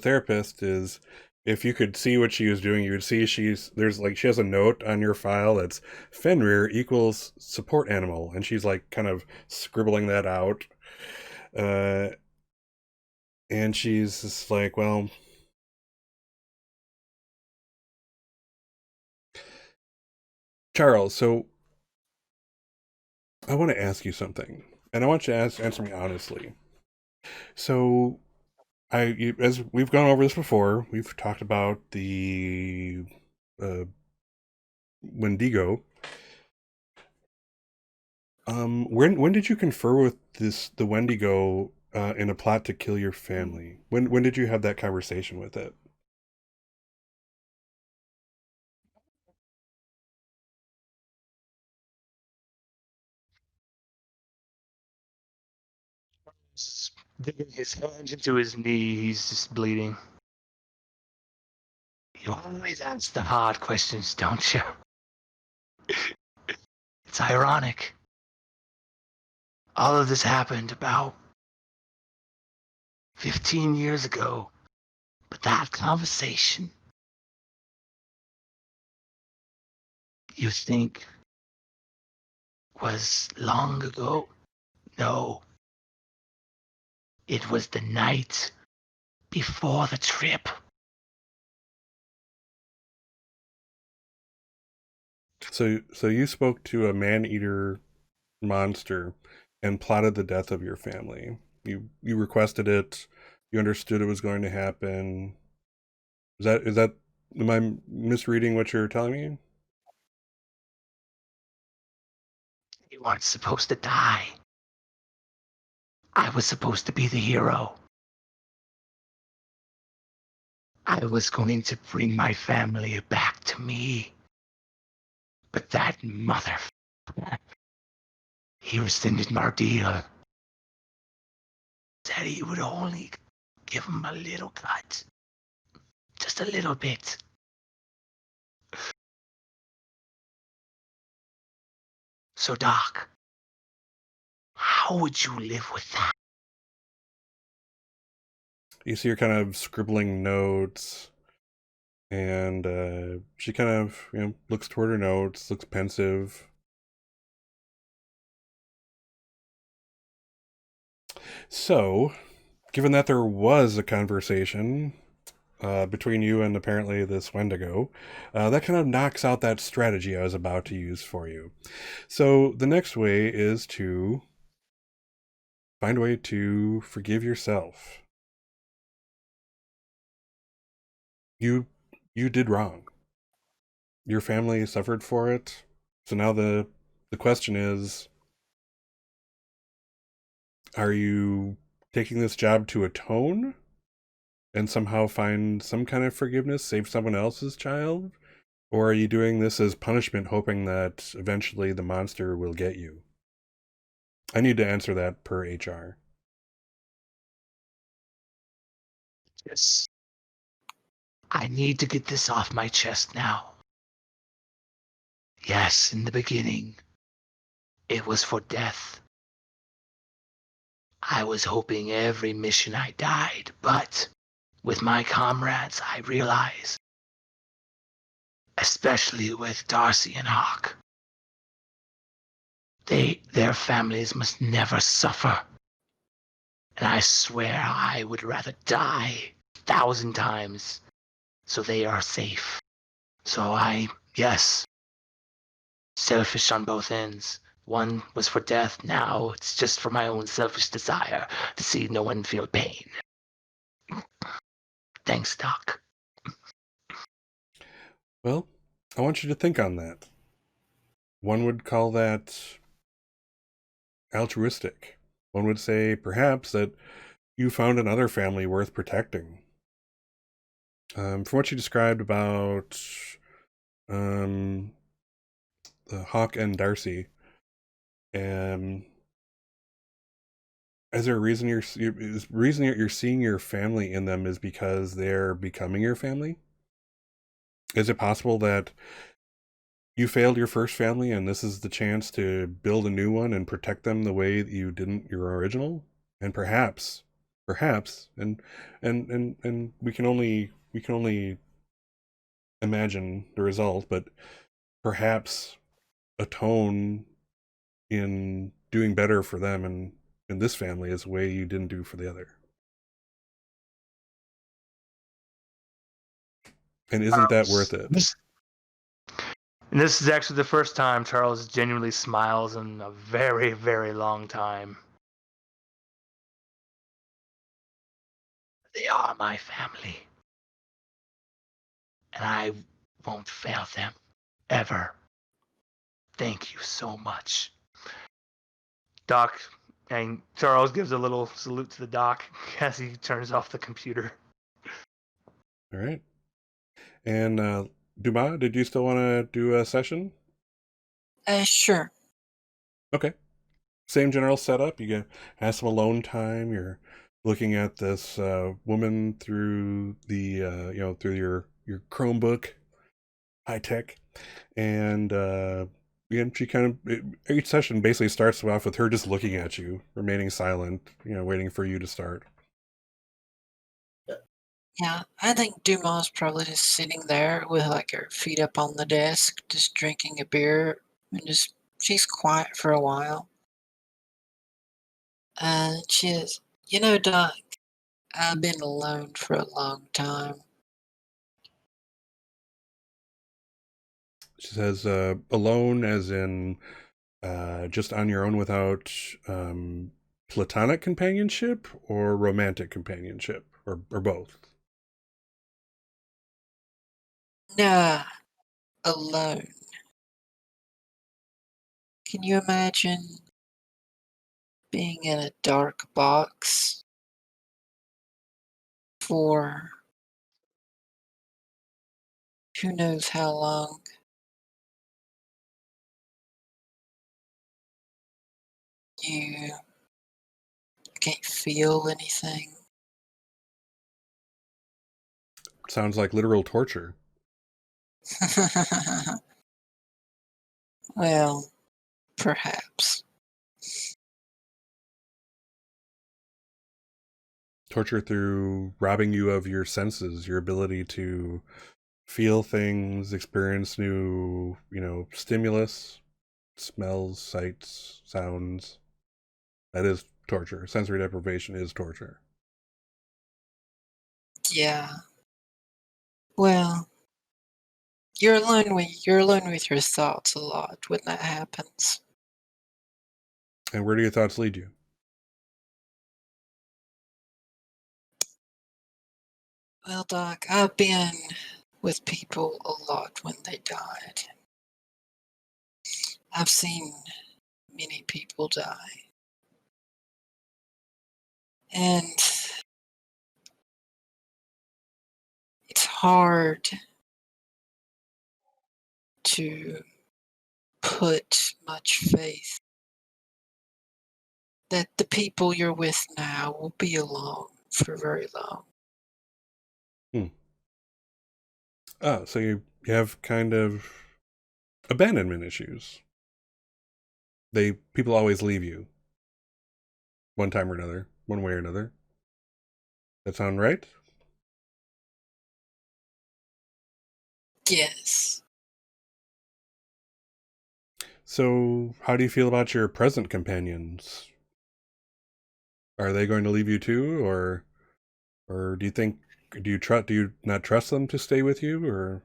therapist is, if you could see what she was doing, you would see she has a note on your file that's Fenrir equals support animal, and she's like kind of scribbling that out. And she's just like, well, Charles, so I want to ask you something, and I want you to answer me honestly. So, as we've gone over this before, we've talked about the Wendigo. When did you confer with the Wendigo in a plot to kill your family? When did you have that conversation with it? Digging his hand into his knee, he's just bleeding. You always ask the hard questions, don't you? It's ironic. All of this happened about 15 years ago, but that conversation, you think, was long ago? No. It was the night before the trip. So you spoke to a man-eater monster and plotted the death of your family. You requested it. You understood it was going to happen. Is that am I misreading what you're telling me? You weren't supposed to die. I was supposed to be the hero. I was going to bring my family back to me. But that mother... He rescinded my deal. Said he would only give him a little cut. Just a little bit. So, Doc, how would you live with that? You see her kind of scribbling notes, and she kind of, looks toward her notes, looks pensive. So, given that there was a conversation between you and apparently this Wendigo, that kind of knocks out that strategy I was about to use for you. So the next way is to find a way to forgive yourself. You did wrong. Your family suffered for it. So now the question is, are you taking this job to atone and somehow find some kind of forgiveness, save someone else's child? Or are you doing this as punishment, hoping that eventually the monster will get you? I need to answer that per HR. Yes. I need to get this off my chest now. Yes, in the beginning, it was for death. I was hoping every mission I died, but with my comrades, I realized, especially with Darcy and Hawk, their families must never suffer. And I swear I would rather die 1,000 times so they are safe. So yes, selfish on both ends. One was for death, now it's just for my own selfish desire to see no one feel pain. Thanks, Doc. Well, I want you to think on that. One would call that altruistic. One would say, perhaps, that you found another family worth protecting. From what you described about Hawk and Darcy, is there a reason you're seeing your family in them is because they're becoming your family? Is it possible that you failed your first family and this is the chance to build a new one and protect them the way that you didn't your original? And perhaps, and we can only imagine the result, but perhaps atone in doing better for them and in this family is a way you didn't do for the other. And isn't that worth it? And this is actually the first time Charles genuinely smiles in a very, very long time. They are my family. And I won't fail them, ever. Thank you so much. Doc, and Charles gives a little salute to the doc as he turns off the computer. All right. And Dumas, did you still want to do a session? Sure. Okay. Same general setup. You have some alone time. You're looking at this woman through the through your Chromebook, high tech, and she kind of each session basically starts off with her just looking at you, remaining silent, waiting for you to start. Yeah, I think Dumas probably just sitting there with like her feet up on the desk, just drinking a beer, and she's quiet for a while. And she is, Doc, I've been alone for a long time. She says, alone as in just on your own without platonic companionship or romantic companionship or both? Nah, alone. Can you imagine being in a dark box for who knows how long. You can't feel anything. Sounds like literal torture. Well, perhaps. Torture through robbing you of your senses, your ability to feel things, experience new, stimulus, smells, sights, sounds. That is torture. Sensory deprivation is torture. Yeah. Well, you're alone with your thoughts a lot when that happens. And where do your thoughts lead you? Well, Doc, I've been with people a lot when they died. I've seen many people die. And it's hard to put much faith that the people you're with now will be alone for very long. Oh, so you have kind of abandonment issues. People always leave you. One time or another, one way or another. That sound right? Yes. So, how do you feel about your present companions? Are they going to leave you too, or do you think do you not trust them to stay with you, or?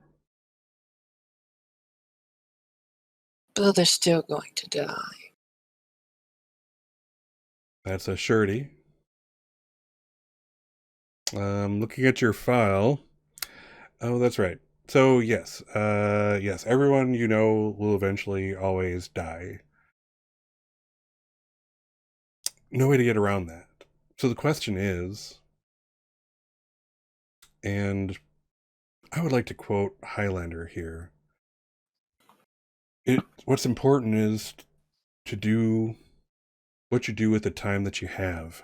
But they're still going to die. That's a surety. Looking at your file. Oh, that's right. So yes, everyone you know will eventually always die. No way to get around that. So the question is, and I would like to quote Highlander here. What's important is to do what you do with the time that you have.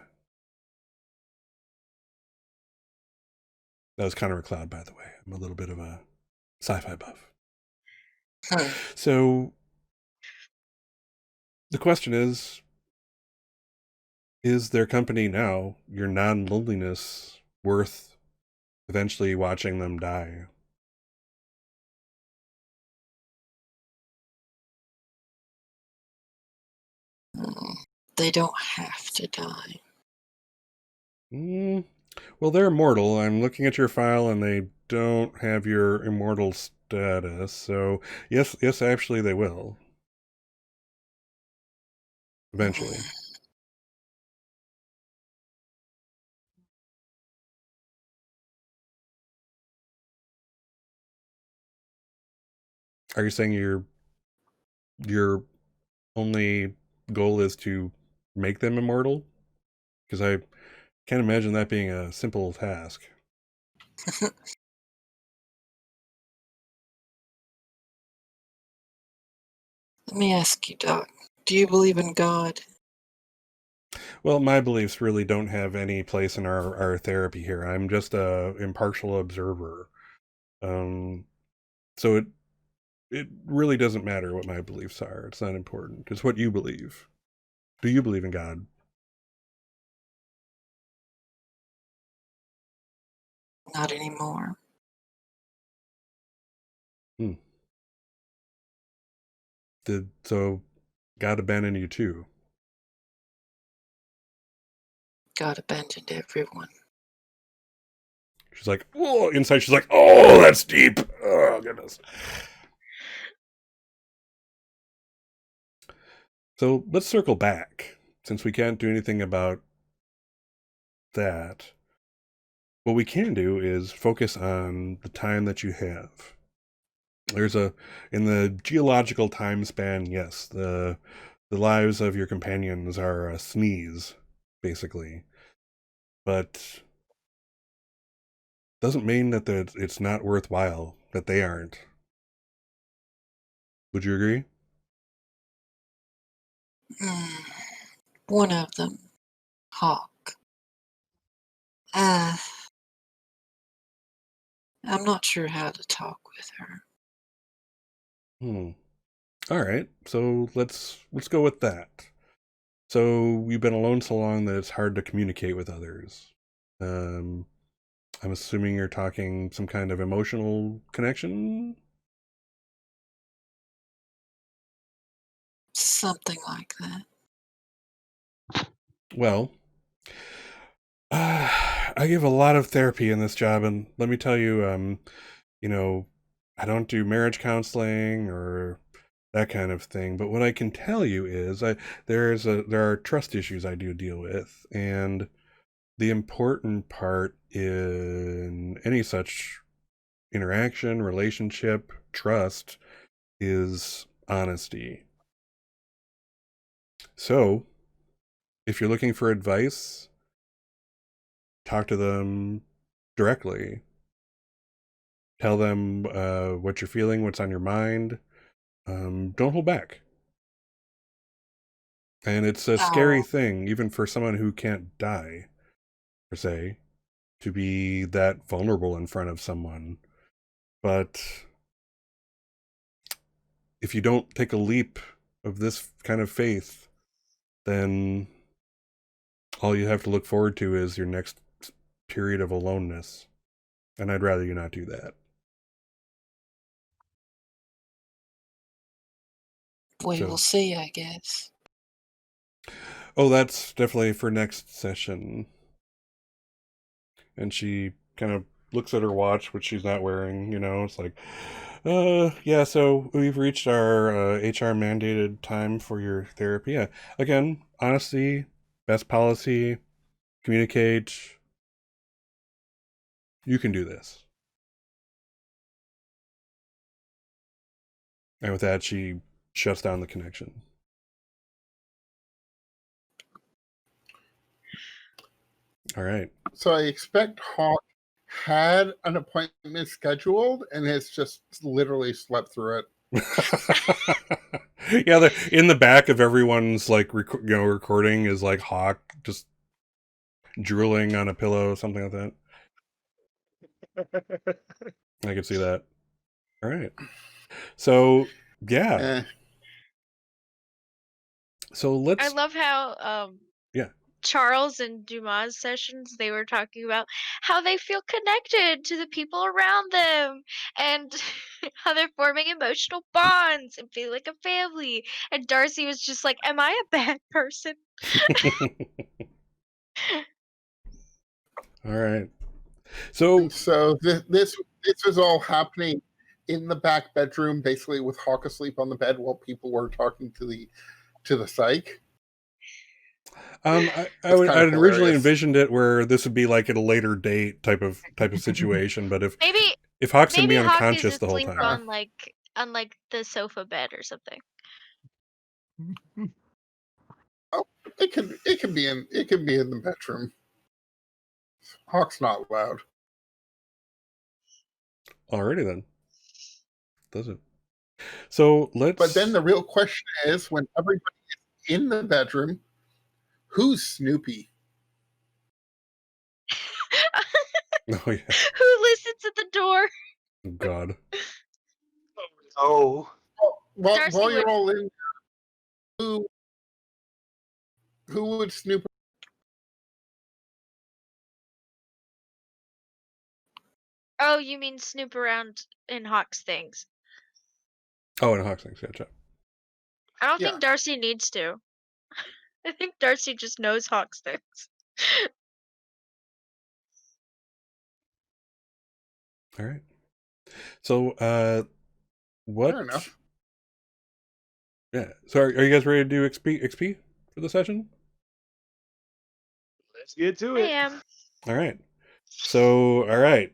That was Connor McLeod, by the way. I'm a little bit of a sci-fi buff. So the question is their company now, your non-loneliness, worth eventually watching them die? They don't have to die. Well, they're immortal. I'm looking at your file and they don't have your immortal status. So, yes, actually they will. Eventually. Are you saying your only goal is to make them immortal? Because I can't imagine that being a simple task. Let me ask you, Doc, do you believe in God? Well, my beliefs really don't have any place in our therapy here. I'm just a impartial observer. So it really doesn't matter what my beliefs are. It's not important. It's what you believe. Do you believe in God? Not anymore. So God abandoned you too? God abandoned everyone. She's like, oh, inside she's like, oh, that's deep. Oh, goodness. So let's circle back. Since we can't do anything about that, what we can do is focus on the time that you have. In the geological time span, yes, the lives of your companions are a sneeze, basically. But doesn't mean that it's not worthwhile that they aren't. Would you agree? One of them, Hawk. I'm not sure how to talk with her. All right, so let's go with that. So you've been alone so long that it's hard to communicate with others. I'm assuming you're talking some kind of emotional connection. Something like that. Well, I give a lot of therapy in this job, and let me tell you, I don't do marriage counseling or that kind of thing. But what I can tell you is, there are trust issues I do deal with, and the important part in any such interaction, relationship, trust is honesty. So, if you're looking for advice, talk to them directly. Tell them what you're feeling, what's on your mind. Don't hold back. And it's a scary thing, even for someone who can't die, per se, to be that vulnerable in front of someone. But if you don't take a leap of this kind of faith, then all you have to look forward to is your next period of aloneness. And I'd rather you not do that. We will see, I guess. Oh, that's definitely for next session. And she kind of looks at her watch, which she's not wearing, it's like, yeah, so we've reached our HR mandated time for your therapy. Yeah. Again, honesty, best policy, communicate. You can do this. And with that, she shuts down the connection. All right. So I expect Hawk had an appointment scheduled and has just literally slept through it. Yeah, in the back of everyone's recording is like Hawk just drooling on a pillow, something like that. I could see that. All right. So yeah. So let's. I love how yeah. Charles and Dumas' sessions, they were talking about how they feel connected to the people around them and how they're forming emotional bonds and feel like a family. And Darcy was just like, am I a bad person? All right. So this was all happening in the back bedroom, basically with Hawk asleep on the bed while people were talking to the psych. I'd originally envisioned it where this would be like at a later date type of situation, but if Hawk's gonna be unconscious the whole time, on the sofa bed or something. Oh, it can be in the bedroom. Hawk's not loud. Alrighty then. Does it? So let's. But then the real question is, when everybody is in the bedroom, who's Snoopy? Oh yeah. Who listens at the door? Oh, God. Oh. While you're all in, who would snoop? Oh, you mean snoop around in Hawk's things? Oh, in Hawk's things, gotcha. I don't think Darcy needs to. I think Darcy just knows Hawk's things. All right. So, what? Fair enough. Yeah. So, are you guys ready to do XP for the session? Let's get to it. I am. All right. So, all right.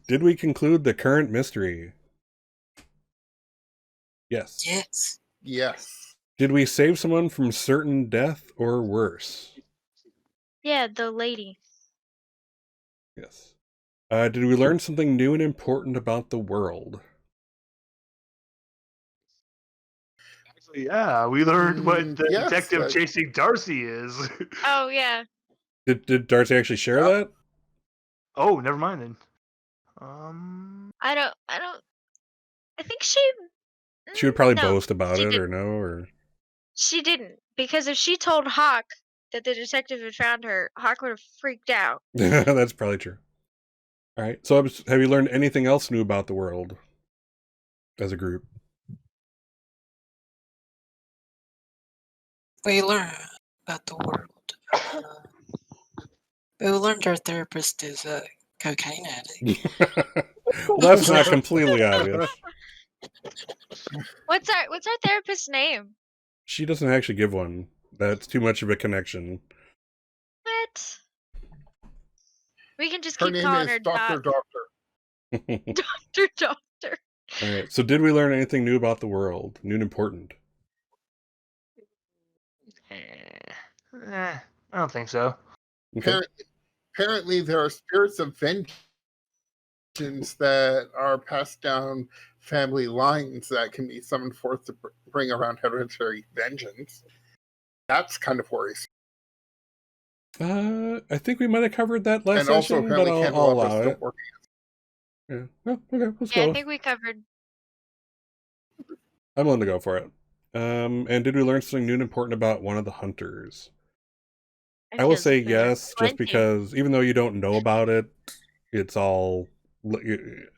Did we conclude the current mystery? Yes. Yes. Yes. Did we save someone from certain death or worse? Yeah, the lady. Yes. Did we learn something new and important about the world? Actually, yeah, we learned what the Yes, detective chasing Darcy is. Oh yeah. Did Darcy actually share Yeah. that? Oh, never mind then. I don't. I think she. She would probably No, boast about she it, or didn't. no, or She didn't, because if she told Hawk that the detective had found her, Hawk would have freaked out. that's probably true. All right. So, have you learned anything else new about the world as a group? We learn about the world. We learned our therapist is a cocaine addict. Well, that's not completely obvious. What's our therapist's name? She doesn't actually give one. That's too much of a connection. What? We can just Her keep name calling is her Doctor Doctor. Doctor. All right. So, did we learn anything new about the world? New and important? I don't think so. Okay. Apparently, there are spirits of vengeance that are passed down family lines that can be summoned forth to bring around hereditary vengeance. That's kind of worrisome. I think we might have covered that last And also, session, but apparently, I'll allow Candelabra's it. still working. Yeah. Well, okay. Let's Yeah, go. I think we covered. I'm willing to go for it. And did we learn something new and important about one of the hunters? I will feels say like we learned yes, just plenty. because even though you don't know about it, it's all. I'm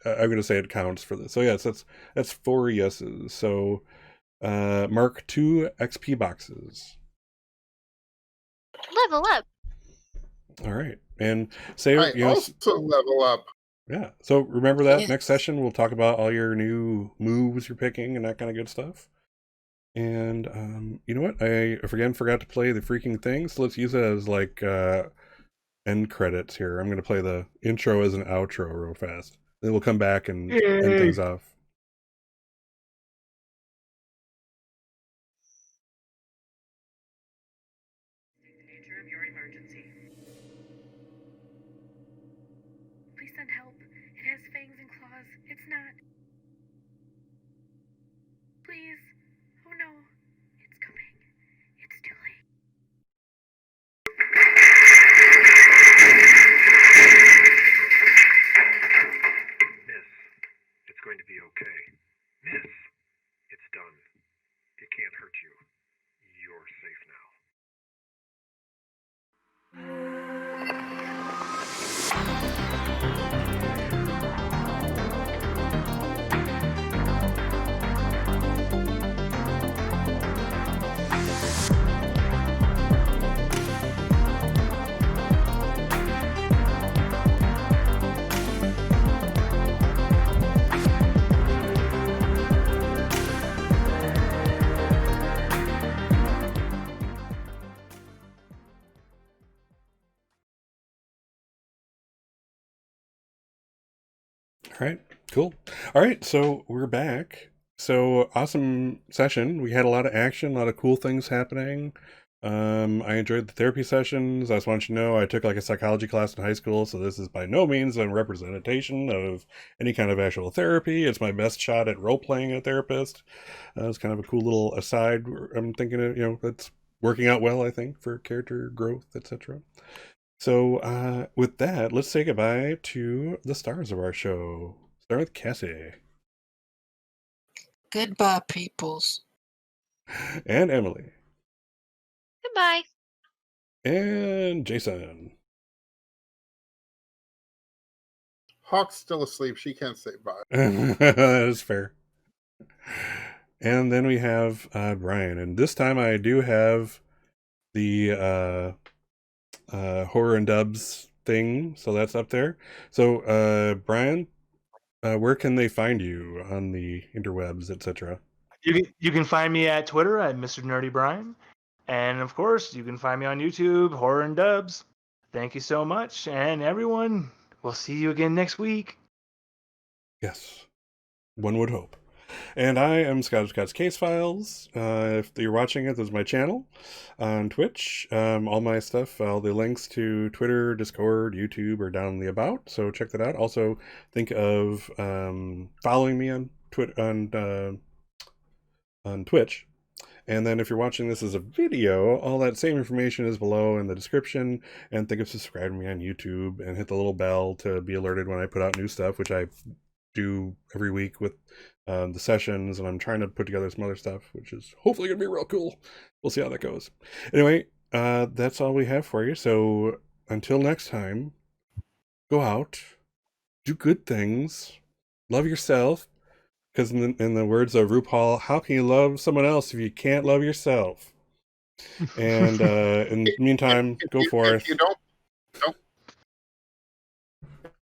going to say it counts for this. So yes, that's 4 yeses. So mark 2 XP boxes. Level up. All right, and say I also level up. yeah. So remember that Yes. next session we'll talk about all your new moves you're picking and that kind of good stuff. And you know what? I again forgot to play the freaking thing, so let's use it as like end credits here. I'm going to play the intro as an outro real fast. Then we'll come back and end things off. Nature of your emergency. Please send help. It has fangs and claws. It's not. Please. Oh no. It's coming. It's too late. Miss, it's going to be okay. Miss, it's done. It can't hurt you. You're safe now. All right, cool. All right, so we're back. So awesome session. We had a lot of action, a lot of cool things happening. I enjoyed the therapy sessions. I just want you to know I took like a psychology class in high school, so this is by no means a representation of any kind of actual therapy. It's my best shot at role playing a therapist. It's kind of a cool little aside. I'm thinking of, that's working out well, I think, for character growth, etc. So with that, let's say goodbye to the stars of our show. Start with Cassie Goodbye, peoples. and Emily Goodbye. and Jason. Hawk's still asleep. She can't say bye. That is fair. And then we have Brian, and this time I do have the horror and dubs thing, so that's up there. So Brian, where can they find you on the interwebs, etc.? You can find me at Twitter at Mr. Nerdy Brian, and of course you can find me on YouTube, Horror and Dubs. Thank you so much, and everyone, we'll see you again next week. Yes, one would hope. And I am Scott Scott's Case Files. If you're watching it, this is my channel on Twitch. All my stuff, all the links to Twitter, Discord, YouTube are down in the about, so check that out. Also, think of following me on Twitch. And then if you're watching this as a video, all that same information is below in the description. And think of subscribing to me on YouTube and hit the little bell to be alerted when I put out new stuff, which I do every week with the sessions. And I'm trying to put together some other stuff, which is hopefully going to be real cool. We'll see how that goes. Anyway, that's all we have for you. So until next time, go out, do good things, love yourself. Because in the words of RuPaul, how can you love someone else if you can't love yourself? And in the meantime, go forth.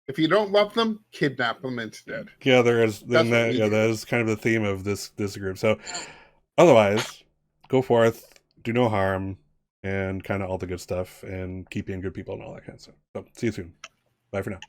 If you don't love them, kidnap them instead. Yeah, there is. That is kind of the theme of this group. So, otherwise, go forth, do no harm, and kind of all the good stuff, and keep being good people and all that kind of stuff. So, see you soon. Bye for now.